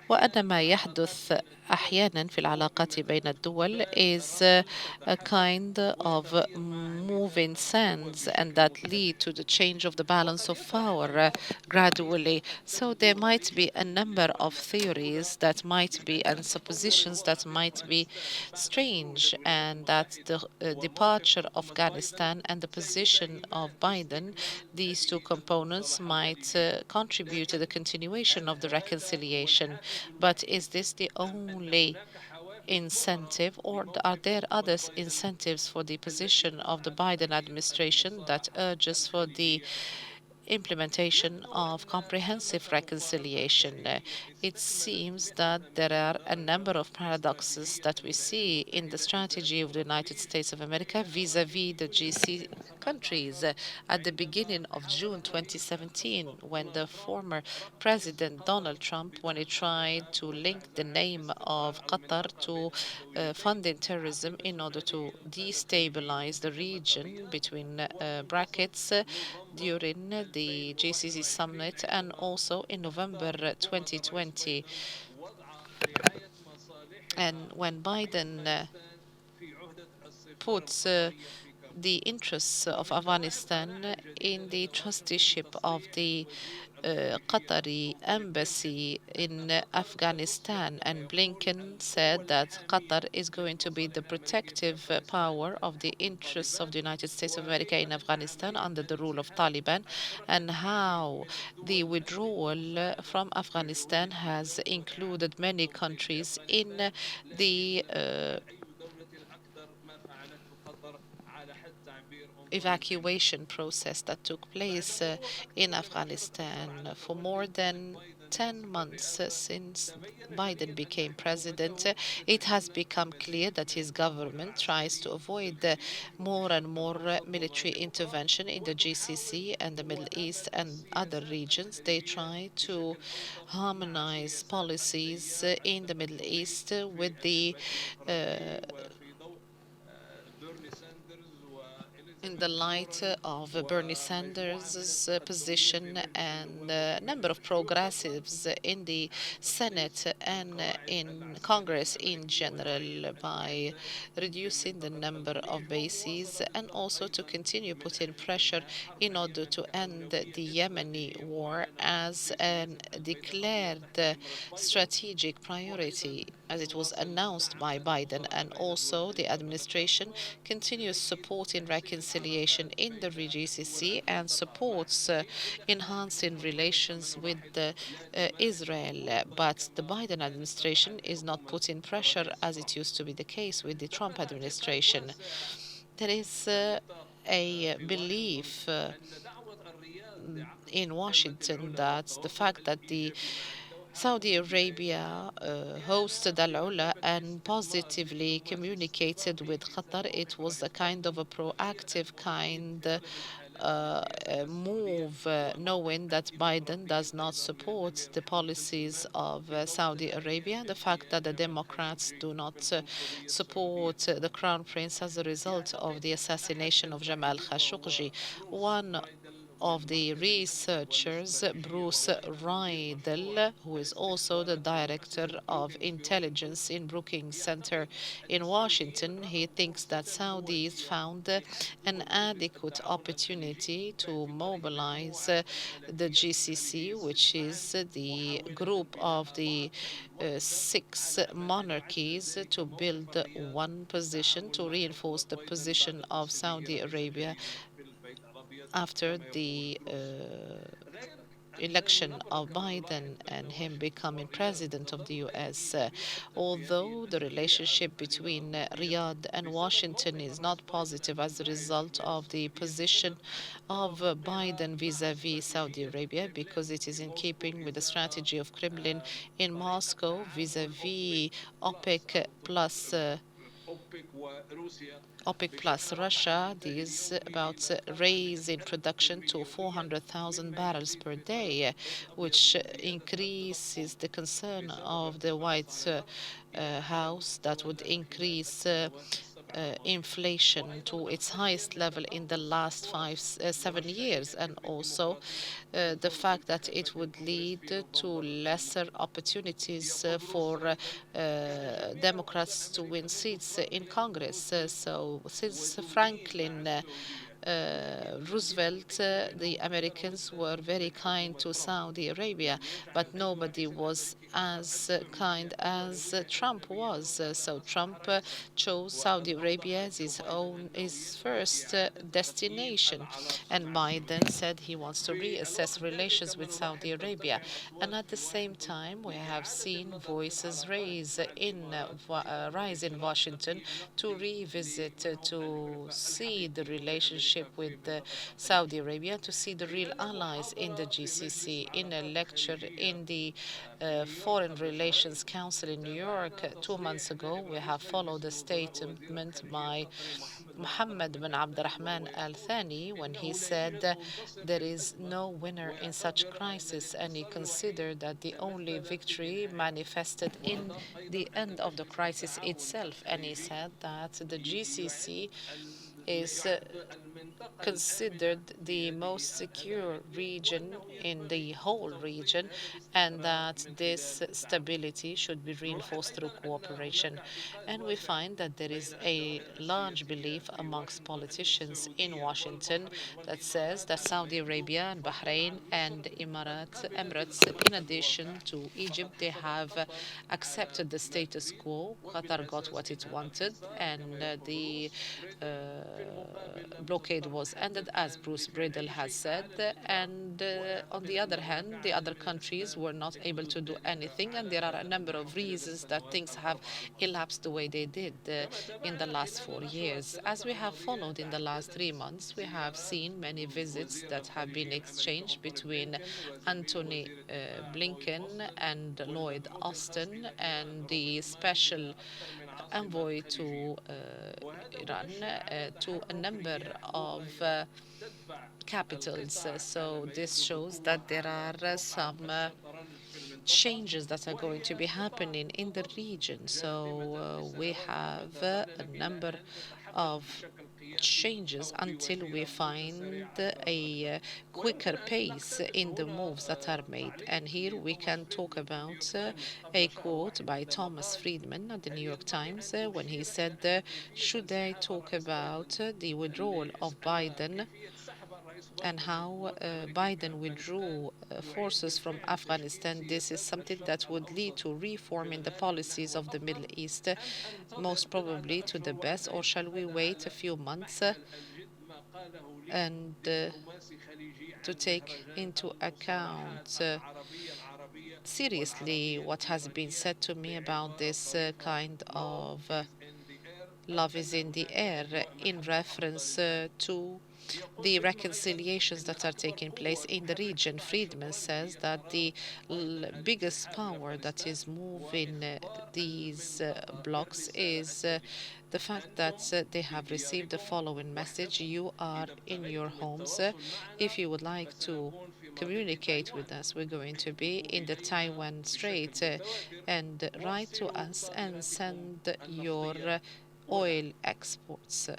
وأن ما يحدث أحيانا في العلاقات بين الدول is a kind of moving sands and that lead to the change of the balance of power gradually. So there might be a number of theories that might be and suppositions that might be strange, and that the departure of Afghanistan and the position of Biden, these two components might contribute to the continuation of the reconciliation. But is this the only incentive, or are there other incentives for the position of the Biden administration that urges for the implementation of comprehensive reconciliation? It seems that there are a number of paradoxes that we see in the strategy of the United States of America vis-à-vis the GCC countries. At the beginning of June 2017, when the former President Donald Trump, when he tried to link the name of Qatar to funding terrorism in order to destabilize the region between brackets during the GCC summit and also in November 2020. And when Biden puts the interests of Afghanistan in the trusteeship of the Qatari embassy in Afghanistan, and Blinken said that Qatar is going to be the protective power of the interests of the United States of America in Afghanistan under the rule of Taliban, and how the withdrawal from Afghanistan has included many countries in the evacuation process that took place in Afghanistan for more than 10 months since Biden became president. It has become clear that his government tries to avoid more and more military intervention in the GCC and the Middle East and other regions. They try to harmonize policies in the Middle East with the in the light of Bernie Sanders' position and a number of progressives in the Senate and in Congress in general by reducing the number of bases, and also to continue putting pressure in order to end the Yemeni war as a declared strategic priority, as it was announced by Biden. And also the administration continues supporting reconciliation in the GCC and supports enhancing relations with Israel. But the Biden administration is not putting pressure as it used to be the case with the Trump administration. There is a belief in Washington that the fact that the Saudi Arabia hosted Al-Ula and positively communicated with Qatar. It was a kind of a proactive move, knowing that Biden does not support the policies of Saudi Arabia. The fact that the Democrats do not support the Crown Prince as a result of the assassination of Jamal Khashoggi. One of the researchers, Bruce Rydell, who is also the director of intelligence in Brookings Center in Washington, he thinks that Saudis found an adequate opportunity to mobilize the GCC, which is the group of the 6 monarchies, to build one position to reinforce the position of Saudi Arabia after the election of Biden and him becoming president of the U.S. Although the relationship between Riyadh and Washington is not positive as a result of the position of Biden vis-à-vis Saudi Arabia, because it is in keeping with the strategy of Kremlin in Moscow vis-à-vis OPEC plus Russia. This about raising production to 400,000 barrels per day, which increases the concern of the White House that would increase inflation to its highest level in the last 7 years, and also the fact that it would lead to lesser opportunities for Democrats to win seats in Congress. So since Franklin Roosevelt, the Americans were very kind to Saudi Arabia, but nobody was as kind as Trump was. So Trump chose Saudi Arabia as his first destination, and Biden said he wants to reassess relations with Saudi Arabia. And at the same time, we have seen voices rise in Washington to revisit, to see the relationship with Saudi Arabia, to see the real allies in the GCC. In a lecture in the Foreign Relations Council in New York 2 months ago, we have followed a statement by Mohammed bin Abdurrahman Al Thani when he said there is no winner in such crisis, and he considered that the only victory manifested in the end of the crisis itself. And he said that the GCC is considered the most secure region in the whole region, and that this stability should be reinforced through cooperation. And we find that there is a large belief amongst politicians in Washington that says that Saudi Arabia and Bahrain and Emirates, in addition to Egypt, they have accepted the status quo. Qatar got what it wanted, and the blockade was ended, as Bruce Bridle has said. And on the other hand, the other countries were not able to do anything, and there are a number of reasons that things have elapsed the way they did in the last 4 years. As we have followed in the last 3 months, we have seen many visits that have been exchanged between Antony Blinken and Lloyd Austin and the special envoy to Iran to a number of capitals. So this shows that there are some changes that are going to be happening in the region. So we have a number of changes until we find a quicker pace in the moves that are made. And here we can talk about a quote by Thomas Friedman at the New York Times when he said, should I talk about the withdrawal of Biden and how Biden withdrew forces from Afghanistan? This is something that would lead to reform in the policies of the Middle East, most probably to the best, or shall we wait a few months and to take into account seriously what has been said to me about this kind of love is in the air in reference to the reconciliations that are taking place in the region? Friedman says that the biggest power that is moving these blocks is the fact that they have received the following message: you are in your homes. If you would like to communicate with us, we're going to be in the Taiwan Strait, and write to us and send your oil exports.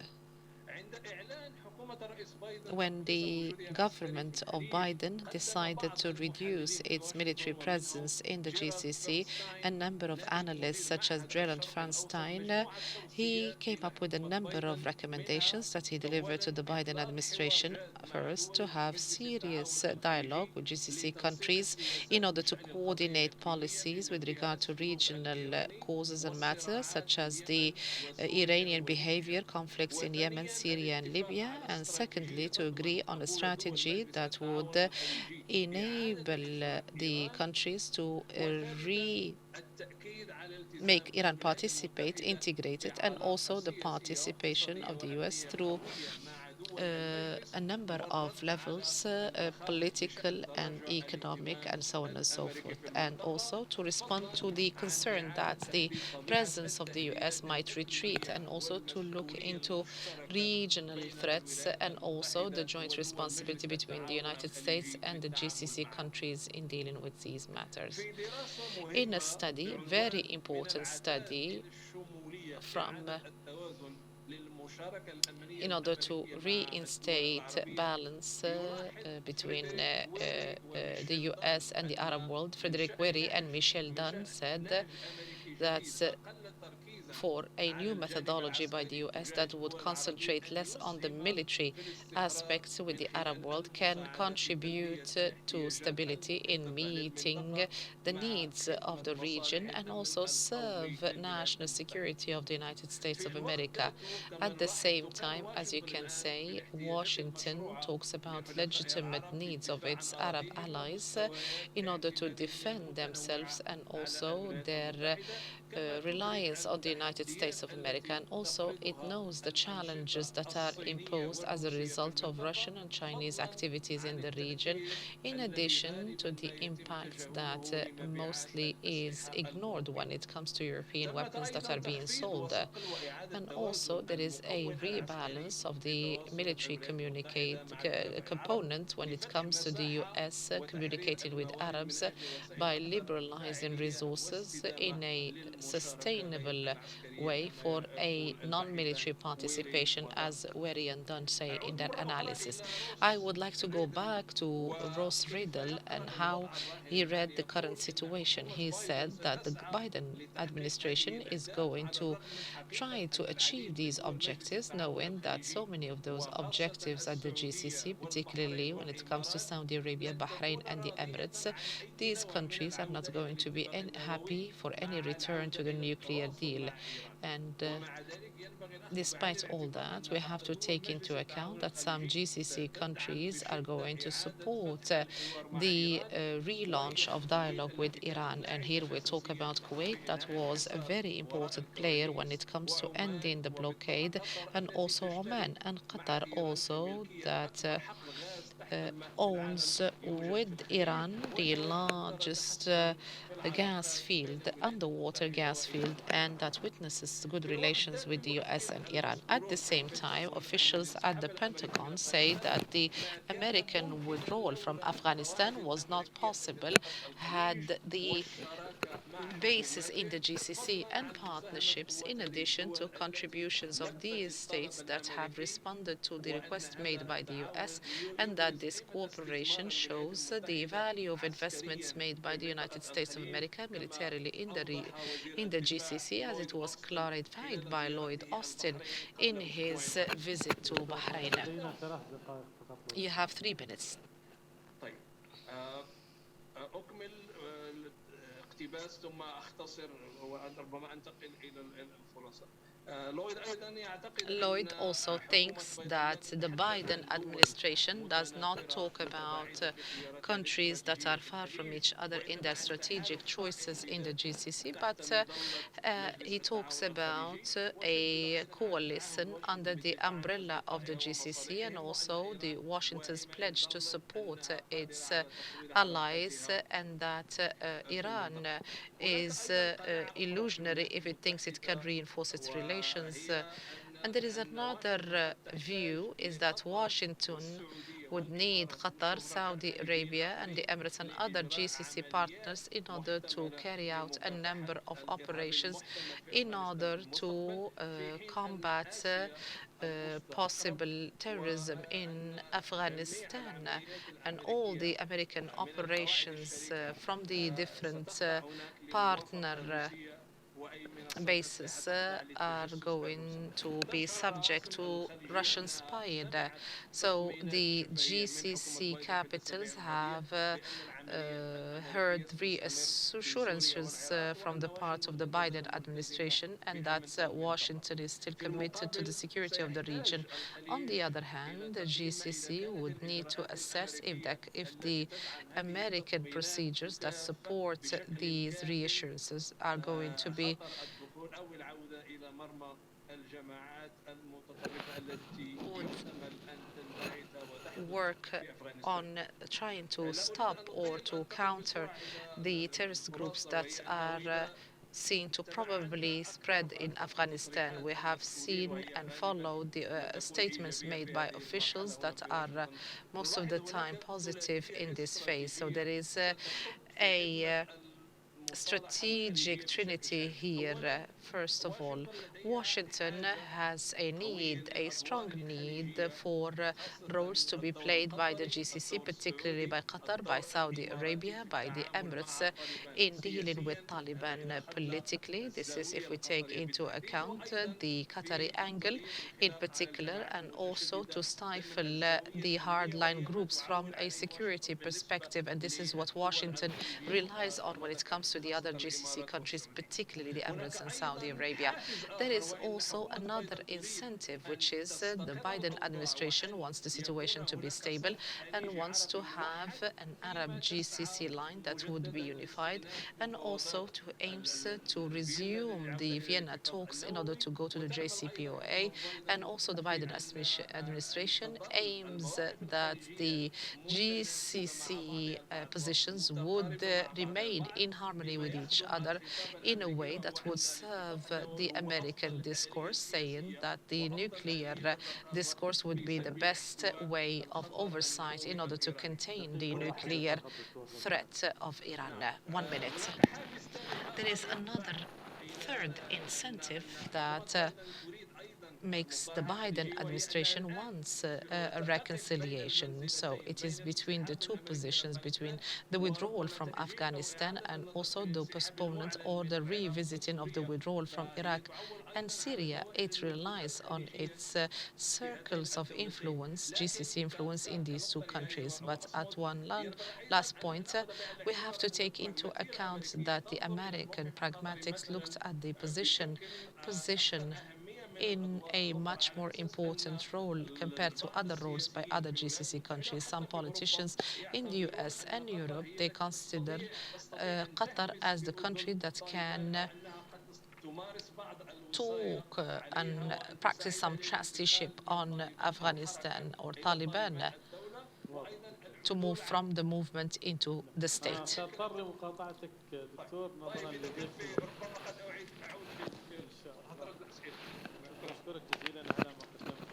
When the government of Biden decided to reduce its military presence in the GCC, a number of analysts, such as Gerald Franstein, he came up with a number of recommendations that he delivered to the Biden administration. First, to have serious dialogue with GCC countries in order to coordinate policies with regard to regional causes and matters, such as the Iranian behavior, conflicts in Yemen, Syria, and Libya. And secondly, to agree on a strategy that would enable the countries to make Iran participate, integrated, and also the participation of the U.S. through a number of levels, political and economic, and so on and so forth, and also to respond to the concern that the presence of the U.S. might retreat, and also to look into regional threats and also the joint responsibility between the United States and the GCC countries in dealing with these matters. In a study, very important study from in order to reinstate balance between the U.S. and the Arab world, Frederick Werry and Michel Dunn said that for a new methodology by the U.S. that would concentrate less on the military aspects with the Arab world can contribute to stability in meeting the needs of the region and also serve national security of the United States of America. At the same time, as you can say, Washington talks about legitimate needs of its Arab allies in order to defend themselves and also their reliance on the United States of America, and also it knows the challenges that are imposed as a result of Russian and Chinese activities in the region, in addition to the impact that mostly is ignored when it comes to European weapons that are being sold. And also there is a rebalance of the military component when it comes to the U.S. Communicating with Arabs by liberalizing resources in a sustainable way for a non-military participation, as Werian Dunn say in that analysis. I would like to go back to Ross Riddle and how he read the current situation. He said that the Biden administration is going to try to achieve these objectives, knowing that so many of those objectives at the GCC, particularly when it comes to Saudi Arabia, Bahrain, and the Emirates, these countries are not going to be happy for any return to the nuclear deal. And despite all that, we have to take into account that some GCC countries are going to support the relaunch of dialogue with Iran. And here we talk about Kuwait, that was a very important player when it comes to ending the blockade, and also Oman and Qatar also, that owns with Iran the largest gas field, underwater gas field, and that witnesses good relations with the US and Iran. At the same time, officials at the Pentagon say that the American withdrawal from Afghanistan was not possible had the bases in the GCC and partnerships, in addition to contributions of these states that have responded to the request made by the US, and that this cooperation shows the value of investments made by the United States of America militarily in the GCC, as it was clarified by Lloyd Austin in his visit to Bahrain. You have 3 minutes. اقتباس ثم أختصر وربما أنتقل إلى الخلاصة. Lloyd also thinks that the Biden administration does not talk about countries that are far from each other in their strategic choices in the GCC, but he talks about a coalition under the umbrella of the GCC, and also the Washington's pledge to support its allies, and that Iran is illusionary if it thinks it can reinforce its relations. And there is another view, is that Washington would need Qatar, Saudi Arabia, and the Emirates and other GCC partners in order to carry out a number of operations in order to combat possible terrorism in Afghanistan, and all the American operations from the different partner bases are going to be subject to Russian spying. So the GCC capitals have heard reassurances from the part of the Biden administration, and that Washington is still committed to the security of the region. On the other hand, the GCC would need to assess if the American procedures that support these reassurances are going to be work on trying to stop or to counter the terrorist groups that are seen to probably spread in Afghanistan. We have seen and followed the statements made by officials that are most of the time positive in this phase. So there is a strategic trinity here. First of all, Washington has a strong need for roles to be played by the GCC, particularly by Qatar, by Saudi Arabia, by the Emirates, in dealing with Taliban politically. This is if we take into account the Qatari angle in particular, and also to stifle the hardline groups from a security perspective. And this is what Washington relies on when it comes to the other GCC countries, particularly the Emirates and Saudi Arabia. There is also another incentive, which is the Biden administration wants the situation to be stable and wants to have an Arab GCC line that would be unified, and also to aims to resume the Vienna talks in order to go to the JCPOA. And also the Biden administration aims that the GCC positions would remain in harmony with each other in a way that would serve the American discourse, saying that the nuclear discourse would be the best way of oversight in order to contain the nuclear threat of Iran. 1 minute. There is another third incentive that makes the Biden administration wants a reconciliation. So it is between the two positions, between the withdrawal from Afghanistan and also the postponement or the revisiting of the withdrawal from Iraq and Syria. It relies on its circles of influence, GCC influence in these two countries. But at one last point, we have to take into account that the American pragmatics looked at the position in a much more important role compared to other roles by other GCC countries. Some politicians in the US and Europe, they consider Qatar as the country that can talk and practice some trusteeship on Afghanistan or Taliban to move from the movement into the state.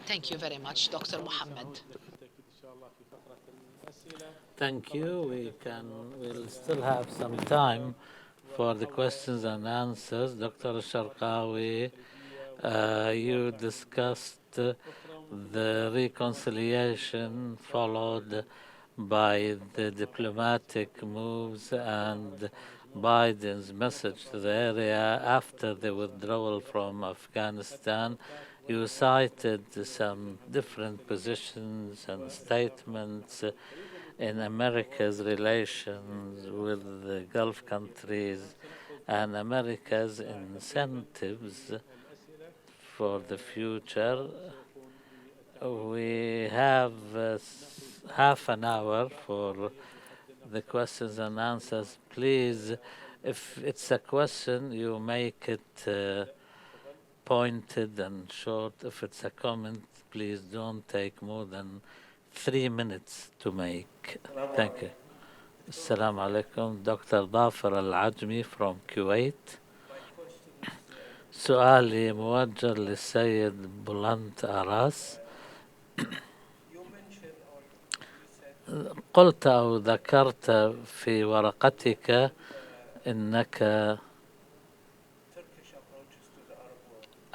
Thank you very much, Dr. Mohammed. Thank you. We'll still have some time for the questions and answers. Dr. Sharqawi, you discussed the reconciliation followed by the diplomatic moves and Biden's message to the area after the withdrawal from Afghanistan. You cited some different positions and statements in America's relations with the Gulf countries and America's incentives for the future. We have half an hour for the questions and answers. Please, if it's a question, you make it pointed and short. If it's a comment, please don't take more than 3 minutes to make. Thank you. Assalamu alaikum. Dr. Dhafar Al-Ajmi from Kuwait. سؤالي موجه للسيد بولنت أراس. قلت أو ذكرت في ورقتك إنك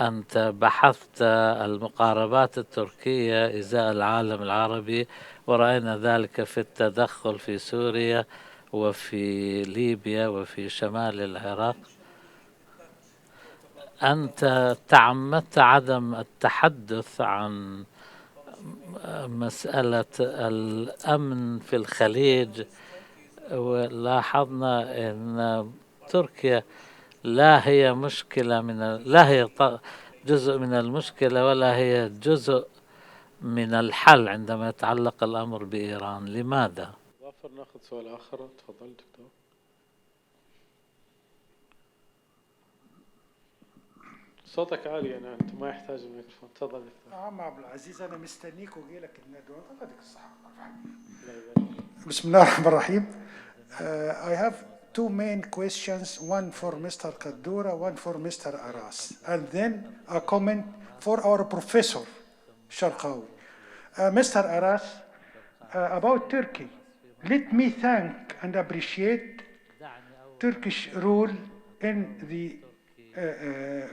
أنت بحثت المقاربات التركية إزاء العالم العربي، ورأينا ذلك في التدخل في سوريا وفي ليبيا وفي شمال العراق. أنت تعمدت عدم التحدث عن مسألة الأمن في الخليج، ولاحظنا أن تركيا لا هي مشكلة لا هي جزء من المشكلة ولا هي جزء من الحل عندما يتعلق الأمر بإيران. لماذا؟ ظافر، ناخذ سؤال آخر. تفضل دكتور. صوتك عالي يعني أنت ما يحتاج الميكروفون. تفضل دكتور. عم عبد العزيز أنا مستنيك وجاي لك الندوة. الله يديك الصحة. بسم الله الرحمن الرحيم. I have two main questions, one for Mr. Kaddoura, one for Mr. Aras, and then a comment for our professor, Sharqawi. Mr. Aras, about Turkey, let me thank and appreciate Turkish rule in the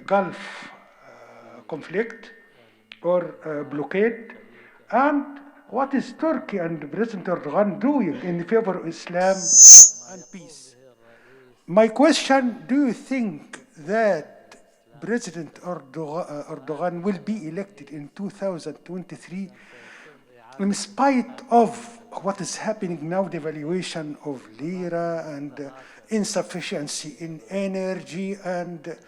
Gulf conflict or blockade, and what is Turkey and President Erdogan doing in favor of Islam and peace? My question, do you think that President Erdogan will be elected in 2023 in spite of what is happening now, devaluation of lira and insufficiency in energy and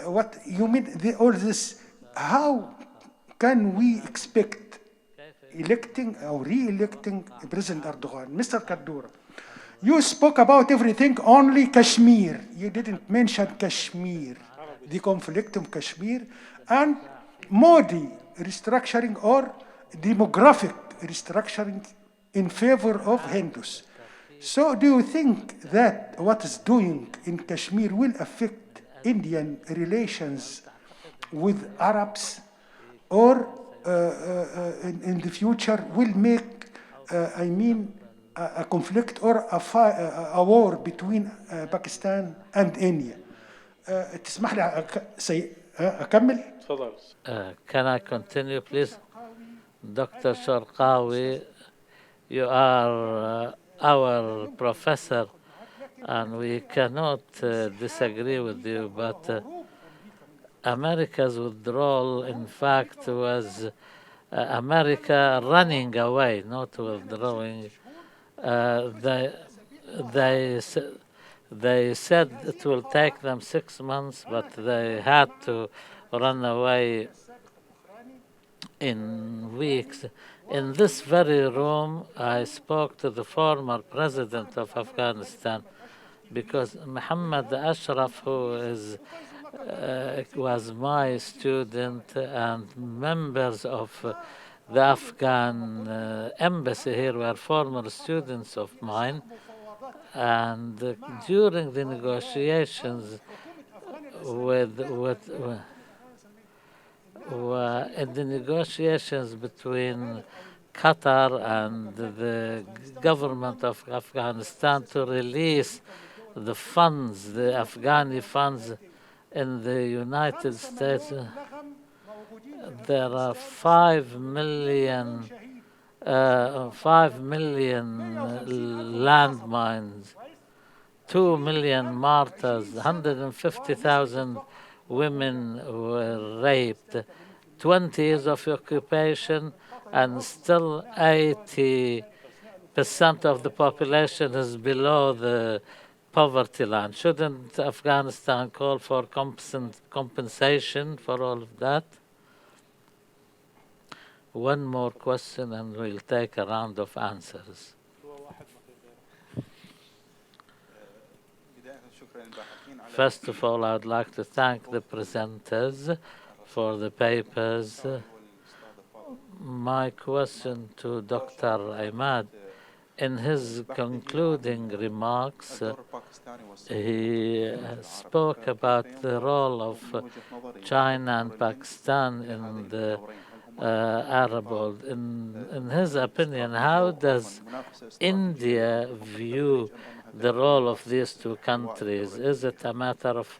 what you mean, all this, how can we expect electing or re-electing President Erdogan? Mr. Kaddoura, you spoke about everything, only Kashmir. You didn't mention Kashmir, the conflict in Kashmir, and Modi restructuring or demographic restructuring in favor of Hindus. So do you think that what is doing in Kashmir will affect Indian relations with Arabs, or in the future will make, a conflict or a war between Pakistan and India? تسمح لي أكمل؟ تفضل. Can I continue, please? Dr. Sharqawi, you are our professor, and we cannot disagree with you, but America's withdrawal, in fact, was America running away, not withdrawing. They said it will take them 6 months, but they had to run away in weeks. In this very room, I spoke to the former president of Afghanistan, because Muhammad Ashraf, who was my student, and members of the Afghan embassy here were former students of mine. And during the negotiations in the negotiations between Qatar and the government of Afghanistan to release the funds, the Afghani funds in the United States, there are 5 million landmines, 2 million martyrs, 150,000 women were raped, 20 years of occupation, and still 80% of the population is below the poverty line. Shouldn't Afghanistan call for compensation for all of that? One more question and we'll take a round of answers. First of all, I would like to thank the presenters for the papers. My question to Dr. Ahmad, in his concluding remarks, he spoke about the role of China and Pakistan in the Arab world. In his opinion, how does India view the role of these two countries? Is it a matter of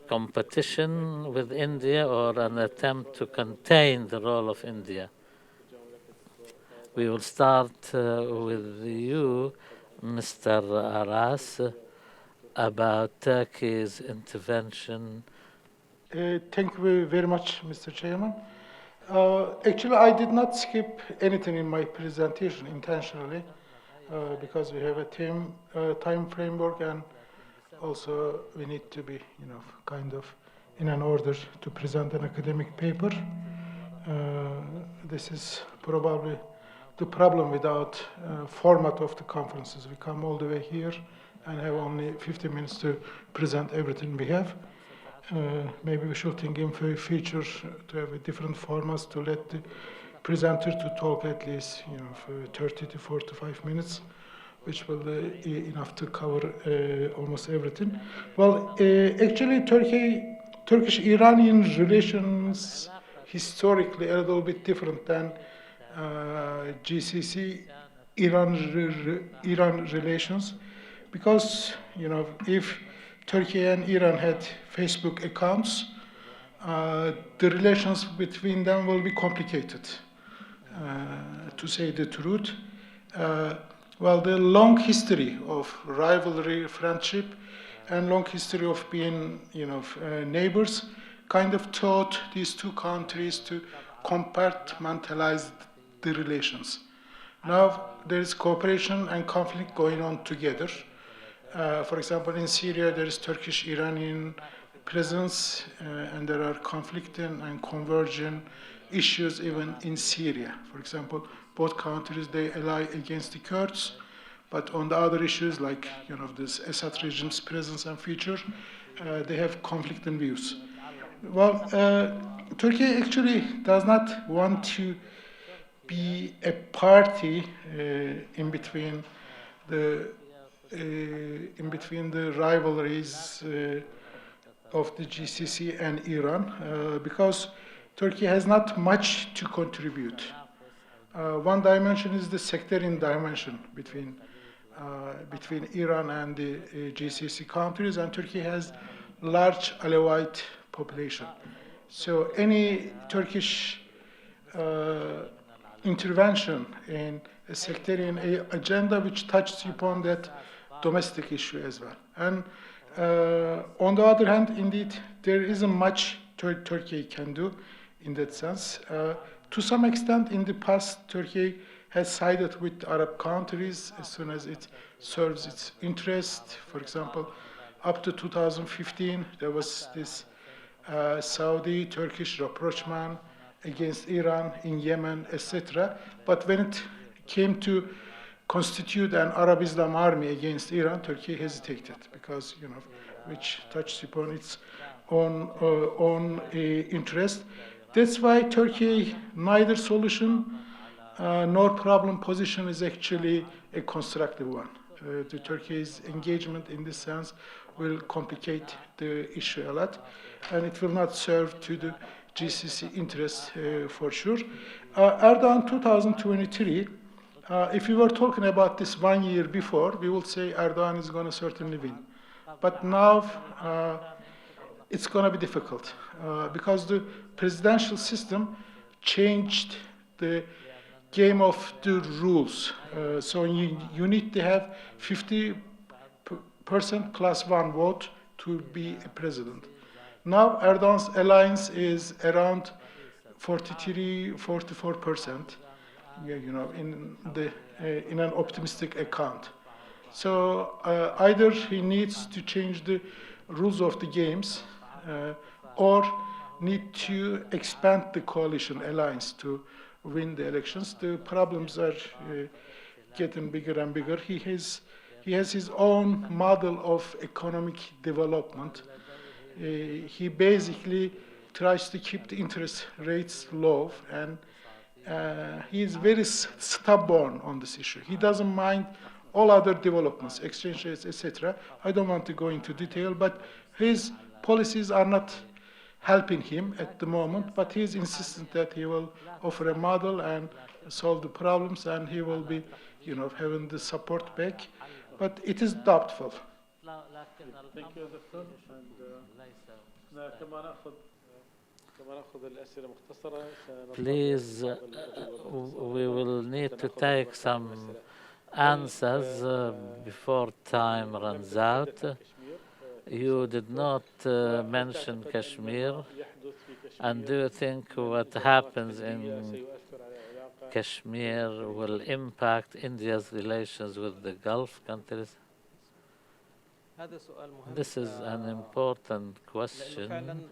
competition with India or an attempt to contain the role of India? We will start with you, Mr. Aras, about Turkey's intervention. Thank you very much, Mr. Chairman. Actually, I did not skip anything in my presentation intentionally because we have a time framework, and also we need to be, kind of in an order to present an academic paper. This is probably the problem without format of the conferences. We come all the way here and have only 50 minutes to present everything we have. Maybe we should think in future to have a different formats to let the presenter to talk at least, for 30 to 45 minutes, which will be enough to cover almost everything. Well, actually, Turkish-Iranian relations historically are a little bit different than GCC Iran relations, because if Turkey and Iran had Facebook accounts, the relations between them will be complicated, to say the truth. Well, the long history of rivalry, friendship, and long history of being, neighbors, kind of taught these two countries to compartmentalize the relations. Now there is cooperation and conflict going on together. For example, in Syria, there is Turkish-Iranian presence, and there are conflicting and convergent issues even in Syria. For example, both countries, they ally against the Kurds, but on the other issues like, this Assad regime's presence and future, they have conflicting views. Well, Turkey actually does not want to be a party in between the rivalries of the GCC and Iran, because Turkey has not much to contribute. One dimension is the sectarian dimension between Iran and the GCC countries, and Turkey has large Alawite population. So any Turkish intervention in a sectarian agenda which touches upon that domestic issue as well. And on the other hand, indeed, there isn't much Turkey can do in that sense. To some extent, in the past, Turkey has sided with Arab countries as soon as it serves its interest. For example, up to 2015, there was this Saudi-Turkish rapprochement against Iran in Yemen, etc. But when it came to constitute an Arab Islam army against Iran, Turkey hesitated because, which touches upon its own interest. That's why Turkey, neither solution nor problem position is actually a constructive one. The Turkey's engagement in this sense will complicate the issue a lot, and it will not serve to the GCC interest for sure. Erdogan 2023, if we were talking about this 1 year before, we would say Erdogan is going to certainly win. But now it's going to be difficult because the presidential system changed the game of the rules. So you need to have 50% plus one vote to be a president. Now Erdogan's alliance is around 43, 44%, in an optimistic account. So either he needs to change the rules of the games or need to expand the coalition alliance to win the elections. The problems are getting bigger and bigger. He has his own model of economic development. He basically tries to keep the interest rates low, and he is very stubborn on this issue. He doesn't mind all other developments, exchange rates, etc. I don't want to go into detail, but his policies are not helping him at the moment, but he is insistent that he will offer a model and solve the problems, and he will be, having the support back. But it is doubtful. Thank you, Doctor. كما ناخذ الأسئلة مختصرة. Please, we will need to take some answers before time runs out. You did not mention Kashmir, and do you think what happens in Kashmir will impact India's relations with the Gulf countries? This is an important question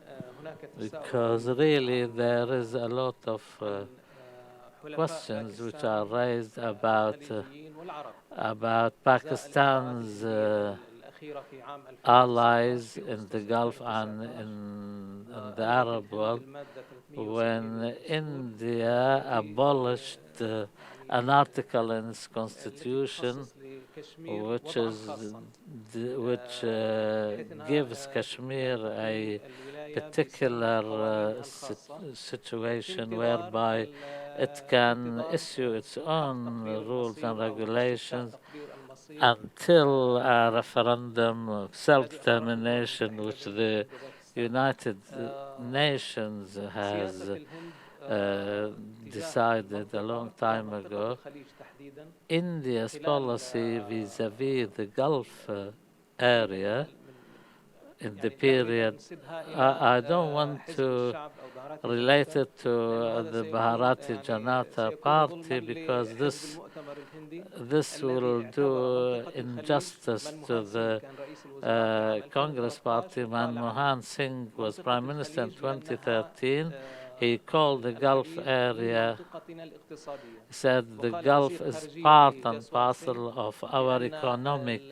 because really there is a lot of questions which are raised about Pakistan's allies in the Gulf and in the Arab world when India abolished an article in its constitution which gives Kashmir a particular situation whereby it can issue its own rules and regulations until a referendum of self-determination which the United Nations has decided a long time ago. India's policy vis-à-vis the Gulf area in the period, I don't want to relate it to the Bharatiya Janata Party because this will do injustice to the Congress Party. Manmohan Singh was Prime Minister in 2013. He called the Gulf area, said the Gulf is part and parcel of our economic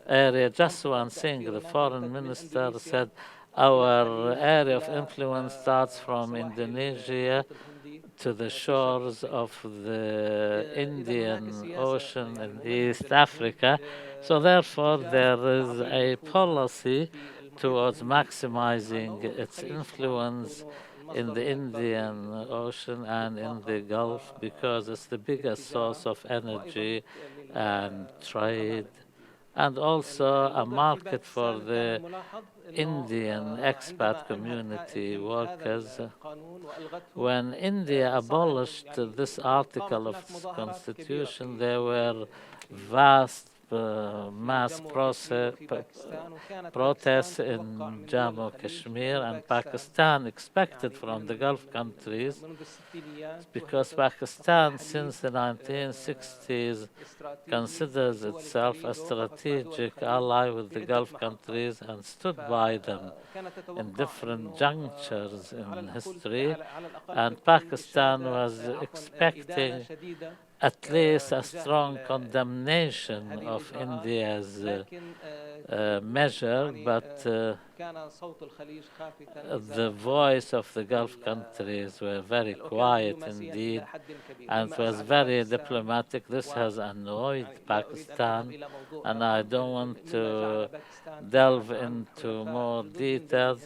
area. Jaswant Singh, the foreign minister, said our area of influence starts from Indonesia to the shores of the Indian Ocean in East Africa. So therefore, there is a policy towards maximizing its influence in the Indian Ocean and in the Gulf because it's the biggest source of energy and trade and also a market for the Indian expat community workers. When India abolished this article of its constitution, there were vast mass protests in Jammu Kashmir, and Pakistan expected from the Gulf countries, because Pakistan since the 1960s considers itself a strategic ally with the Gulf countries and stood by them in different junctures in history, and Pakistan was expecting at least a strong condemnation of India's measure, but the voice of the Gulf countries were very quiet indeed, and it was very diplomatic. This has annoyed Pakistan, and I don't want to delve into more details.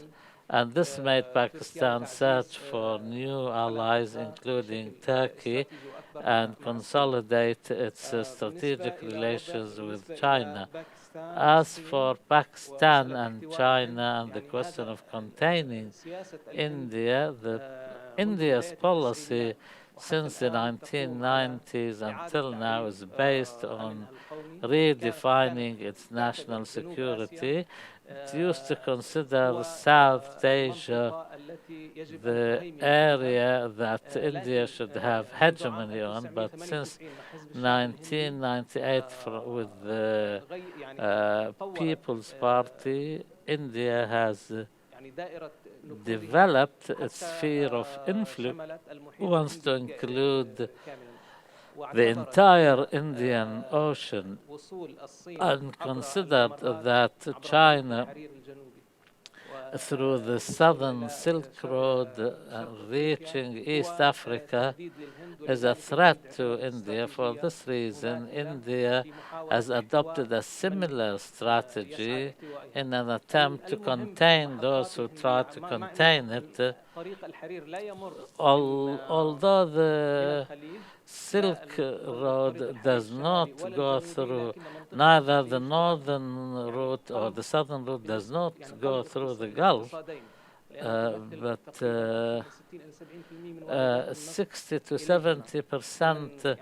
And this made Pakistan search for new allies, including Turkey, and consolidate its strategic relations with China. As for Pakistan and China and the question of containing India, India's policy since the 1990s until now is based on redefining its national security. It used to consider South Asia the area that India should have hegemony on, but since 1998 with the People's Party, India has developed its sphere of influence to include the entire Indian Ocean, and considered that China, through the southern Silk Road reaching East Africa, is a threat to India. For this reason, India has adopted a similar strategy in an attempt to contain those who try to contain it. Although the Silk Road does not go through, neither the northern route or the southern route does not go through the Gulf, but 60 to 70%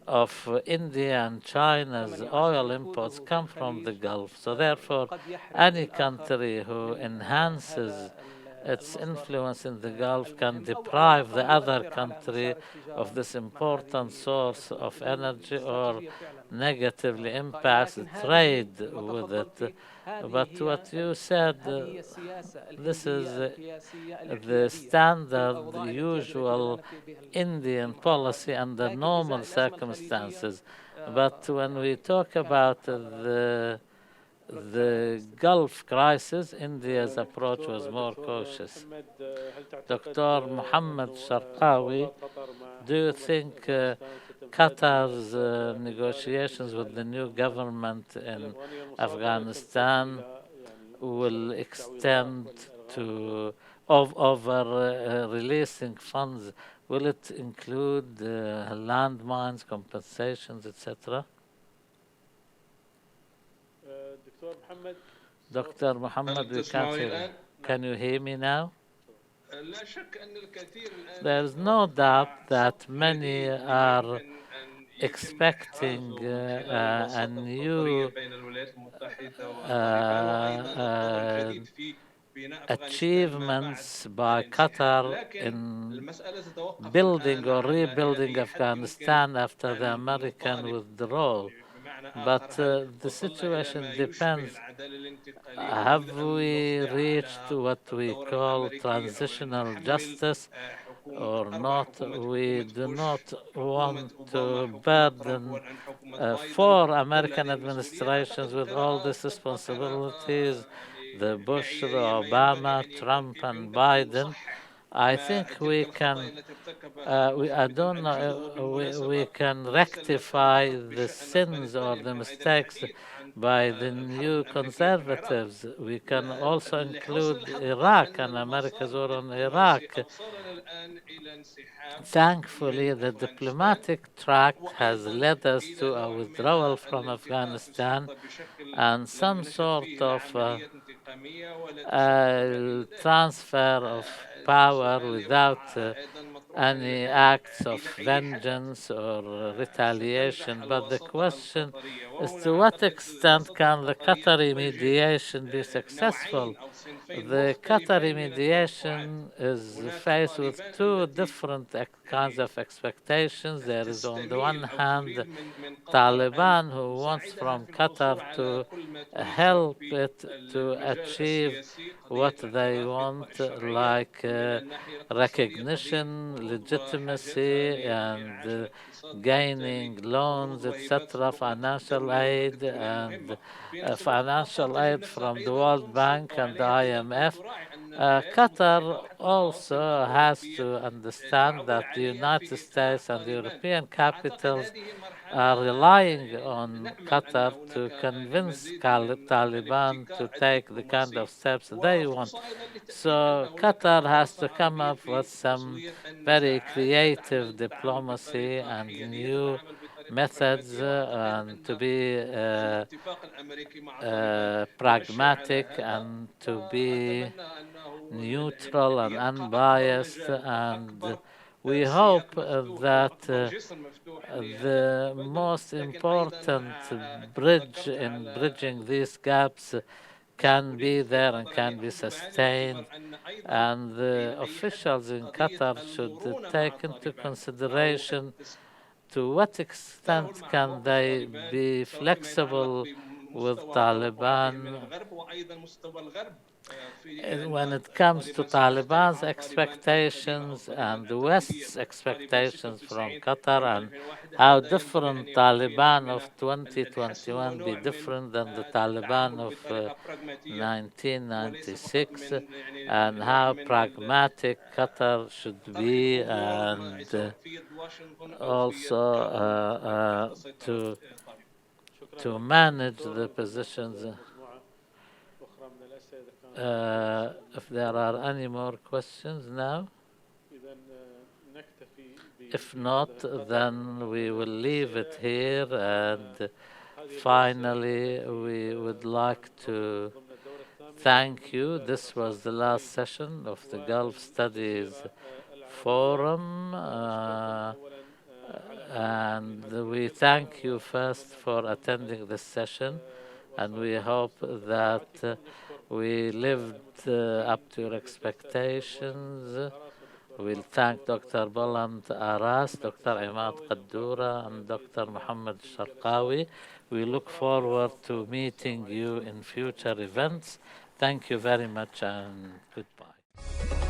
of India and China's oil imports come from the Gulf. So therefore, any country who enhances its influence in the Gulf can deprive the other country of this important source of energy or negatively impacts trade with it. But what you said, this is the standard, usual Indian policy under normal circumstances. But when we talk about the Gulf crisis, India's approach was more cautious. Dr. Mohammed Sharqawi, do you think Qatar's negotiations with the new government in Afghanistan will extend to over releasing funds? Will it include landmines, compensations, etc.? Dr. Mohammed, we can't hear you. Can you hear me now? There is no doubt that many are expecting a new achievements by Qatar in building or rebuilding Afghanistan after the American withdrawal. But the situation depends. Have we reached what we call transitional justice or not? We do not want to burden 4 American administrations with all these responsibilities, the Bush, the Obama, Trump, and Biden. I think we can, I don't know, we can rectify the sins or the mistakes by the new conservatives. We can also include Iraq and America's war on Iraq. Thankfully, the diplomatic track has led us to a withdrawal from Afghanistan and some sort of transfer of power without any acts of vengeance or retaliation. But the question is, to what extent can the Qatari mediation be successful? The Qatari mediation is faced with two different kinds of expectations. There is, on the one hand, Taliban, who wants from Qatar to help it to achieve what they want, like recognition, legitimacy, and gaining loans, etc., financial aid, and financial aid from the World Bank and the IMF. Qatar also has to understand that the United States and the European capitals are relying on Qatar to convince Taliban to take the kind of steps they want. So Qatar has to come up with some very creative diplomacy and new methods and to be pragmatic and to be neutral and unbiased, and we hope that the most important bridge in bridging these gaps can be there and can be sustained, and the officials in Qatar should take into consideration to what extent can they be flexible with Taliban when it comes to Taliban's expectations and the West's expectations from Qatar, and how different Taliban of 2021 be different than the Taliban of 1996, and how pragmatic Qatar should be, and also to manage the positions. If there are any more questions now? If not, then we will leave it here, and finally we would like to thank you. This was the last session of the Gulf Studies Forum, and we thank you first for attending this session, and we hope that we lived up to your expectations. We'll thank Dr. Boland Aras, Dr. Imad Qaddura, and Dr. Muhammad Sharqawi. We look forward to meeting you in future events. Thank you very much, and goodbye.